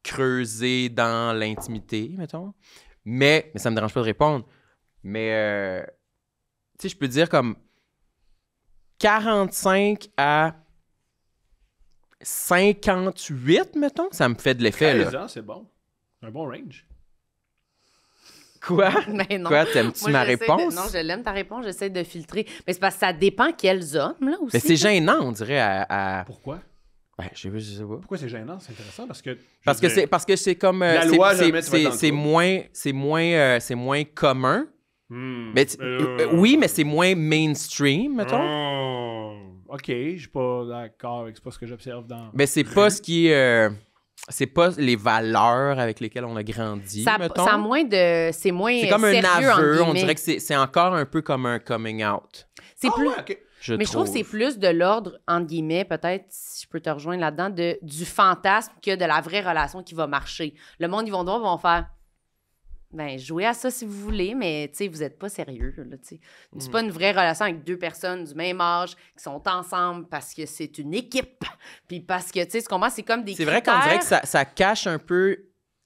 creuser dans l'intimité, mettons. Mais ça me dérange pas de répondre. Mais, tu sais, je peux dire comme 45 à 58, mettons, ça me fait de l'effet, 13 là. ans, c'est bon. Un bon range. Quoi? Mais non. Quoi, t'aimes-tu Moi, ma j'essaie réponse? Non, je l'aime ta réponse, j'essaie de filtrer. Mais c'est parce que ça dépend quels hommes, là, aussi. Mais c'est gênant, on dirait, à... Pourquoi? Ouais, je sais pas. Pourquoi c'est gênant? C'est intéressant parce que... Parce que c'est comme... La loi, jamais tu vas être dans le c'est moins commun. Mais oui, mais c'est moins mainstream, mettons. OK, je suis pas d'accord avec pas ce que j'observe dans... Mais c'est pas ce qui est... c'est pas les valeurs avec lesquelles on a grandi, mettons. Ça a moins de... C'est moins C'est comme un sérieux, aveu. entre On guillemets. dirait que c'est encore un peu comme un coming out. C'est plus... ouais, OK. Mais je trouve que c'est plus de l'ordre, entre guillemets, peut-être, si je peux te rejoindre là-dedans, du fantasme que de la vraie relation qui va marcher. Le monde, ils vont faire Ben, jouez à ça si vous voulez, mais tu sais, vous n'êtes pas sérieux, là, tu sais. C'est pas une vraie relation avec deux personnes du même âge qui sont ensemble parce que c'est une équipe. Puis parce que, tu sais, ce qu'on voit, c'est comme des C'est vrai qu'on dirait que ça cache un peu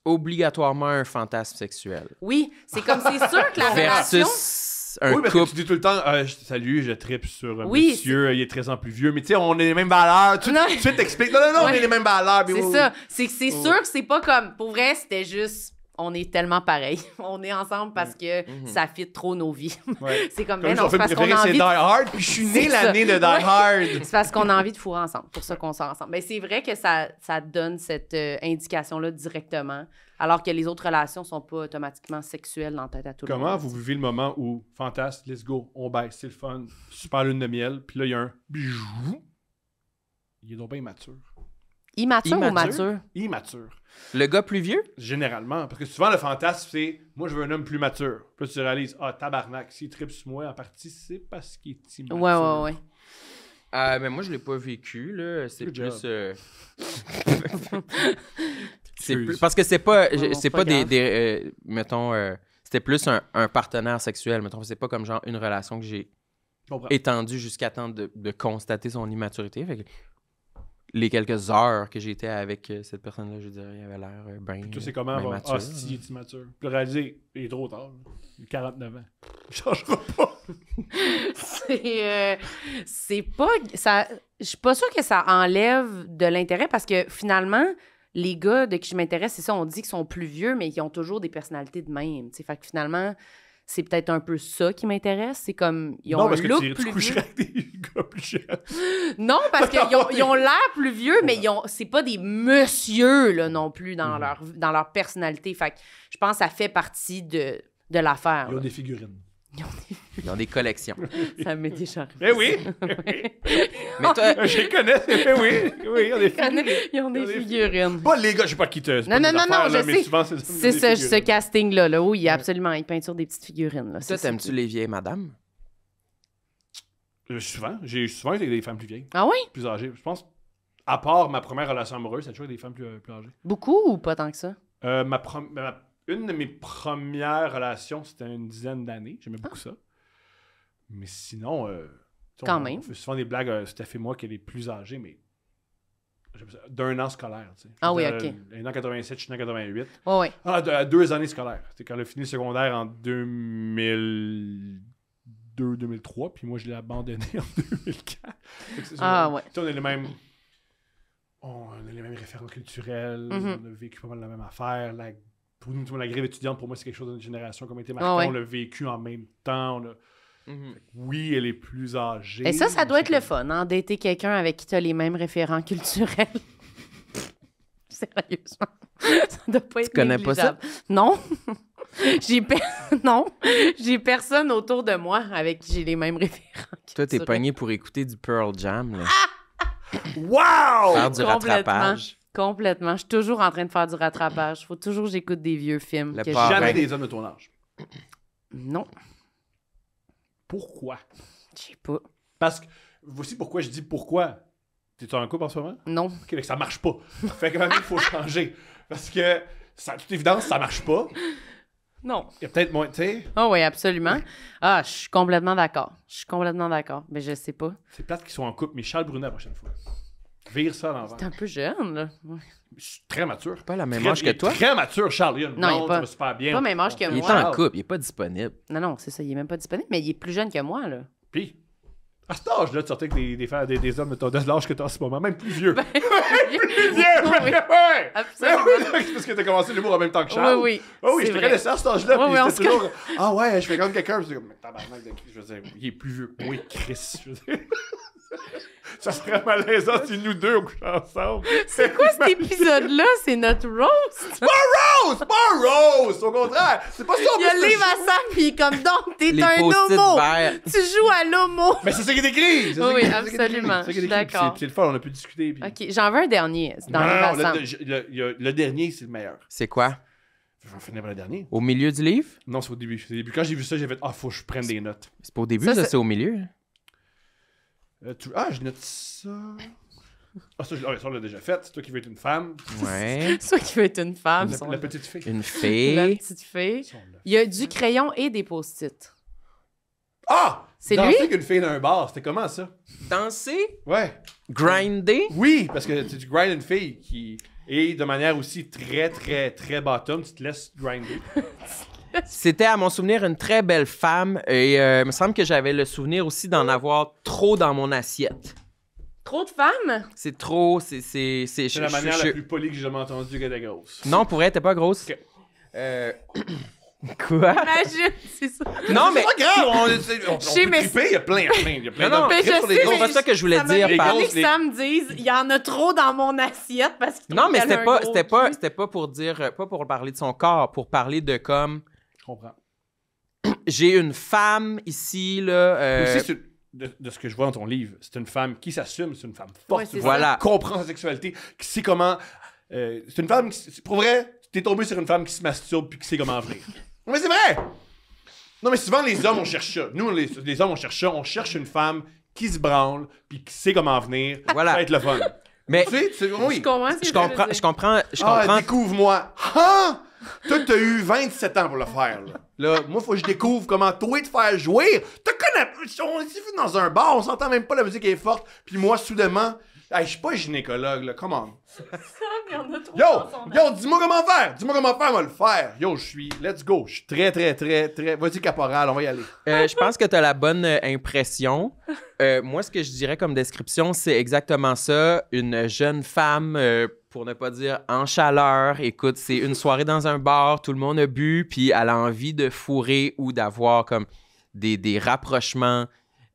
obligatoirement un fantasme sexuel. Oui, c'est comme, c'est sûr que la relation... Versus un Oui, parce que couple. tu dis tout le temps, salut, je tripe sur un Oui, monsieur, il est 13 ans plus vieux, mais tu sais, on a les mêmes valeurs. Tout Non. de suite, t'expliques, non, on Ouais. a les mêmes valeurs. puis C'est oui, ça. oui. C'est sûr que c'est pas comme... Pour vrai, c'était juste... On est tellement pareils. On est ensemble parce que ça fit trop nos vies. Ouais. C'est comme, Comme ben son non, c'est film parce qu'on préféré, a c'est envie Die de... Hard, puis je suis né C'est l'année ça. de Die Ouais. Hard. C'est parce qu'on a envie de fourrer ensemble. Pour ça qu'on sort ensemble. Mais c'est vrai que ça donne cette indication-là directement, alors que les autres relations sont pas automatiquement sexuelles dans la tête à tout le monde. Comment vous vivez le moment où, fantastique, let's go, on baisse, c'est le fun, super lune de miel, puis là, il y a un bijou. Il est donc bien immature. Immature ou Immature? mature? Immature. Le gars plus vieux? Généralement. Parce que souvent, le fantasme, c'est moi, je veux un homme plus mature. Puis là, tu réalises, tabarnak, s'il tripe sur moi, en partie, c'est parce qu'il est immature. Ouais. Mais moi, je l'ai pas vécu, là. C'est Good plus... job. c'est plus... Parce que c'est pas... Non, c'est pas pas grave. mettons... c'était plus un partenaire sexuel, mettons. C'est pas comme genre une relation que j'ai Je comprends. étendue jusqu'à temps de constater son immaturité. Fait que les quelques heures que j'étais avec cette personne-là, je dirais, il avait l'air bien Puis toi, c'est comment? bien mature. Si, il est immature. Puis le réaliser, il est trop tard. Là. Il a 49 ans. Il changera pas. C'est pas... ça. Je suis pas sûre que ça enlève de l'intérêt parce que finalement, les gars de qui je m'intéresse, c'est ça, on dit qu'ils sont plus vieux, mais ils ont toujours des personnalités de même. T'sais. Fait que finalement, c'est peut-être un peu ça qui m'intéresse. C'est comme, ils ont Non, un parce que look tu plus vieux. coucherais avec des gars plus jeunes. Non, parce qu'ils ont l'air plus vieux, mais c'est pas des messieurs là, non plus dans leur personnalité. Fait que je pense que ça fait partie de l'affaire. Ils ont là. des figurines. Ils ont des collections. Ça m'est déjà arrivé. Eh oui! Mais toi, Je les connais, oui, ils ont des figurines. Ils ont des figurines. Pas les gars, je sais pas qui te. c'est pas Non, des non, affaires, je là, mais sais. souvent, C'est des ce figurines. casting-là. Là. Oui, absolument. Ils peinturent des petites figurines. Là. toi, C'est ça t'aimes-tu qui- les vieilles madames? J'ai souvent été avec des femmes plus vieilles, Ah oui? plus âgées. Je pense, à part ma première relation amoureuse, ça a toujours été des femmes plus âgées. Beaucoup ou pas tant que ça? Une de mes premières relations, c'était une dizaine d'années. J'aimais beaucoup ça. Mais sinon, Quand on même. fait souvent des blagues, Steph et moi, qui est les plus âgés, mais d'un an scolaire. Tu sais. Ah oui, J'étais, ok. Elle est en 87, je suis né en 88. Oh, oui. À 2 années scolaires. C'était quand elle a fini le secondaire en 2002-2003, puis moi, je l'ai abandonné en 2004. Fait que Ah, ouais. tu sais, on a les mêmes référents culturels, Mhm. on a vécu pas mal la même affaire. Pour nous, la grève étudiante, pour moi, c'est quelque chose d'une génération comme était Ah, marquant. ouais. On l'a vécu en même temps. Oui, elle est plus âgée. Et ça mais doit être c'est le fun, hein, dater quelqu'un avec qui tu as les mêmes référents culturels. Sérieusement. Ça doit pas être connais pas ça? négligeable. Non. Non. J'ai personne autour de moi avec qui j'ai les mêmes référents Toi, t'es culturels. pogné pour écouter du Pearl Jam, là. Wow! Faire du rattrapage. Complètement. Je suis toujours en train de faire du rattrapage. Faut toujours que j'écoute des vieux films. Le que parrain. Jamais des hommes de ton âge. Non, Pourquoi? je sais pas. Parce que, voici pourquoi je dis pourquoi. T'es en couple en ce moment? Non. Ok, mais ça marche pas. Fait que maintenant, il faut changer. Parce que, à toute évidence, ça marche pas. Non. Il y a peut-être moins, tu sais, Ah oui, absolument. Ah, je suis complètement d'accord. Mais je sais pas. c'est plate qu'ils soient en couple, mais Charles Brunet la prochaine fois. Vire ça à l'envers. T'es un peu jeune, là. Ouais. Je suis très mature. Pas la même Très- âge que toi. Très mature, Charles. Il a une Non, il est blonde, pas- ça va super bien. pas même âge que Il est moi. en couple, il est pas disponible. Non, c'est ça. Il est même pas disponible, mais il est plus jeune que moi, là. Puis, à cet âge-là, tu sortais avec des hommes de l'âge que tu as en ce moment, même plus vieux. Oui, Ouais! absolument. C'est parce que t'as commencé l'humour en même temps que Charles. Oui. Oh oui, c'est je te vrai. connaissais à cet âge-là. Oui, puis oui, on c'était toujours. Ah ouais, je fais comme quelqu'un. Puis c'est comme, mais tabarnak, je veux dire, il est plus vieux que moi, Chris. Je veux dire. Ça serait malaisant si nous deux on couchait ensemble. C'est quoi cet épisode-là? C'est notre roast? Rose! C'est pas un Rose! Au contraire! C'est pas ça en Il y a plus, le le livre à show. sac, puis il est comme donc, t'es Les un post-it homo! verts. Tu joues à l'homo! Mais c'est ça qui est écrit! C'est ça Oui, qui est- c'est ça qui est écrit. absolument. C'est ça qui est Je suis écrit. Puis d'accord. c'est le fun, on a pu discuter. Puis... OK, j'en veux un dernier. C'est dans le livre à sac. le dernier, c'est le meilleur. C'est quoi? Je vais finir par le dernier. Au milieu du livre? Non, c'est au début. C'est au début. Quand j'ai vu ça, j'ai fait faut que je prenne des notes. C'est pas au début, Ça, ça, c'est- c'est au milieu. Je note ça. Ah, ça, on l'a déjà fait. C'est toi qui veux être une femme. Ouais. Soit qui veut être une femme. La petite fille. Une La fille. petite fille. Ça, on l'a Il y a du crayon et des post-it. Ah! C'est Danser lui? qu'une fille d'un bar, c'était comment ça? Danser. Ouais. Grinder. Oui, parce que tu grindes une fille qui est de manière aussi très, très, très bottom, tu te laisses grinder. C'était, à mon souvenir, une très belle femme. Et il me semble que j'avais le souvenir aussi d'en avoir trop dans mon assiette. Trop de femmes? C'est trop, C'est la manière la plus polie que j'ai jamais entendue qu'elle était grosse. Non, pour elle, t'es pas grosse. Ok. Quoi? Imagine, c'est ça. Non, mais... C'est pas grave, on sais, peut mais- triper, il y a plein Non, de mais trips je sur les sais, grosses. C'est pas ça que je voulais Ça dire m'a par... étonné que Sam dise « Il y en a trop dans mon assiette parce qu'il Non, mais trouve qu'elle a un gros cul. c'était pas pour dire... Pas pour parler de son corps, pour parler de comme... Je comprends. J'ai une femme ici, là... Aussi, de ce que je vois dans ton livre, c'est une femme qui s'assume, c'est une femme forte, Ouais, c'est une ça. femme Voilà. qui comprend sa sexualité, qui sait comment... c'est une femme qui... Pour vrai, t'es tombé sur une femme qui se masturbe puis qui sait comment venir. Non, mais c'est vrai! Non, mais souvent, les hommes, on cherche ça. Nous, les hommes, on cherche ça. On cherche une femme qui se branle puis qui sait comment venir. Voilà. Ça va être le fun. Mais Tu sais, oui. Je comprends ce que je tu veux comprends, dire. je comprends, je Ah, comprends. découvre-moi. Ah! Toi, t'as eu 27 ans pour le faire, là. Moi, faut que je découvre comment toi te faire jouir. Te connais... On s'est vu dans un bar, on s'entend même pas, la musique est forte. Puis moi, soudainement... Hey, je suis pas gynécologue, là. Come on. Il y en a trop Yo! dans son Yo, dis-moi comment faire! Dis-moi comment faire, on va le faire! Yo, je suis... Let's go! Je suis très... Vas-y, caporal, on va y aller. Je pense que tu as la bonne impression. Moi, ce que je dirais comme description, c'est exactement ça. Une jeune femme, pour ne pas dire en chaleur. Écoute, c'est une soirée dans un bar, tout le monde a bu, puis elle a envie de fourrer ou d'avoir comme des rapprochements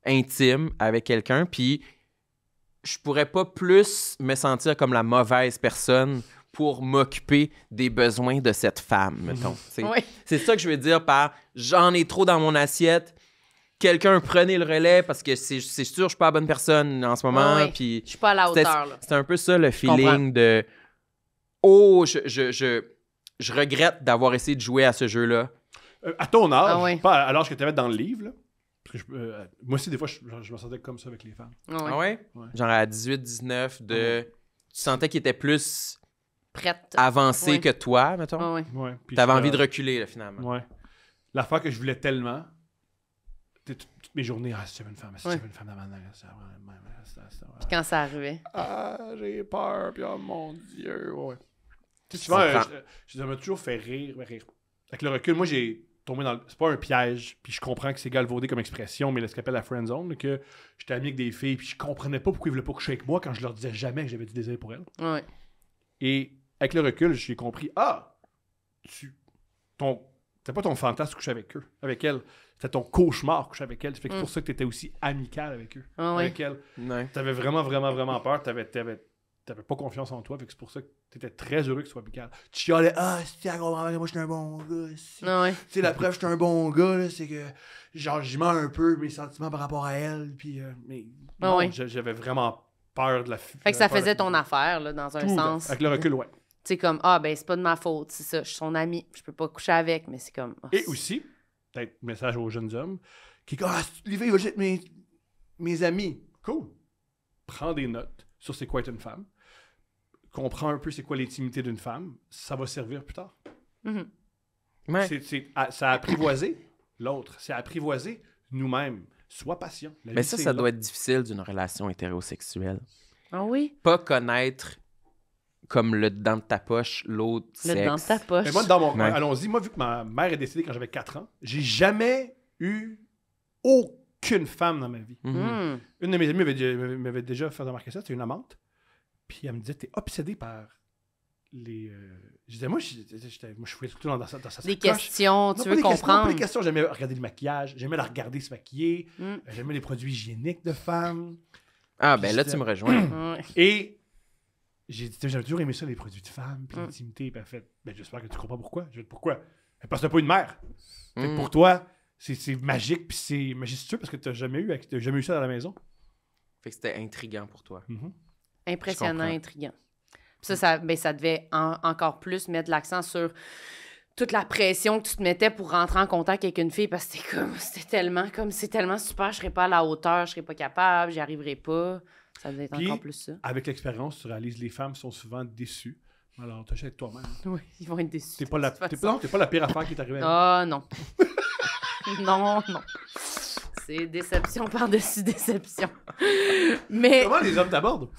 intimes avec quelqu'un. Puis je pourrais pas plus me sentir comme la mauvaise personne pour m'occuper des besoins de cette femme, mettons. Oui. C'est ça que je veux dire par « j'en ai trop dans mon assiette ». Quelqu'un prenez le relais parce que c'est sûr je suis pas la bonne personne en ce moment. Ouais. Puis Je suis pas à la c'était- hauteur, là. C'est un peu ça le comprends. feeling de « oh, je regrette d'avoir essayé de jouer à ce jeu-là ». À ton âge, Ah ouais. pas à l'âge que tu avais dans le livre, là. Parce que moi aussi, des fois, je me sentais comme ça avec les femmes. Ouais. Ah ouais? Ouais. Genre à 18, 19, tu sentais qu'il était plus Prête. avancé Ouais. que toi, mettons. Ouais. Ouais. Puis T'avais je- envie de reculer, là, finalement. Ouais. L'affaire que je voulais tellement, toutes mes journées, si j'avais une femme, si Ouais. j'avais une femme dans ma Puis quand ça arrivait. Ah, j'ai peur, puis oh mon Dieu, ouais. Tu sais, Je souvent, comprends. ça m'a toujours fait rire. Avec le recul, moi, j'ai tombé dans c'est pas un piège, puis je comprends que c'est galvaudé comme expression, mais ce qu'on appelle la friend zone, que j'étais ami avec des filles, puis je comprenais pas pourquoi ils voulaient pas coucher avec moi quand je leur disais jamais que j'avais du désir pour elles. Ouais. Et avec le recul, j'ai compris, c'était pas ton fantasme de coucher avec elle. C'était ton cauchemar de coucher avec elle. Ça fait que c'est pour ça que t'étais aussi amical avec eux. Ah ouais. Avec elle. Ouais. T'avais vraiment, vraiment, vraiment peur. T'avais pas confiance en toi. Fait que c'est pour ça que t'étais très heureux que ce soit amical. Tu chialais, si elle comprend pas que moi je suis un bon gars. Si. Ah ouais. Tu sais, la preuve, je suis un bon gars, là, c'est que genre, j'y mens un peu mes sentiments par rapport à elle. Puis, mais Ah non, ouais. j'avais vraiment peur de la fille. Fait que ça faisait ton affaire, là, dans un sens. Avec le recul, ouais. Tu sais, comme, ben, c'est pas de ma faute, c'est ça. Je suis son ami. Je peux pas coucher avec, mais c'est comme. Et aussi, peut-être message aux jeunes hommes, qui disent les filles veulent être mes amis. Cool. Prends des notes sur c'est quoi être une femme. Comprends un peu c'est quoi l'intimité d'une femme. Ça va servir plus tard. Mhm. Ouais. Ça a apprivoisé l'autre. C'est apprivoiser nous-mêmes. Sois patient. La Mais vie, ça c'est doit long. être difficile d'une relation hétérosexuelle. Ah oui? Pas connaître comme le dedans de ta poche l'autre Le sexe. dans ta poche. Mais moi, dans mon... Ouais. Allons-y. Moi, vu que ma mère est décédée quand j'avais 4 ans, j'ai jamais eu aucune femme dans ma vie. Mhm. Hmm. Une de mes amies m'avait déjà fait remarquer ça. C'était une amante. Puis elle me disait, t'es obsédé par les... Je disais, moi, je fouillais tout le temps dans sa Des sacoche. questions, Non, tu pas veux des questions, comprendre. pas des questions. J'aimais regarder le maquillage. J'aimais la regarder se maquiller. Mm. J'aimais les produits hygiéniques de femmes. Ah, ben là, Puis tu me rejoins. Ouais. Et j'ai dit, j'avais toujours aimé ça, les produits de femmes, puis Mm. l'intimité. Puis elle fait, j'espère que tu comprends pourquoi. Je dis, pourquoi? Parce que t'as pas une mère. Fait que Mm. pour toi, c'est magique, puis c'est majestueux parce que t'as jamais eu ça dans la maison. Fait que c'était intriguant pour toi. Mhm. Impressionnant, Je comprends. intriguant. Puis ça devait encore plus mettre l'accent sur toute la pression que tu te mettais pour rentrer en contact avec une fille parce que c'est tellement super, je serais pas à la hauteur, je serais pas capable, j'y arriverais pas. Ça devait être Puis, encore plus ça. avec l'expérience, tu réalises que les femmes sont souvent déçues. Alors, t'achètes toi-même. Oui, ils vont être déçus. T'es pas la pire affaire qui est arrivée. Ah, non. non. C'est déception par-dessus déception. Mais Comment les hommes t'abordent?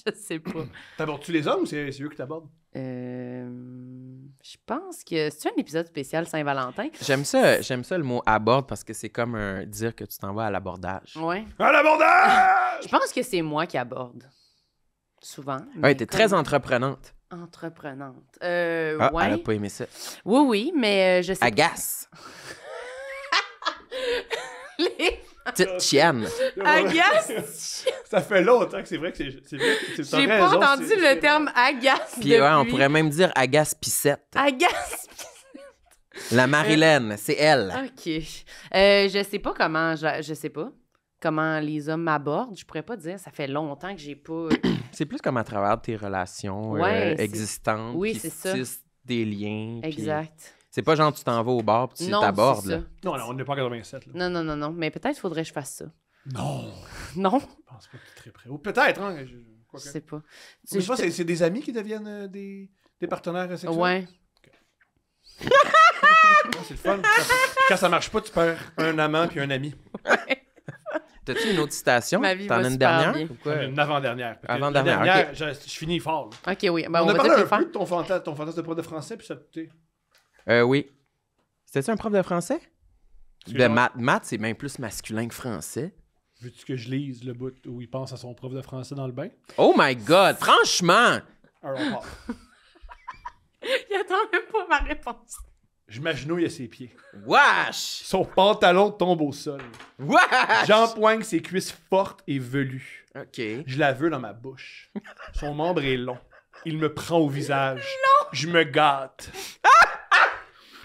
je sais pas. T'abordes-tu les hommes ou c'est eux qui t'abordent? Je pense que c'est un épisode spécial Saint-Valentin. J'aime ça le mot aborde parce que c'est comme dire que tu t'en vas à l'abordage. Ouais. À l'abordage! Je pense que c'est moi qui aborde. Souvent. Ouais, mais t'es comme très entreprenante. entreprenante. Ah, elle a Ouais. pas aimé ça. Oui, mais je sais Agace. Les... Petite chienne. Agace! Ça fait longtemps que c'est vrai que c'est vrai que t'as J'ai pas raison, entendu c'est- le c'est- terme agace Puis ouais, on depuis. pourrait même dire agace pissette. Agace! La Marilyn, c'est elle. OK. Je sais pas comment... Je sais pas comment les hommes m'abordent. Je pourrais pas dire. Ça fait longtemps que j'ai pas... C'est plus comme à travers tes relations Ouais, c'est- existantes Oui, qui c'est ça. tissent des liens. puis Exact. C'est pas genre tu t'en vas au bar puis tu Non, t'abordes. c'est ça. là. Non, on n'est pas en 87. Là. Non. Mais peut-être faudrait que je fasse ça. Non, Non? je pense pas que tu es très prêt. Ou peut-être, hein. Je Quoique. sais pas. Mais je pense que c'est des amis qui deviennent des partenaires sexuels. Ouais. Ouais, c'est le fun. Quand ça marche pas, tu perds un amant puis un ami. T'as-tu une autre citation? Ma vie T'en va as une super dernière? bien. Ou quoi? Une avant-dernière. Parce que Avant-dernière, la dernière, je finis fort. Là. OK, oui. Ben, on on a va parlé dire un les faire. peu de ton fantasme de prof de français, puis ça te coûtait. Oui. C'était-tu un prof de français? De genre- maths, c'est bien plus masculin que français. Veux-tu que je lise le bout où il pense à son prof de français dans le bain? Oh my God! Franchement! Alors, on part. Il attend même pas ma réponse. Je m'agenouille à ses pieds. Wesh! Son pantalon tombe au sol. Wesh! J'empoigne ses cuisses fortes et velues. OK. Je la veux dans ma bouche. Son membre est long. Il me prend au visage. Je me gâte.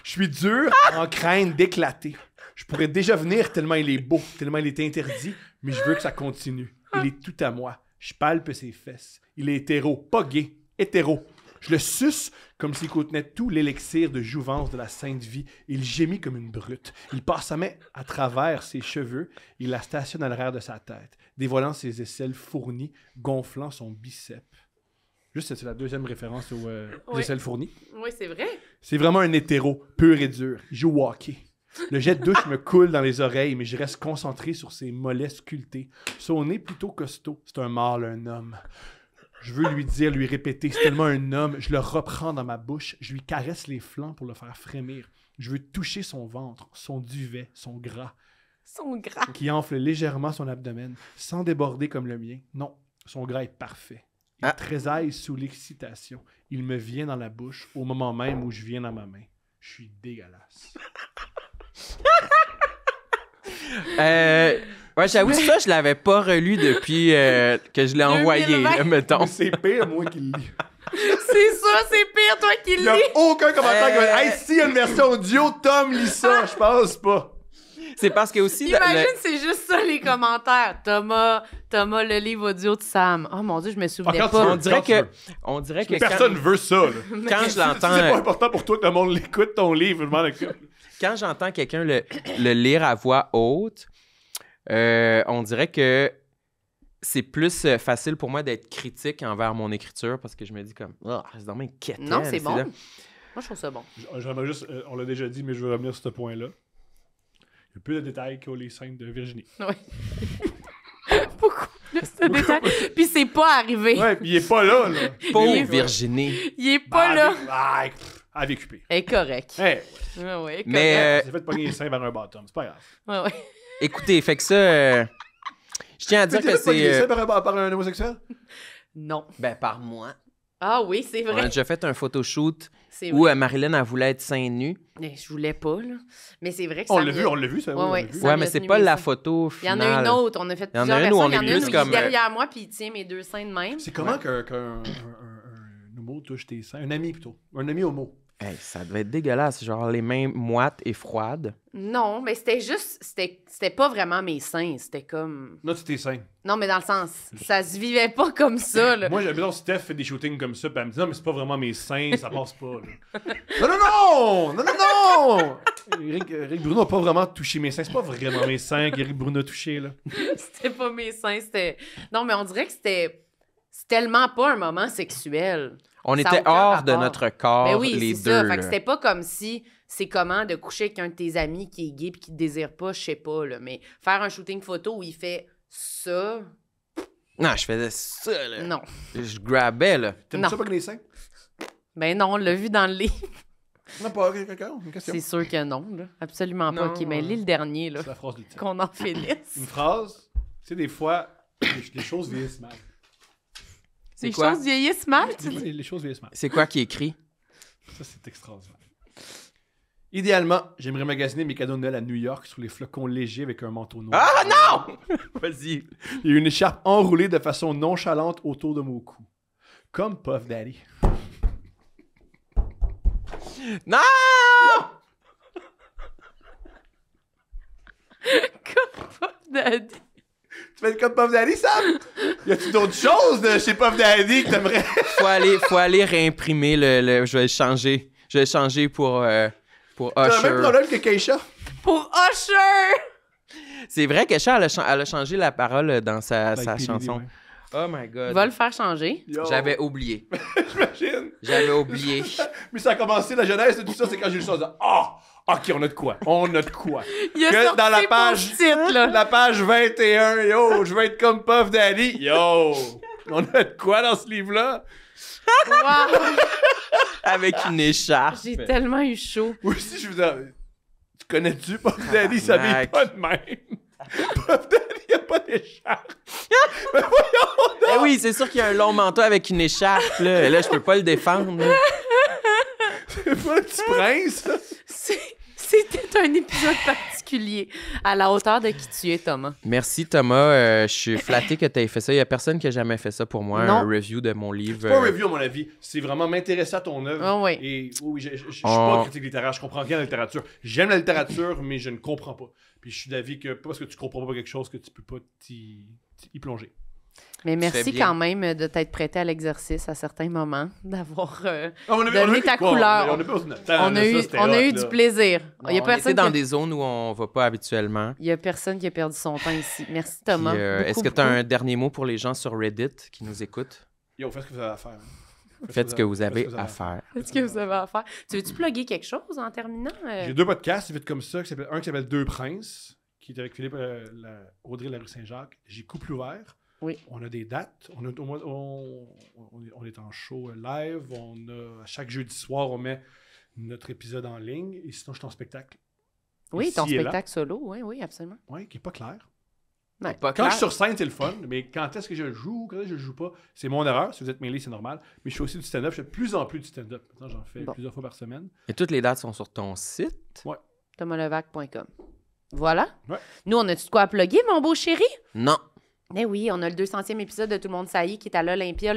Je suis dur en crainte d'éclater. Je pourrais déjà venir tellement il est beau, tellement il est interdit, mais je veux que ça continue. Il est tout à moi. Je palpe ses fesses. Il est hétéro, pas gay, hétéro. Je le suce comme s'il contenait tout l'élixir de jouvence de la sainte vie. Il gémit comme une brute. Il passe sa main à travers ses cheveux. Il la stationne à l'arrière de sa tête, dévoilant ses aisselles fournies, gonflant son biceps. Juste, c'est la deuxième référence aux Oui. aisselles fournies. Oui, c'est vrai. C'est vraiment un hétéro, pur et dur. Il joue au hockey. Le jet de douche me coule dans les oreilles, mais je reste concentré sur ses mollets sculptés. Son nez plutôt costaud. C'est un mâle, un homme. Je veux lui répéter, c'est tellement un homme. Je le reprends dans ma bouche. Je lui caresse les flancs pour le faire frémir. Je veux toucher son ventre, son duvet, son gras, Son gras. qui enfle légèrement son abdomen, sans déborder comme le mien. Non, son gras est parfait. Il trésaille sous l'excitation. Il me vient dans la bouche au moment même où je viens dans ma main. Je suis dégueulasse. Ouais, j'avoue, ça, je l'avais pas relu depuis que je l'ai envoyé, 2020. là, mettons. Mais c'est pire, moi, qui le lis. C'est ça, c'est pire, toi qui Il le n'y a lis. aucun commentaire qui va dire « Hey, si, il y a une version audio, Tom lit ça. » Je pense pas. C'est parce que aussi... Imagine, c'est juste ça, les commentaires. Thomas, le livre audio de Sam. Oh mon Dieu, je me souvenais Ah, quand pas. tu on dirait Quand tu veux. on dirait que Personne veut ça. Là. quand je Si c'est l'entends... pas important pour toi que le monde l'écoute, ton livre, je m'en occupe. Quand j'entends quelqu'un le lire à voix haute, on dirait que c'est plus facile pour moi d'être critique envers mon écriture parce que je me dis comme c'est vraiment quétaine. Non, c'est bon. là. Moi, je trouve ça bon. J'aimerais juste, on l'a déjà dit, mais je veux revenir sur ce point-là. Il y a plus de détails que les scènes de Virginie. Oui. Beaucoup plus de détails. Puis c'est pas arrivé. Ouais, puis il est pas là. Pauvre Il est- Virginie. Il est pas là. Elle a vécu pire. Elle est correcte. Hey, Ouais, ouais, Mais elle s'est fait pogner les seins vers un bottom, c'est pas grave. Ouais, ouais. écoutez, fait que ça, je tiens à dire Tu que t'es fait pogner les c'est... seins par un homosexuel? Non. Ben, par moi. Ah oui, c'est On a vrai. déjà fait un photoshoot C'est où vrai. Marilyn, elle voulait être seins nus. Mais je voulais pas, là. Mais c'est vrai que On ça l'a me- vu, on l'a vu, ça. Ouais, oui, on ouais, l'a vu. ça- Ouais, me mais a c'est tenu pas mes la seins. photo Il y en finale. a une autre. On a fait Il y en a plusieurs une où versions. on Il y en est a une plus où comme, il est derrière moi puis il tient mes deux seins de même. C'est comment qu'un homo touche tes seins? Un ami, plutôt. Un ami homo. Hey, ça devait être dégueulasse, genre les mains moites et froides. Non, mais c'était juste... C'était pas vraiment mes seins. C'était comme... Là, tu tes seins. Non, mais dans le sens, ça se vivait pas comme ça, là. Moi, j'adore Steph fait des shootings comme ça, puis elle me dit non, mais c'est pas vraiment mes seins, ça passe pas. Là. Non! Eric Bruno n'a pas vraiment touché mes seins. C'est pas vraiment mes seins qu'Eric Bruno a touché, là. C'était pas mes seins, c'était... Non, mais on dirait que c'est tellement pas un moment sexuel. On Ça a était aucun hors de rapport. notre corps, Ben oui, les c'est deux. ça. Fait que là. c'était pas comme si c'est comment de coucher avec un de tes amis qui est gay puis qui te désire pas, je sais pas, là. Mais faire un shooting photo où il fait ça, Non, je faisais ça, là. non. Je grabais, là. T'aimes Non. ça pas que les seins? Ben non, on l'a vu dans le livre. Non, pas quelqu'un. Une question. C'est sûr que non, là. Absolument pas. Non, OK, mais lis le dernier, là. C'est la phrase du titre. Qu'on en finisse. Une phrase, tu sais, des fois, les choses vieillissent mal. C'est Les quoi? choses vieillissent mal, tu dis? Les choses vieillissent mal. C'est quoi qui est écrit? Ça, c'est extraordinaire. Idéalement, j'aimerais magasiner mes cadeaux de Noël à New York sur les flocons légers avec un manteau noir. Ah non! Vas-y. Il y a une écharpe enroulée de façon nonchalante autour de mon cou. Comme Puff Daddy. Non! Comme Puff Daddy. Tu fais comme Puff Daddy, Sam? Y a-tu d'autres choses de chez Puff Daddy que t'aimerais? Faut aller réimprimer le... Je vais le changer. Je vais le changer pour T'as le même Usher. problème que Keisha. Pour Usher! C'est vrai qu'Usher, elle a changé la parole dans sa Like PDD, chanson. ouais. Oh my God. Il va le faire changer. Yo, J'avais oublié. j'imagine. J'avais oublié. Mais ça a commencé, la jeunesse et tout ça, c'est quand j'ai lu ça, je dis, ah, ok, on a de quoi. On a de quoi. Il a Que sorti dans la page- post-it, là. La page 21, yo, je veux être comme Puff Daddy. Yo, on a de quoi dans ce livre-là? Wow. Avec une écharpe. J'ai tellement eu chaud. Moi aussi, je veux dire, tu connais-tu Puff Daddy? Ça s'habille Tabarnak. pas de même. Puff Daddy, il a pas d'écharpe. Eh oui, c'est sûr qu'il y a un long manteau avec une écharpe, là. Là, je peux pas le défendre. là. C'est pas un petit prince. C'était un épisode particulier. À la hauteur de qui tu es, Thomas. Merci, Thomas. Je suis flatté que tu aies fait ça. Il y a personne qui a jamais fait ça pour moi, Non. un review de mon livre. C'est pas un review, à mon avis. C'est vraiment m'intéresser à ton œuvre. Ah oui. Et oui, je suis pas critique littéraire. Je comprends rien à la littérature. J'aime la littérature, mais je ne comprends pas. Puis je suis d'avis que pas parce que tu comprends pas quelque chose que tu peux pas y plonger. Mais fais merci bien. quand même de t'être prêté à l'exercice à certains moments, d'avoir On donné ta couleur. On a pas besoin de temps, on là, a eu, ça, c'était on a hot, eu là. du plaisir. On Il y a personne était dans qui a... des zones où on va pas habituellement. Il y a personne qui a perdu son temps ici. Merci Thomas. Puis, Beaucoup, est-ce que tu as beaucoup. un dernier mot pour les gens sur Reddit qui nous écoutent? Yo, faites ce que vous avez à faire. Faites ce que vous avez faites à faire. Qu'est-ce que vous avez à faire? Tu veux-tu plugger quelque chose en terminant? J'ai deux podcasts, vite comme ça. Un qui s'appelle Deux Princes, qui est avec Philippe Audrey de la rue Saint-Jacques. J'ai Couple ouvert. Oui. On a des dates. On est en show live. À chaque jeudi soir, on met notre épisode en ligne. Et sinon, je suis en spectacle. Oui, Ici ton et là. spectacle solo. Oui, oui, absolument. Oui, qui n'est pas clair. Ouais. Pas Quand clair. je suis sur scène, c'est le fun. Mais quand est-ce que je joue, quand est-ce que je joue pas, c'est mon erreur. Si vous êtes mêlés, c'est normal. Mais je fais aussi du stand-up. Je fais de plus en plus du stand-up. Maintenant, j'en fais Bon. plusieurs fois par semaine. Et toutes les dates sont sur ton site? thomaslevac.com. Voilà. Ouais. Nous, on a-tu de quoi à plugger, mon beau chéri? Non. Eh oui, on a le 200e épisode de Tout le monde saillit qui est à l'Olympia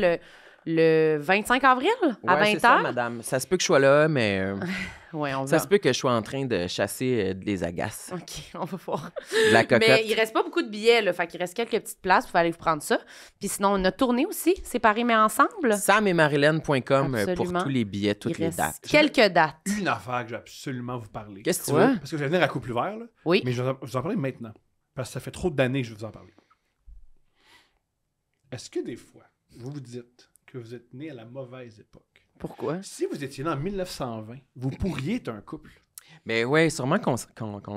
le 25 avril à Ouais, c'est ça, 20h. madame. Ça se peut que je sois là, mais Oui, on ça verra. se peut que je sois en train de chasser des agaces. OK, on va voir. De la cocotte. Mais il reste pas beaucoup de billets, là. Fait qu'il reste quelques petites places. Vous pouvez aller vous prendre ça. Puis sinon, on a tourné aussi, séparés mais ensemble. SamEtMarilyn.com pour Absolument. tous les billets, toutes Il les reste dates. quelques dates. Une affaire que je vais absolument vous parler. Qu'est-ce que tu Quoi? veux? Parce que je vais venir à Couple ouvert, là. Oui. Mais je vais vous en parler maintenant. Parce que ça fait trop d'années que je vais vous en parler. Est-ce que des fois, vous vous dites que vous êtes né à la mauvaise époque? Pourquoi? Si vous étiez né en 1920, vous pourriez être un couple. Mais ouais, sûrement qu'on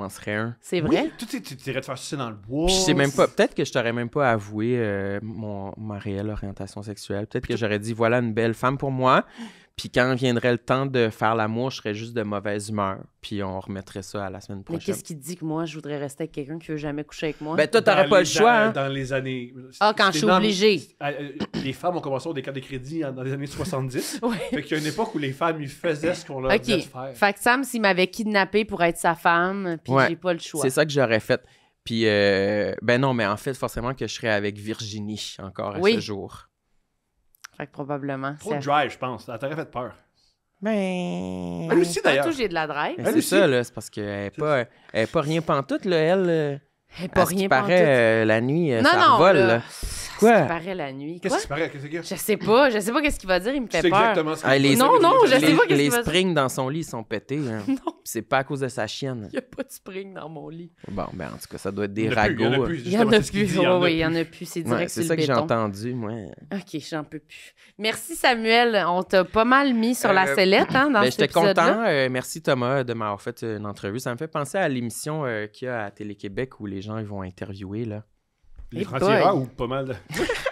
en serait un. C'est vrai? Oui, tu irais te faire sucer dans le bois. Puis je sais même pas, peut-être que je t'aurais même pas avoué ma réelle orientation sexuelle. Peut-être que j'aurais dit, voilà une belle femme pour moi. Puis quand viendrait le temps de faire l'amour, je serais juste de mauvaise humeur. Puis on remettrait ça à la semaine Mais prochaine. qu'est-ce qui te dit que moi, je voudrais rester avec quelqu'un qui veut jamais coucher avec moi? Ben toi, t'aurais pas le choix, hein? Dans les années... Ah, quand je suis obligée. Les femmes ont commencé à avoir des cartes de crédit dans les années 70. Ouais. Fait qu'il y a une époque où les femmes, ils faisaient ce qu'on leur disait de OK. faire. Fait que Sam, s'il m'avait kidnappé pour être sa femme, puis Ouais. j'ai pas le choix. C'est ça que j'aurais fait. Puis, ben non, mais en fait, forcément que je serais avec Virginie encore à Oui. ce jour. Fait que probablement. Trop de drive, je pense. Ça t'aurait fait peur. Ben... Elle aussi, d'ailleurs. Tout, j'ai de la drive. Ben, Elle c'est aussi. ça, là. C'est parce qu'elle est pas rien pantoute, là, elle. Pas À ce qui rien paraît, pantoute. la nuit, Non, ça non, revole, là. là. Quoi? Qu'est-ce qui paraît la nuit? Qu'est-ce Quoi? qui se paraît? Qu'est-ce qu'il y a? Je sais pas qu'est-ce qu'il va dire, il me fait C'est peur. exactement ce Ah, qu'il les- faut. Non, je sais pas qu'est-ce Les qu'il va dire. springs dans son lit sont pétés. Hein. Non. C'est pas à cause de sa chienne. Il y a pas de spring dans mon lit. Bon, ben en tout cas, ça doit être des Il y en a plus, il y en a ragots. plus, Il y en justement, a c'est ce qu'il plus. dit, il y en a Oui, il y en plus. a plus. C'est Ouais, direct c'est sur ça le que j'ai béton. entendu, moi. OK, j'en peux plus. Merci, Samuel. On t'a pas mal mis sur la sellette dans Ben, cet j'étais épisode-là. content. Merci, Thomas, de m'avoir fait une entrevue. Ça me fait penser à l'émission qu'il y a à Télé-Québec où les gens ils vont interviewer, là. Les Hey francs-tireurs boy. ou pas mal de...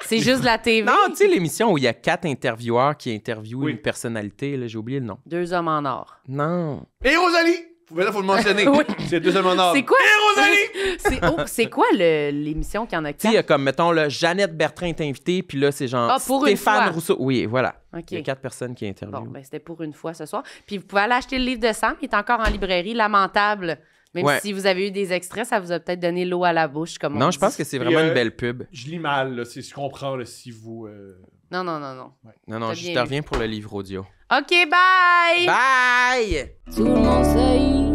C'est juste la TV. Non, tu sais, l'émission où il y a 4 intervieweurs qui interviewent Oui. une personnalité, là, j'ai oublié le nom. 2 hommes en or. Non. Et Rosalie! Faut le mentionner. Oui. C'est 2 hommes en or. C'est quoi? Et Rosalie! C'est quoi l'émission qu'il y en a Tu sais, il y 4? a comme, mettons, là, Jeannette Bertrand est invitée, puis là, c'est genre Ah, pour une Stéphane fois. Rousseau. Oui, voilà. OK. Il y a 4 personnes qui Bon, interviewent. ben c'était pour une fois ce soir. Puis vous pouvez aller acheter le livre de Sam. Il est encore en librairie. Lamentable. Même Ouais. si vous avez eu des extraits, ça vous a peut-être donné l'eau à la bouche, comme on Non, dit. je pense que c'est Puis, vraiment une belle pub. Je lis mal, là. Je comprends, là, si vous... Non. Non, non, T'as je bien te lu. reviens pour le livre audio. OK, bye! Bye! Tout le monde sait